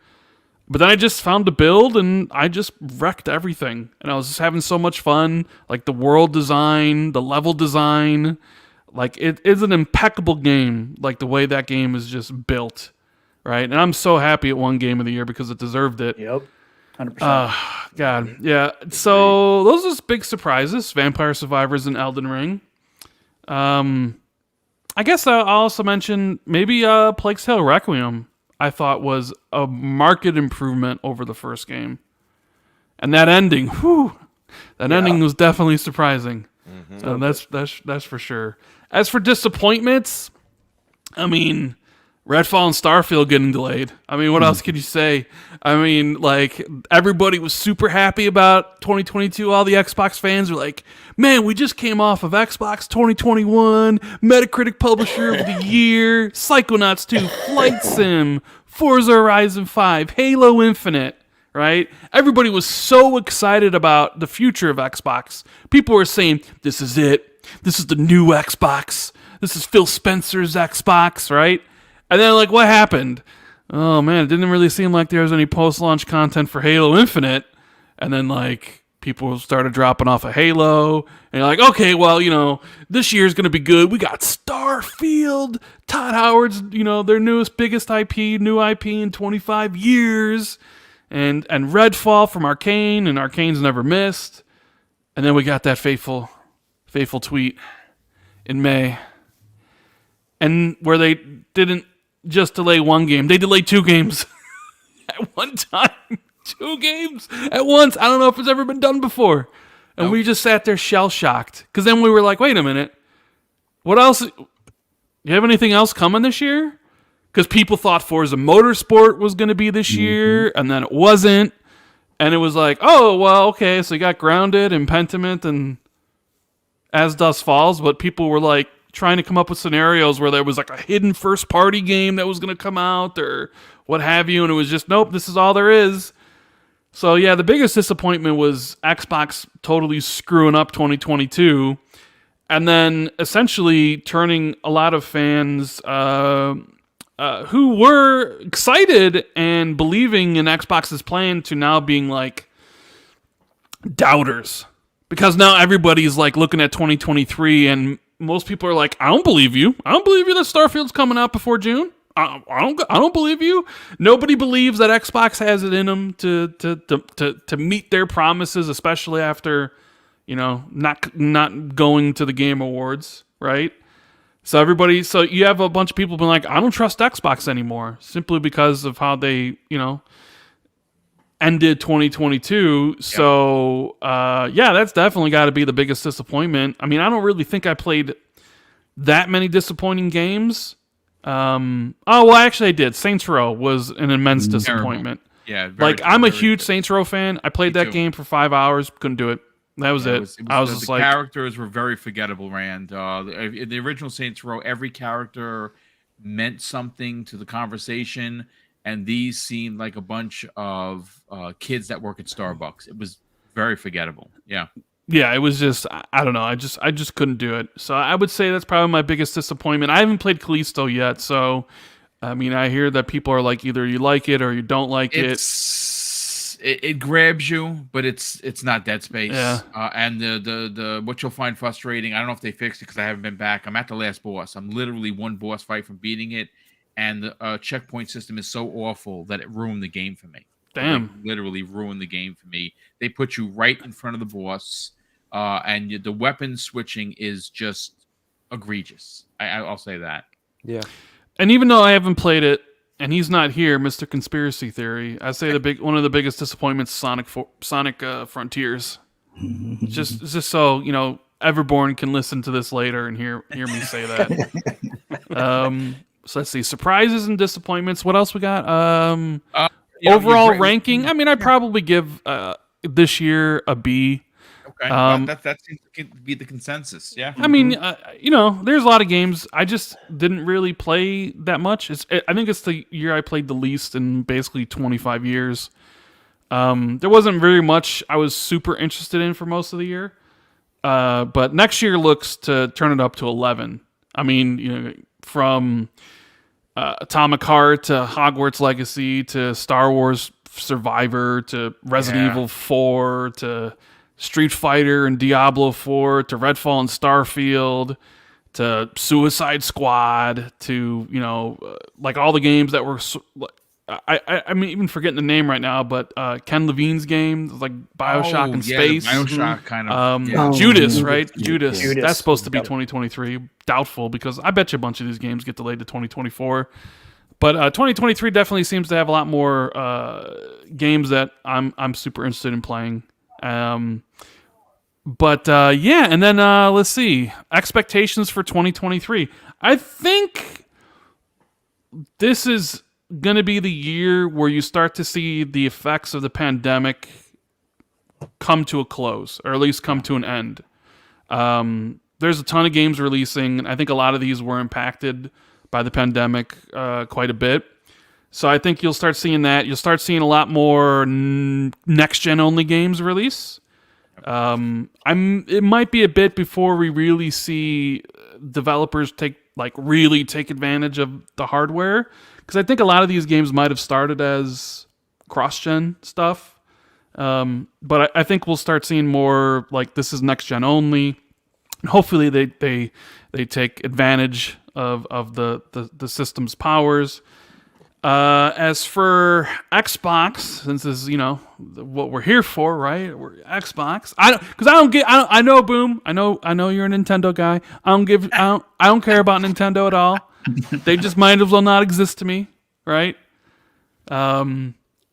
But then I just found a build and I just wrecked everything. And I was just having so much fun. Like the world design, the level design. Like it is an impeccable game. Like the way that game is just built. Right? And I'm so happy it won Game of the Year because it deserved it. Yep. 100%. God. Yeah. So those are big surprises. Vampire Survivors and Elden Ring. I guess I'll also mention maybe Plague's Tale Requiem. I thought was a marked improvement over the first game. And that ending, ending was definitely surprising. Mm-hmm. So that's for sure. As for disappointments, I mean, Redfall and Starfield getting delayed. I mean, what else could you say? I mean, like, everybody was super happy about 2022. All the Xbox fans were like, man, we just came off of Xbox 2021, Metacritic Publisher of the Year, Psychonauts 2, Flight Sim, Forza Horizon 5, Halo Infinite, right? Everybody was so excited about the future of Xbox. People were saying, this is it. This is the new Xbox. This is Phil Spencer's Xbox, right? And then, like, what happened? Oh, man, it didn't really seem like there was any post-launch content for Halo Infinite. And then, like, people started dropping off of Halo. And you're like, okay, well, you know, this year's going to be good. We got Starfield, Todd Howard's, you know, their newest, biggest IP, new IP in 25 years. And Redfall from Arcane, and Arcane's never missed. And then we got that fateful tweet in May. And where they didn't just delay one game. They delayed 2 games at one time. 2 games at once. I don't know if it's ever been done before. And we just sat there shell-shocked. Because then we were like, wait a minute. What else? You have anything else coming this year? Because people thought Forza Motorsport was going to be this year, and then it wasn't. And it was like, oh, well, okay, so you got Grounded and Pentiment and As Dusk Falls, but people were like, trying to come up with scenarios where there was like a hidden first party game that was going to come out or what have you. And it was just, nope, this is all there is. So yeah, the biggest disappointment was Xbox totally screwing up 2022 and then essentially turning a lot of fans who were excited and believing in Xbox's plan to now being like doubters. Because now everybody's like looking at 2023 and most people are like, I don't believe you. I don't believe you that Starfield's coming out before June. I don't believe you. Nobody believes that Xbox has it in them to meet their promises, especially after, you know, not going to the Game Awards, right? So you have a bunch of people being like, I don't trust Xbox anymore, simply because of how they, you know, ended 2022. Yep. So, that's definitely got to be the biggest disappointment. I mean, I don't really think I played that many disappointing games. Actually I did. Saints Row was an immense disappointment. Yeah. I'm a huge Saints Row fan. I played that game for 5 hours. Couldn't do it. That was it. I was just the characters were very forgettable, Rand. In the original Saints Row, every character meant something to the conversation. And these seemed like a bunch of kids that work at Starbucks. It was very forgettable. Yeah. yeah, it was just I don't know. I just couldn't do it. So I would say that's probably my biggest disappointment. I haven't played Callisto yet, so I mean, I hear that people are like either you like it or you don't like it. It grabs you, but it's not Dead Space. Yeah. And the what you'll find frustrating. I don't know if they fixed it because I haven't been back. I'm at the last boss. I'm literally one boss fight from beating it, and the checkpoint system is so awful that it ruined the game for me. Damn. Like, literally ruined the game for me. They put you right in front of the boss, and the weapon switching is just egregious. I'll say that. Yeah. And even though I haven't played it, and he's not here, Mr. Conspiracy Theory, I say one of the biggest disappointments, Sonic Frontiers. Just so Everborn can listen to this later and hear me say that. So let's see, surprises and disappointments. What else we got? Overall ranking. I mean, I'd probably give this year a B. Okay, that seems to be the consensus. Yeah. I mean, there's a lot of games I just didn't really play that much. I think it's the year I played the least in basically 25 years. There wasn't very much I was super interested in for most of the year. But next year looks to turn it up to 11. I mean, from Atomic Heart to Hogwarts Legacy to Star Wars Survivor to Resident Evil 4 to Street Fighter and Diablo 4 to Redfall and Starfield to Suicide Squad to like all the games that were I'm even forgetting the name right now, but Ken Levine's game, like BioShock in space. BioShock kind of. Judas, right? Judas. Judas. That's supposed to be 2023. Doubtful, because I bet you a bunch of these games get delayed to 2024. But 2023 definitely seems to have a lot more games that I'm super interested in playing. And then let's see. Expectations for 2023. I think this is going to be the year where you start to see the effects of the pandemic come to a close, or at least come to an end. There's a ton of games releasing, and I think a lot of these were impacted by the pandemic quite a bit. So I think you'll start seeing that. You'll start seeing a lot more next-gen only games release. It might be a bit before we really see developers really take advantage of the hardware, because I think a lot of these games might have started as cross-gen stuff. But I think we'll start seeing more like this is next-gen only. And hopefully they take advantage of the system's powers. As for Xbox, since this is what we're here for, right? We're Xbox. I know Boom. I know you're a Nintendo guy. I don't care about Nintendo at all. They just might as well not exist to me, right?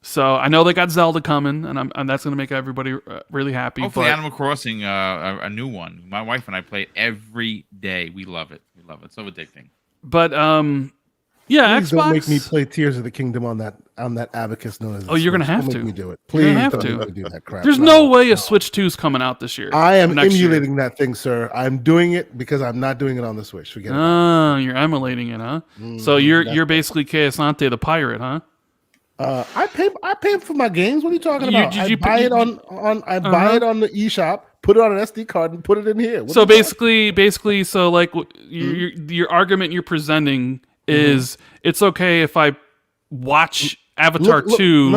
So I know they got Zelda coming, and that's going to make everybody really happy. Hopefully, Animal Crossing, a new one. My wife and I play it every day. We love it. It's so addicting. But Please Xbox. don't make me play Tears of the Kingdom on that abacus known as. Oh, you're gonna have don't to. Make me do it. You're Please gonna have don't to. make me do that crap. There's no way a Switch 2 is coming out this year. I am next year. emulating that thing, sir. I'm doing it because I'm not doing it on the Switch. Forget it. You're emulating it, huh? So you're basically Keosante the pirate, huh? I pay for my games. What are you talking about? I buy it on the eShop, put it on an SD card, and put it in here. So basically, so like your argument you're presenting is it's okay if I watch Avatar 2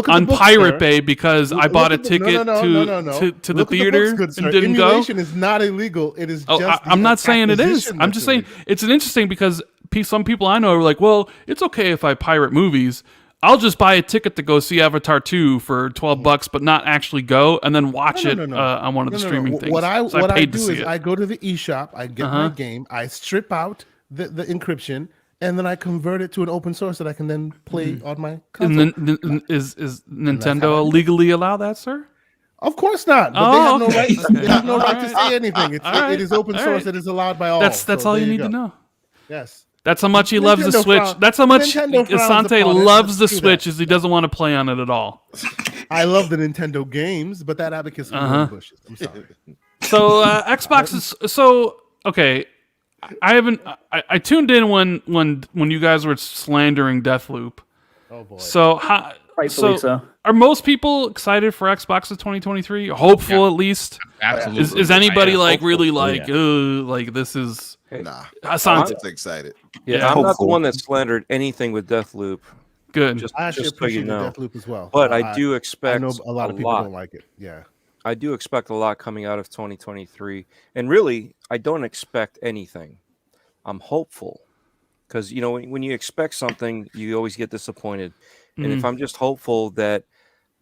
on Pirate Bay because I bought a ticket to the theater and didn't go. Emulation is not illegal. It is just. I'm not saying it is. I'm just saying it's an interesting because some people I know are like, well, it's okay if I pirate movies. I'll just buy a ticket to go see Avatar 2 for $12, but not actually go and then watch it on one of the streaming things. What I do is I go to the eShop, I get my game, I strip out the encryption, and then I convert it to an open source that I can then play on my console. Is Nintendo legally allow that, sir? Of course not. But they have no right. They have no right to say anything. It is open source. It is allowed by all. That's all you need to know. Yes. That's how much he loves the Switch. That's how much Asante loves the Switch, is he doesn't want to play on it at all. I love the Nintendo games, but that abacus is bushes. I'm sorry. So Xbox is okay. I haven't. I tuned in when you guys were slandering Deathloop. Oh boy. So are most people excited for Xbox of 2023? Hopeful, at least. Absolutely. Is anybody like hopeful. really like, like this is? Nah, Hassan, I'm excited. Yeah, I'm not the one that slandered anything with Deathloop. Good. Just, I actually just so you appreciate know. Deathloop as well. But I do expect I know a lot of people don't like it. Yeah. I do expect a lot coming out of 2023. And really, I don't expect anything. I'm hopeful. Because, you know, when you expect something, you always get disappointed. And if I'm just hopeful that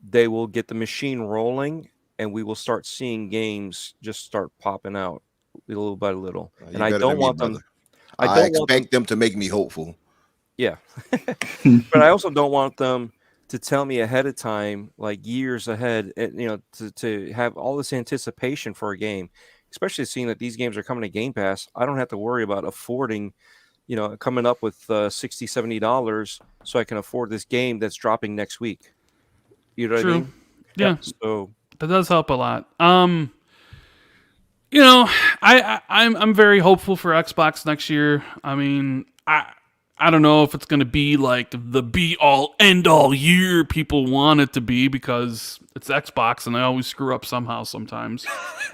they will get the machine rolling and we will start seeing games just start popping out little by little. And I don't want them. I expect them to make me hopeful. Yeah. But I also don't want them to tell me ahead of time, like years ahead, you know, to have all this anticipation for a game, especially seeing that these games are coming to Game Pass. I don't have to worry about affording, you know, coming up with $60, $70 so I can afford this game that's dropping next week. You know what I mean? Yeah. So that does help a lot. You know, I'm very hopeful for Xbox next year. I mean, I don't know if it's going to be like the be all end all year people want it to be, because it's Xbox and they always screw up somehow sometimes.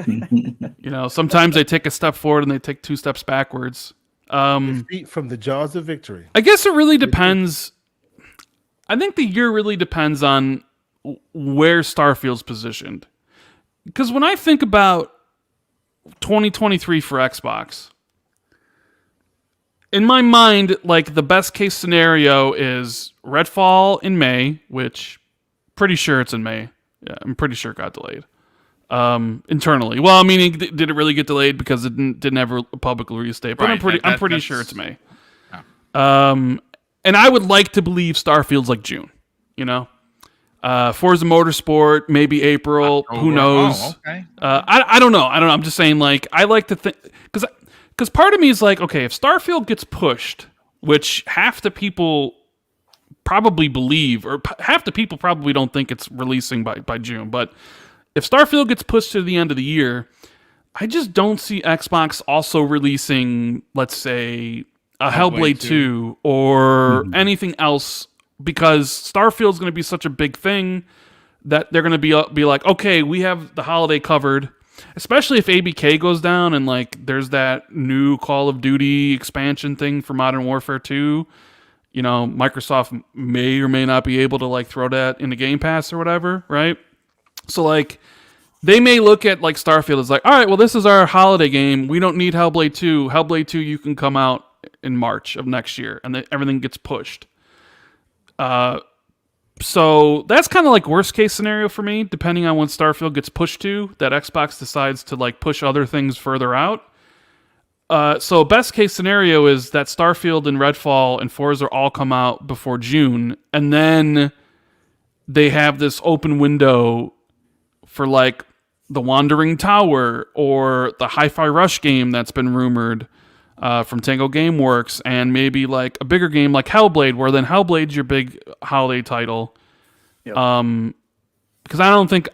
You know, sometimes they take a step forward and they take 2 steps backwards. Defeat from the jaws of victory. I guess it really depends. I think the year really depends on where Starfield's positioned. Because when I think about 2023 for Xbox, in my mind, like the best case scenario is Redfall in May, which pretty sure it's in May. Yeah, I'm pretty sure it got delayed. Internally. Well, I mean, did it really get delayed because it didn't have a public release date? But Right, I'm pretty sure it's May. And I would like to believe Starfield's like June. You know, Forza Motorsport maybe April. October. Who knows? Oh, okay. I don't know. I'm just saying, like, I like to think, because part of me is like, okay, if Starfield gets pushed, which half the people probably believe, or half the people probably don't think it's releasing by June, but if Starfield gets pushed to the end of the year, I just don't see Xbox also releasing, let's say, a Hellblade 2 or anything else, because Starfield's going to be such a big thing that they're going to be like, okay, we have the holiday covered. Especially if ABK goes down and like there's that new Call of Duty expansion thing for Modern Warfare 2. You know, Microsoft may or may not be able to like throw that into Game Pass or whatever, right? So like they may look at like Starfield as like, all right, well, this is our holiday game. We don't need Hellblade 2. Hellblade 2, you can come out in March of next year, and then everything gets pushed. So that's kind of like worst case scenario for me, depending on when Starfield gets pushed to, that Xbox decides to like push other things further out. So best case scenario is that Starfield and Redfall and Forza all come out before June, and then they have this open window for like the Wandering Tower or the Hi-Fi Rush game that's been rumored from Tango Gameworks, and maybe like a bigger game like Hellblade, where then Hellblade's your big holiday title. Yep. Because I don't think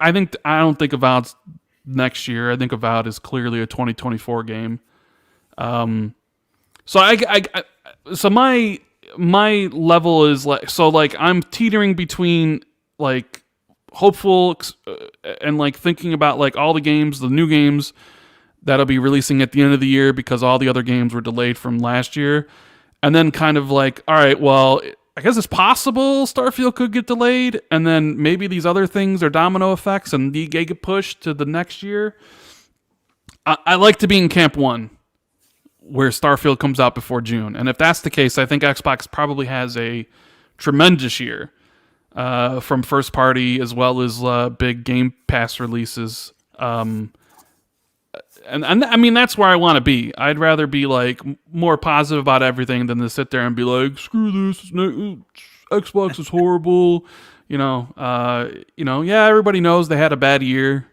Avowed's next year. I think Avowed is clearly a 2024 game. So so my level is like, so like I'm teetering between like hopeful and like thinking about like all the games, the new games that'll be releasing at the end of the year because all the other games were delayed from last year. And then kind of like, all right, well, I guess it's possible Starfield could get delayed, and then maybe these other things are domino effects and they get pushed to the next year. I like to be in camp one, where Starfield comes out before June. And if that's the case, I think Xbox probably has a tremendous year from first party as well as big Game Pass releases. And I mean, that's where I want to be. I'd rather be like more positive about everything than to sit there and be like, screw this, Xbox is horrible. Yeah, everybody knows they had a bad year.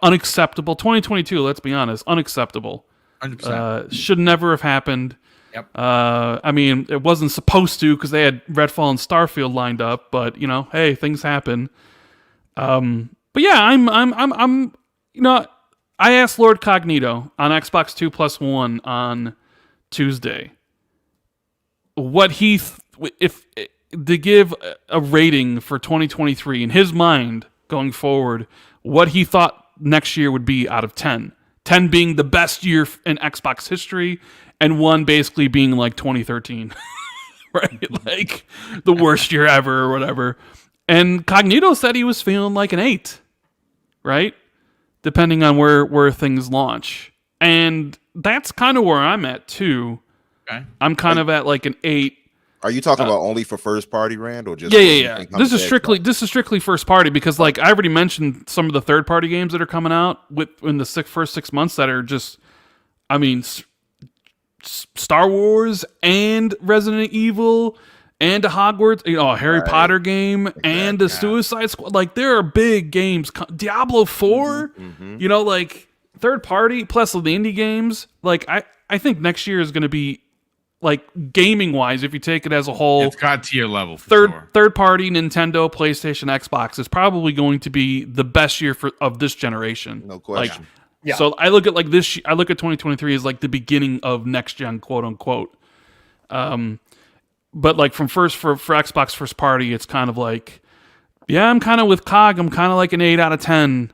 Unacceptable. 2022, let's be honest, unacceptable. 100%. Should never have happened. Yep. I mean, it wasn't supposed to because they had Redfall and Starfield lined up, but hey, things happen. But yeah, I'm I asked Lord Cognito on Xbox 2+1 on Tuesday what he if to give a rating for 2023 in his mind going forward, what he thought next year would be out of 10. 10 being the best year in Xbox history, and 1 basically being like 2013, right? Like the worst year ever or whatever. And Cognito said he was feeling like an 8, right? Depending on where things launch. And that's kind of where I'm at too. Okay. I'm kind of at like an 8. Are you talking about only for first party, Rand, or just Yeah. This is strictly first party, because like I already mentioned some of the third party games that are coming out in the first 6 months that are just, I mean, Star Wars and Resident Evil and a Hogwarts, a Harry Potter game and a Suicide Squad. Like there are big games. Diablo 4, like third party plus the indie games. Like I think next year is going to be, like gaming wise, if you take it as a whole, it's God tier level. For third party Nintendo, PlayStation, Xbox is probably going to be the best year of this generation. No question. So I look at like this. I look at 2023 as like the beginning of next gen, quote unquote. But like from for Xbox first party, it's kind of like, I'm kind of with Cog. I'm kind of like an 8 out of 10.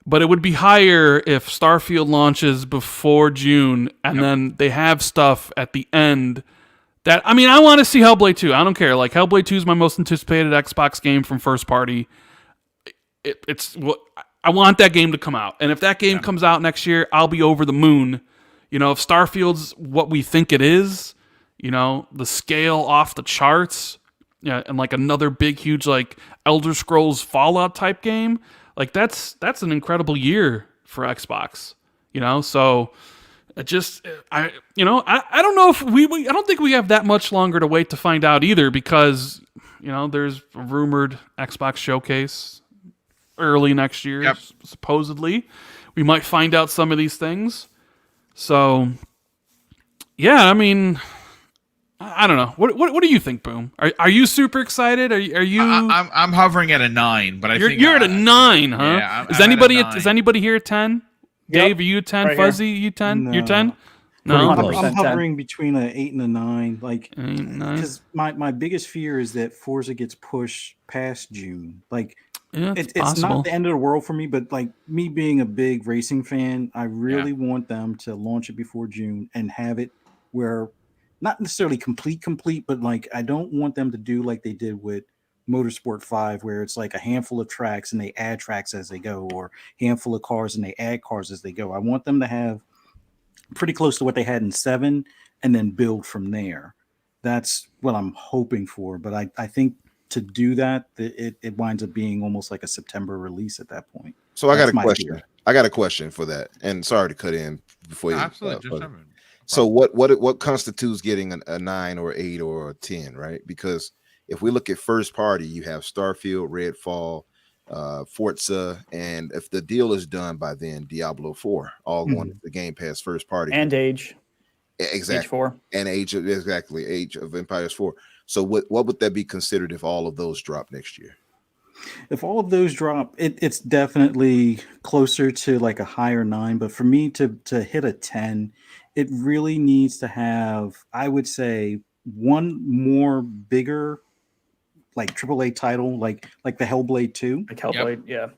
But it would be higher if Starfield launches before June, and then they have stuff at the end that, I mean, I want to see Hellblade 2. I don't care. Like, Hellblade 2 is my most anticipated Xbox game from first party. I want that game to come out. And if that game comes out next year, I'll be over the moon. If Starfield's what we think it is, the scale off the charts, and like another big, huge, like Elder Scrolls Fallout type game, like that's an incredible year for Xbox, so it just, I don't know if I don't think we have that much longer to wait to find out either, because, there's a rumored Xbox showcase early next year, supposedly. We might find out some of these things. So, yeah, I mean, I don't know. What do you think, Boom? Are you super excited? Are you? I'm hovering at a 9, but I think you're at a 9, huh? Yeah, is anybody here at 10? Dave, are you at 10? Right Fuzzy, here. you 10? No. You're 10? No, I'm hovering between an 8 and a 9. Like, 8, 9. because my biggest fear is that Forza gets pushed past June. Like, it's not the end of the world for me, but like me being a big racing fan, I really want them to launch it before June and have it where, not necessarily complete, but like I don't want them to do like they did with Motorsport 5, where it's like a handful of tracks and they add tracks as they go, or handful of cars and they add cars as they go. I want them to have pretty close to what they had in 7 and then build from there. That's what I'm hoping for. But I think to do that, it winds up being almost like a September release at that point. So I got a question. Fear. I got a question for that. And sorry to cut in before you. Absolutely. So what constitutes getting a 9 or 8 or a 10, right? Because if we look at first party, you have Starfield, Redfall, Forza, and if the deal is done by then, Diablo 4, all going to the Game Pass first party. And Age. Exactly. Age 4. And Age of Empires 4. So what would that be considered if all of those drop next year? If all of those drop, it's definitely closer to like a higher 9. But for me to hit a 10, it really needs to have, I would say, one more bigger, like AAA title, like the Hellblade 2, like Hellblade,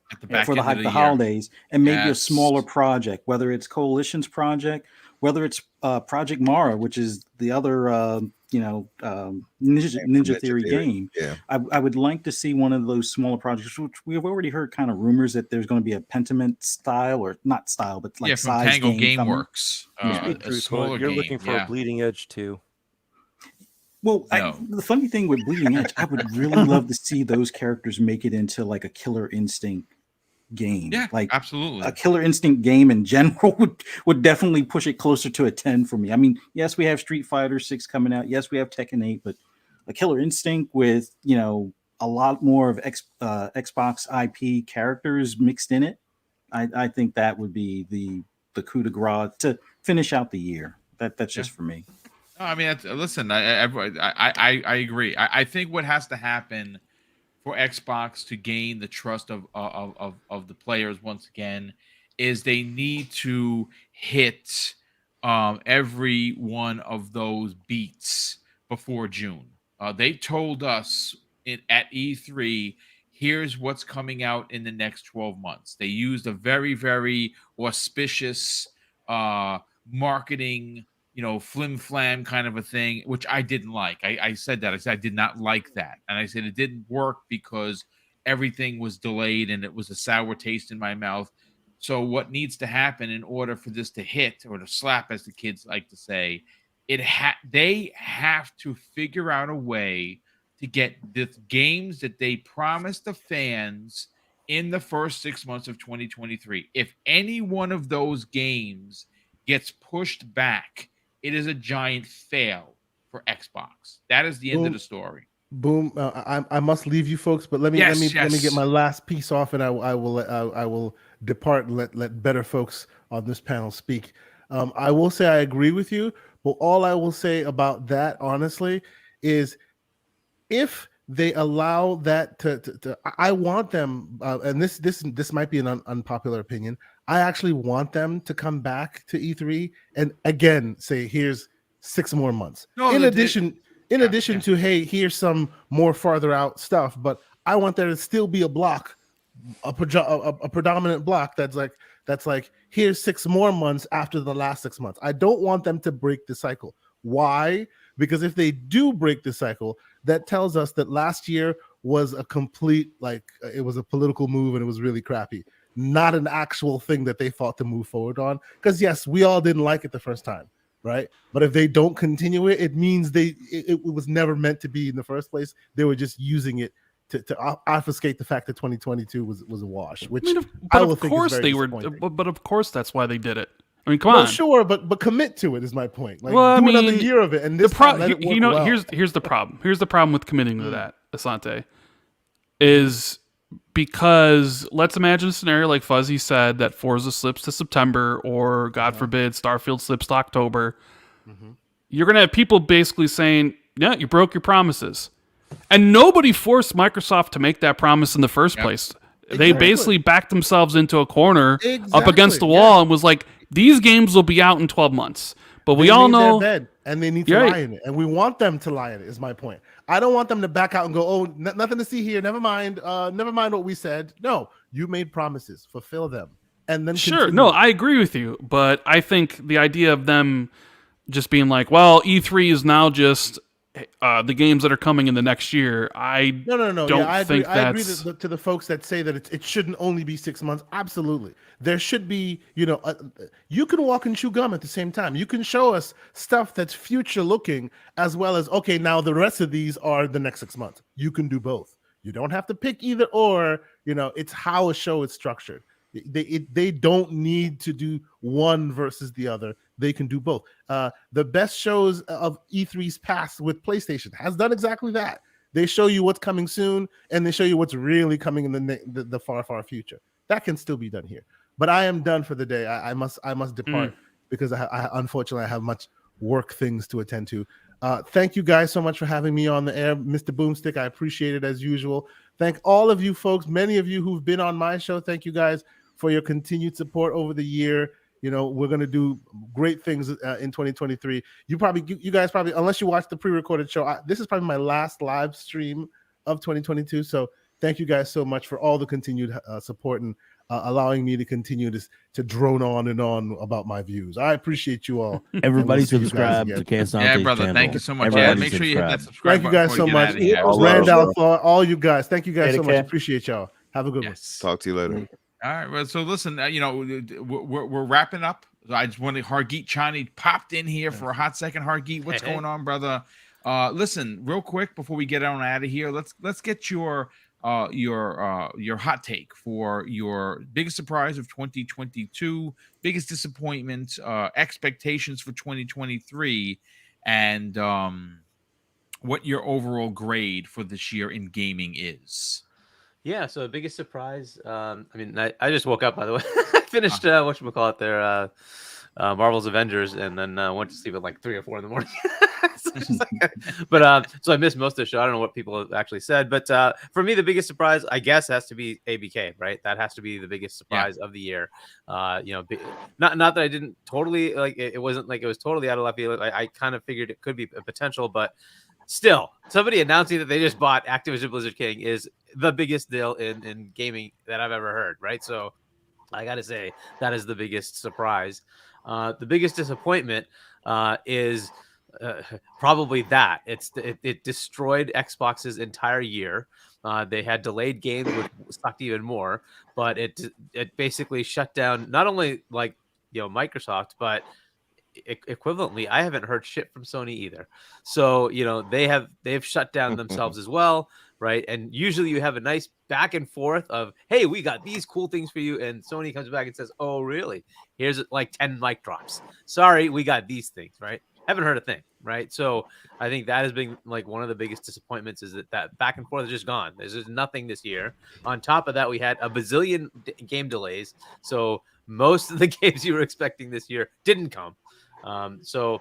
for the holidays, and maybe a smaller project, whether it's Coalition's project, whether it's Project Mara, which is the other Ninja Theory game. Yeah, I would like to see one of those smaller projects, which we've already heard kind of rumors that there's going to be a Pentiment style, or not style, but like from size Tango game Gameworks. A smaller You're game. looking for a Bleeding Edge too. Well, the funny thing with Bleeding Edge, I would really love to see those characters make it into like a Killer Instinct game. Yeah, like absolutely. A Killer Instinct game in general would definitely push it closer to a 10 for me. I mean, yes, we have Street Fighter 6 coming out. Yes, we have Tekken 8, but a Killer Instinct with, a lot more of Xbox IP characters mixed in it, I think that would be the coup de grace to finish out the year. That's just for me. No, I mean, listen, I agree. I think what has to happen for Xbox to gain the trust of the players once again is they need to hit every one of those beats before June. They told us at E3, here's what's coming out in the next 12 months. They used a very, very auspicious marketing, flim flam kind of a thing, which I didn't like. I said that. I said I did not like that. And I said it didn't work because everything was delayed and it was a sour taste in my mouth. So what needs to happen in order for this to hit or to slap, as the kids like to say, they have to figure out a way to get the games that they promised the fans in the first 6 months of 2023. If any one of those games gets pushed back, it is a giant fail for Xbox. That is the end of the story. Boom. I must leave you folks, but let me get my last piece off, and I will depart and let better folks on this panel speak. I will say I agree with you, but all I will say about that, honestly, is if they allow that to I want them, and this might be an unpopular opinion. I actually want them to come back to E3 and again say, here's 6 more months. In addition to, hey, here's some more farther out stuff, but I want there to still be a block, a predominant block that's like here's 6 more months after the last 6 months. I don't want them to break the cycle. Why? Because if they do break the cycle, that tells us that last year was a complete, it was a political move and it was really crappy. Not an actual thing that they thought to move forward on. Because yes, we all didn't like it the first time, right? But if they don't continue it, it means it was never meant to be in the first place. They were just using it to obfuscate the fact that 2022 was a wash. Which of course that's why they did it. I mean, come on. Sure, but commit to it is my point. Do another year of it, and this time let it work well. Here's the problem. Here's the problem with committing to that, Asante, is because let's imagine a scenario like Fuzzy said that Forza slips to September, or God forbid, Starfield slips to October. You're gonna have people basically saying, "Yeah, you broke your promises," and nobody forced Microsoft to make that promise in the first place. They basically backed themselves into a corner up against the wall and was like, these games will be out in 12 months. But we all know and they need to lie in it. And we want them to lie in it, is my point. I don't want them to back out and go, oh, nothing to see here. Never mind what we said. No, you made promises. Fulfill them. And then continue. No, I agree with you. But I think the idea of them just being like, well, E3 is now just the games that are coming in the next year. I agree to the folks that say that it shouldn't only be 6 months. Absolutely, there should be. You can walk and chew gum at the same time. You can show us stuff that's future looking, as well as okay, now the rest of these are the next 6 months. You can do both. You don't have to pick either or. It's how a show is structured. They don't need to do one versus the other. They can do both. The best shows of E3's past with PlayStation has done exactly that. They show you what's coming soon, and they show you what's really coming in the far, far future. That can still be done here. But I am done for the day. I must depart because I unfortunately I have much work things to attend to. Thank you guys so much for having me on the air, Mr. Boomstick. I appreciate it as usual. Thank all of you folks, many of you who've been on my show. Thank you guys for your continued support over the year. We're going to do great things in 2023. You guys probably, unless you watch the pre-recorded show, this is probably my last live stream of 2022. So thank you guys so much for all the continued support and allowing me to continue to drone on and on about my views. I appreciate you all. Everybody subscribe to Yeah, brother. channel. Thank you so much. Everybody Make sure you hit that subscribe Thank you guys so much. RandAlThor, all you guys. Thank you guys so much. Appreciate y'all. Have a good one. Talk to you later. All right. Well, so listen, we're wrapping up. I just wanted HargeetChani popped in here for a hot second. Hargeet, what's going on, brother? Listen, real quick before we get on out of here, let's get your hot take for your biggest surprise of 2022, biggest disappointment, expectations for 2023, and what your overall grade for this year in gaming is. Yeah, so biggest surprise. I just woke up, by the way. I finished whatchamacallit there, Marvel's Avengers, and then went to sleep at like 3 or 4 in the morning. So I missed most of the show. I don't know what people have actually said, but for me, the biggest surprise, I guess, has to be ABK, right? That has to be the biggest surprise of the year. Not that I didn't totally it wasn't like it was totally out of left field. I kind of figured it could be a potential, but still, somebody announcing that they just bought Activision Blizzard King is the biggest deal in gaming that I've ever heard, right? So I got to say that is the biggest surprise. The biggest disappointment is probably that it destroyed Xbox's entire year. They had delayed games, which sucked even more, but it basically shut down not only like Microsoft, but equivalently, I haven't heard shit from Sony either. So they've shut down themselves as well, right? And usually you have a nice back and forth of, hey, we got these cool things for you, and Sony comes back and says, oh, really? Here's like 10 mic drops. Sorry, we got these things, right? Haven't heard a thing, right? So I think that has been like one of the biggest disappointments is that back and forth is just gone. There's just nothing this year. On top of that, we had a bazillion game delays. So most of the games you were expecting this year didn't come. So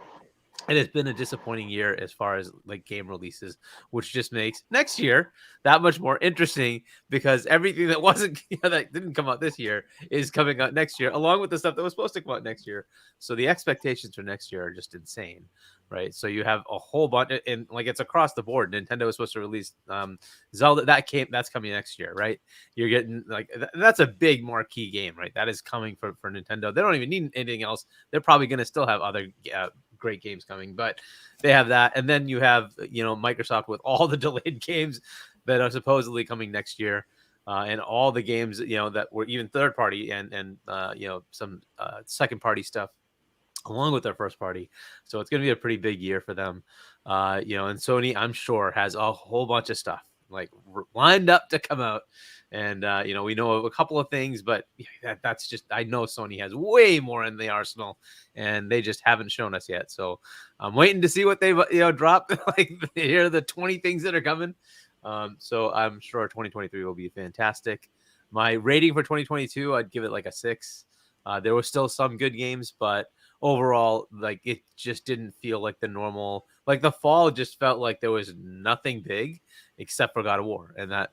it has been a disappointing year as far as like game releases, which just makes next year that much more interesting because everything that wasn't that didn't come out this year is coming out next year, along with the stuff that was supposed to come out next year. So the expectations for next year are just insane, right? So you have a whole bunch, and like it's across the board. Nintendo was supposed to release Zelda, that's coming next year, right? You're getting like that's a big marquee game, right? That is coming for Nintendo. They don't even need anything else. They're probably going to still have other great games coming, but they have that. And then you have Microsoft with all the delayed games that are supposedly coming next year, and all the games that were even third party and some second party stuff along with their first party. So it's going to be a pretty big year for them. And Sony, I'm sure, has a whole bunch of stuff like lined up to come out. And, we know a couple of things, but that's just, I know Sony has way more in the arsenal and they just haven't shown us yet. So I'm waiting to see what they, drop. Like, here are the 20 things that are coming. So I'm sure 2023 will be fantastic. My rating for 2022, I'd give it like a 6. There were still some good games, but overall, like, it just didn't feel like the normal, like the fall just felt like there was nothing big except for God of War. And that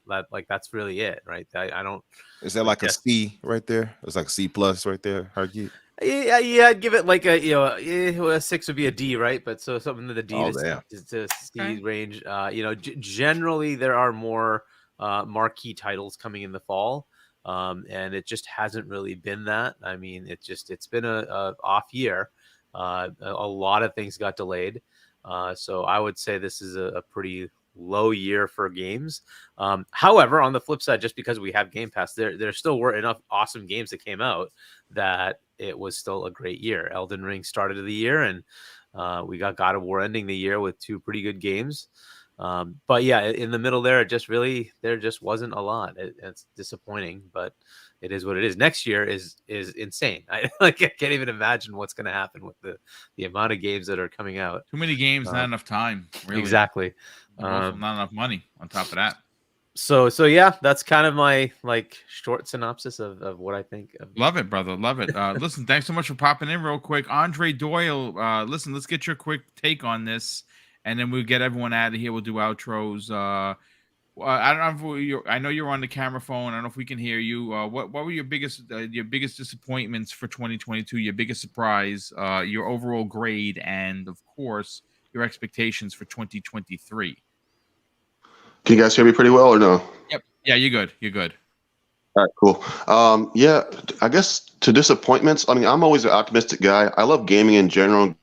that's really it, right? I don't. Is that like a C right there? It's like C+ right there, Hargeet? Yeah, I'd give it like a 6 would be a D, right? But so something in the D to C range. Generally there are more marquee titles coming in the fall. And it just hasn't really been that. I mean, it's been a off year. A lot of things got delayed. So I would say this is a pretty low year for games. However, on the flip side, just because we have Game Pass, there still were enough awesome games that came out that it was still a great year. Elden Ring started the year, and we got God of War ending the year with 2 pretty good games. But yeah, in the middle there, there just wasn't a lot. It's disappointing, but it is what it is. Next year is insane. I can't even imagine what's going to happen with the amount of games that are coming out. Too many games, not enough time. Really. Exactly. Not enough money on top of that. So yeah, that's kind of my short synopsis of what I think. Love it, brother. Love it. Listen, thanks so much for popping in real quick. AndreDoyle, listen, let's get your quick take on this, and then we'll get everyone out of here. We'll do outros. I don't know if I know you're on the camera phone. I don't know if we can hear you. What were your biggest disappointments for 2022? Your biggest surprise, your overall grade, and of course your expectations for 2023. Can you guys hear me pretty well or no? Yep. Yeah, you're good. You're good. All right, cool. Yeah, I guess to disappointments, I mean, I'm always an optimistic guy. I love gaming in general.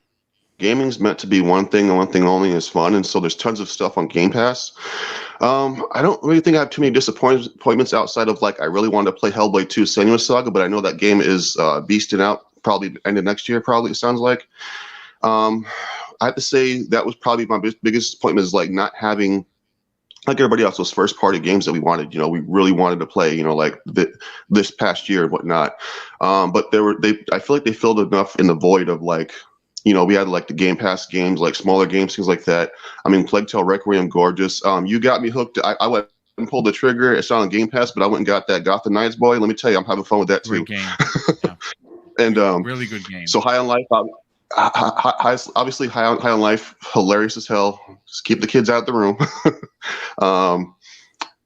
Gaming's meant to be one thing and one thing only is fun, and so there's tons of stuff on Game Pass. I don't really think I have too many disappointments outside of I really wanted to play Hellblade 2 Senua's Saga, but I know that game is beasting out probably end of next year, probably it sounds like. I have to say that was probably my biggest disappointment is not having, like everybody else, those first party games that we wanted, we really wanted to play, this past year and whatnot. But I feel like they filled enough in the void of we had the Game Pass games, smaller games, things like that. I mean, Plague Tale Requiem, gorgeous. You got me hooked. I went and pulled the trigger. It's not on Game Pass, but I went and got that Gotham Knights, boy. Let me tell you, I'm having fun with that too. Great game. Yeah. And really good game. So High on Life, obviously High on Life, hilarious as hell. Just keep the kids out of the room.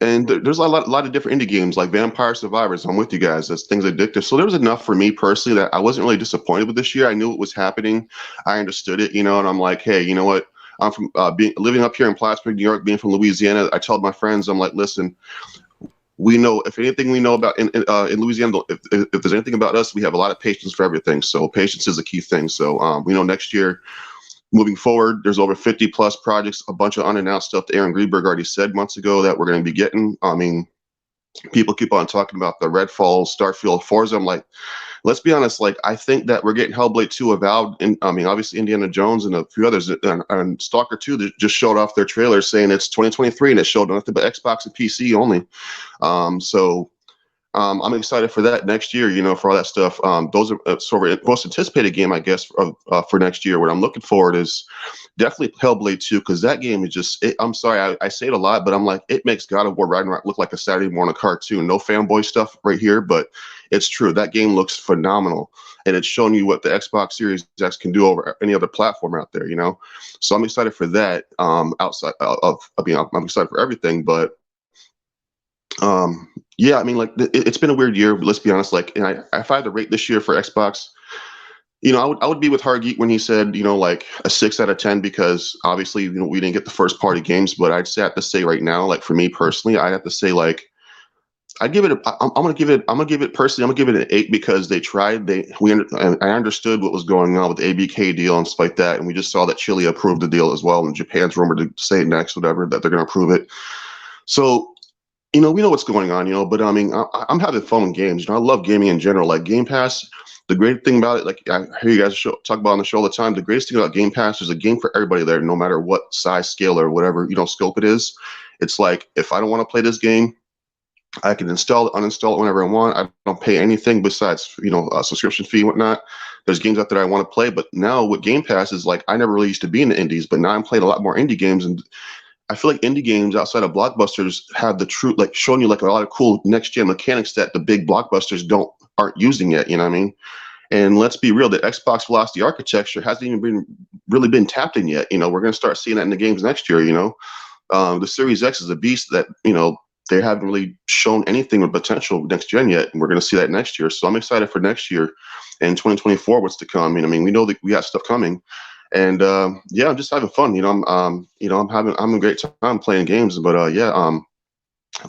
And there's a lot of different indie games like Vampire Survivors. I'm with you guys. That's things addictive. So there was enough for me personally that I wasn't really disappointed with this year. I knew it was happening. I understood it, and I'm like, hey, you know what? I'm from living up here in Plattsburgh, New York, being from Louisiana. I told my friends, I'm like, listen, we know if anything we know about in Louisiana, if there's anything about us, we have a lot of patience for everything. So patience is a key thing. So we know next year, moving forward, there's over 50 plus projects, a bunch of unannounced stuff that Aaron Greenberg already said months ago that we're going to be getting. I mean, people keep on talking about the Redfall, Starfield, Forza. I'm like, let's be honest. Like, I think that we're getting Hellblade 2 avowed. And I mean, obviously Indiana Jones and a few others, and Stalker 2 that just showed off their trailer saying it's 2023, and it showed nothing but Xbox and PC only. I'm excited for that next year, you know, for all that stuff. Those are sort of most anticipated game, I guess, for next year. What I'm looking forward is definitely Hellblade 2, because that game is just, I'm sorry, I say it a lot, but I'm like, it makes God of War Ragnarok look like a Saturday morning cartoon. No fanboy stuff right here, but it's true. That game looks phenomenal, and it's showing you what the Xbox Series X can do over any other platform out there, you know? So I'm excited for that. Outside of, I mean, I'm excited for everything, but yeah, I mean, like it's been a weird year, but let's be honest. Like, and if I had to rate this year for Xbox, you know, I would be with Hargeet when he said, you know, like a 6 out of 10, because obviously, you know, we didn't get the first party games. But I'd have to say right now, like for me personally, I'd have to say like I'd give it. I'm gonna give it personally. I'm gonna give it an 8 because they tried. I understood what was going on with the ABK deal and stuff like that, and we just saw that Chile approved the deal as well, and Japan's rumored to say next, whatever, that they're gonna approve it. So, you know, we know what's going on, you know, but I mean, I'm having fun with games. You know, I love gaming in general. Like Game Pass, the great thing about it, like I hear you guys talk about on the show all the time, the greatest thing about Game Pass is a game for everybody there, no matter what size, scale, or whatever, you know, scope it is. It's like, if I don't want to play this game, I can install it, uninstall it whenever I want. I don't pay anything besides, you know, a subscription fee and whatnot. There's games out there I want to play, but now with Game Pass is like, I never really used to be in the indies, but now I'm playing a lot more indie games, and I feel like indie games outside of blockbusters have the true, like showing you like a lot of cool next gen mechanics that the big blockbusters aren't using yet. You know what I mean? And let's be real, the Xbox Velocity architecture hasn't even really been tapped in yet. You know, we're going to start seeing that in the games next year. You know, the Series X is a beast that, you know, they haven't really shown anything with potential next gen yet, and we're going to see that next year. So I'm excited for next year and 2024, what's to come. I mean, we know that we got stuff coming. And yeah, I'm just having fun. You know, I'm having a great time playing games. But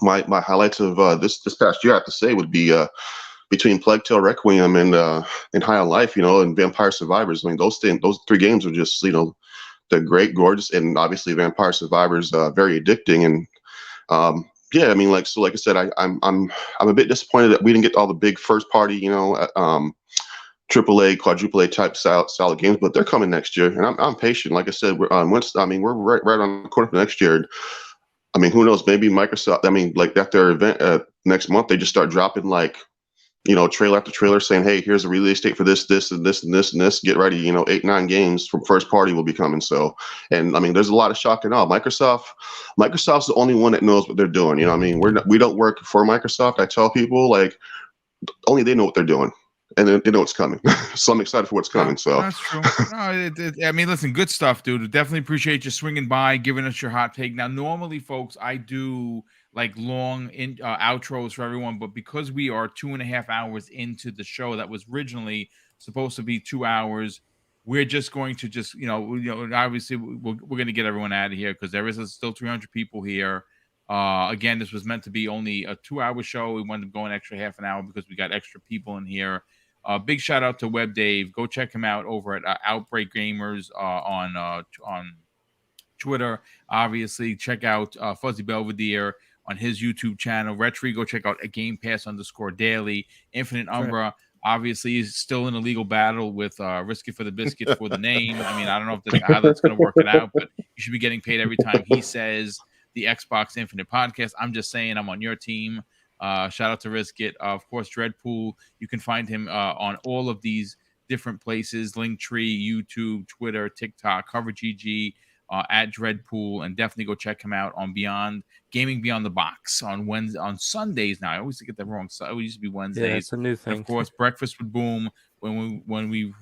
my highlights of this past year, I have to say, would be between Plague Tale Requiem and High on Life, you know, and Vampire Survivors. I mean, those 3 games are just, you know, they're great, gorgeous, and obviously Vampire Survivors very addicting. And yeah, I mean, like I said, I'm a bit disappointed that we didn't get all the big first party, you know, AAA, quadruple A type solid games, but they're coming next year, and I'm patient. Like I said, we're right on the corner for next year. I mean, who knows? Maybe Microsoft. I mean, like at their event next month, they just start dropping like, you know, trailer after trailer saying, "Hey, here's a release date for this, this, and this, and this, and this. Get ready." You know, 8, 9 games from first party will be coming. So, and I mean, there's a lot of shock and awe. Microsoft's the only one that knows what they're doing. You know, what I mean, we don't work for Microsoft. I tell people like, only they know what they're doing. And they know it's coming. So I'm excited for what's coming. So that's true. No, I mean, listen, good stuff, dude. Definitely appreciate you swinging by, giving us your hot take. Now, normally, folks, I do like long outros for everyone, but because we are 2.5 hours into the show that was originally supposed to be 2 hours, we're just going to you know, obviously we're going to get everyone out of here because there is still 300 people here. Again, this was meant to be only a 2-hour show. We wanted to go an extra half an hour because we got extra people in here. Big shout out to WebDave. Go check him out over at Outbreak Gamers on Twitter. Obviously, check out FuzzyBelvadere on his YouTube channel. Retri, go check out a Game Pass _daily. InfiniteUmbra. Right. Obviously, he's still in a legal battle with Risk It for the Biscuit for the name. I mean, I don't know how that's going to work it out, but you should be getting paid every time he says the Xbox Infinite podcast. I'm just saying I'm on your team. Shout out to Risk It. Of course, Dreadpool. You can find him on all of these different places: Linktree, YouTube, Twitter, TikTok, CoverGG, at Dreadpool, and definitely go check him out on Gaming Beyond the Box on Sundays. Now I always get that wrong. So it used to be Wednesdays. Yeah, it's a new thing. And of course, Breakfast with Boom when we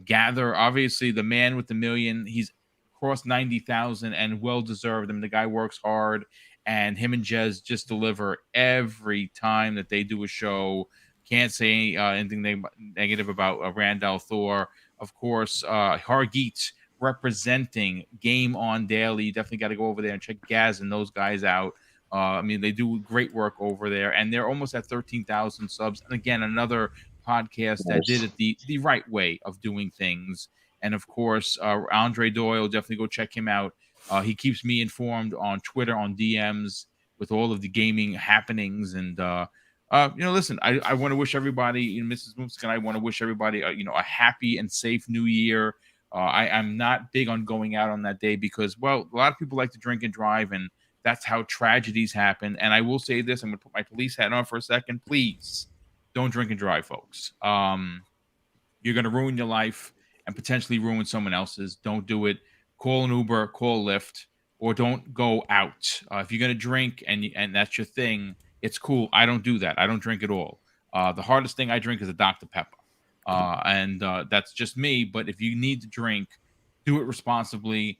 gather. Obviously, the man with the million. He's crossed 90,000 and well deserved. I mean, the guy works hard. And him and Jez just deliver every time that they do a show. Can't say anything negative about RandAlThor. Of course, Hargeet representing Game On Daily. You definitely got to go over there and check Gaz and those guys out. I mean, they do great work over there, and they're almost at 13,000 subs. And again, another podcast that did it the right way of doing things. And of course, AndreDoyle, definitely go check him out. He keeps me informed on Twitter, on DMs, with all of the gaming happenings. And listen, I want to wish everybody, Mrs. Boomstick and I want to wish everybody, a happy and safe New Year. I'm not big on going out on that day because, well, a lot of people like to drink and drive, and that's how tragedies happen. And I will say this, I'm going to put my police hat on for a second. Please don't drink and drive, folks. You're going to ruin your life and potentially ruin someone else's. Don't do it. Call an Uber, call Lyft, or don't go out. If you're going to drink and that's your thing, it's cool. I don't do that. I don't drink at all. The hardest thing I drink is a Dr. Pepper. And that's just me. But if you need to drink, do it responsibly.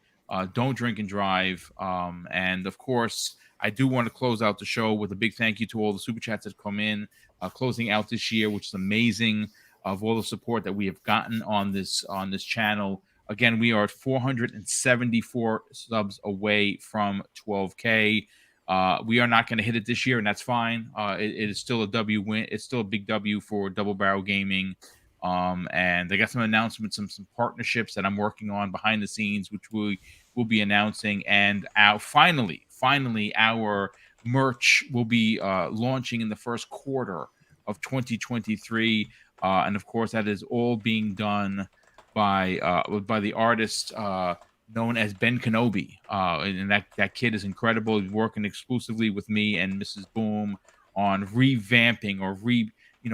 Don't drink and drive. And of course, I do want to close out the show with a big thank you to all the super chats that come in, closing out this year, which is amazing, of all the support that we have gotten on this channel. Again, we are at 474 subs away from 12K. We are not going to hit it this year, and that's fine. It is still a W win. It's still a big W for Double Barrel Gaming. And I got some announcements, some partnerships that I'm working on behind the scenes, which we will be announcing. And finally, our merch will be launching in the first quarter of 2023. And of course, that is all being done by the artist known as Ben Kenobi. And that kid is incredible. He's working exclusively with me and Mrs. Boom on revamping or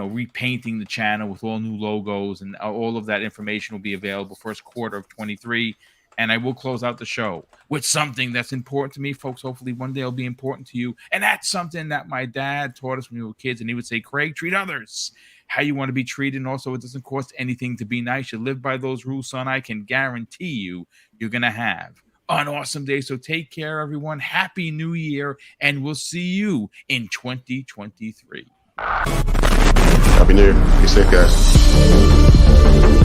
repainting the channel with all new logos, and all of that information will be available first quarter of 23. And I will close out the show with something that's important to me, folks. Hopefully one day it'll be important to you. And that's something that my dad taught us when we were kids. And he would say, Craig, treat others how you want to be treated. And also, it doesn't cost anything to be nice. You live by those rules, son. I can guarantee you're going to have an awesome day. So take care, everyone. Happy New Year. And we'll see you in 2023. Happy New Year. Be safe, guys.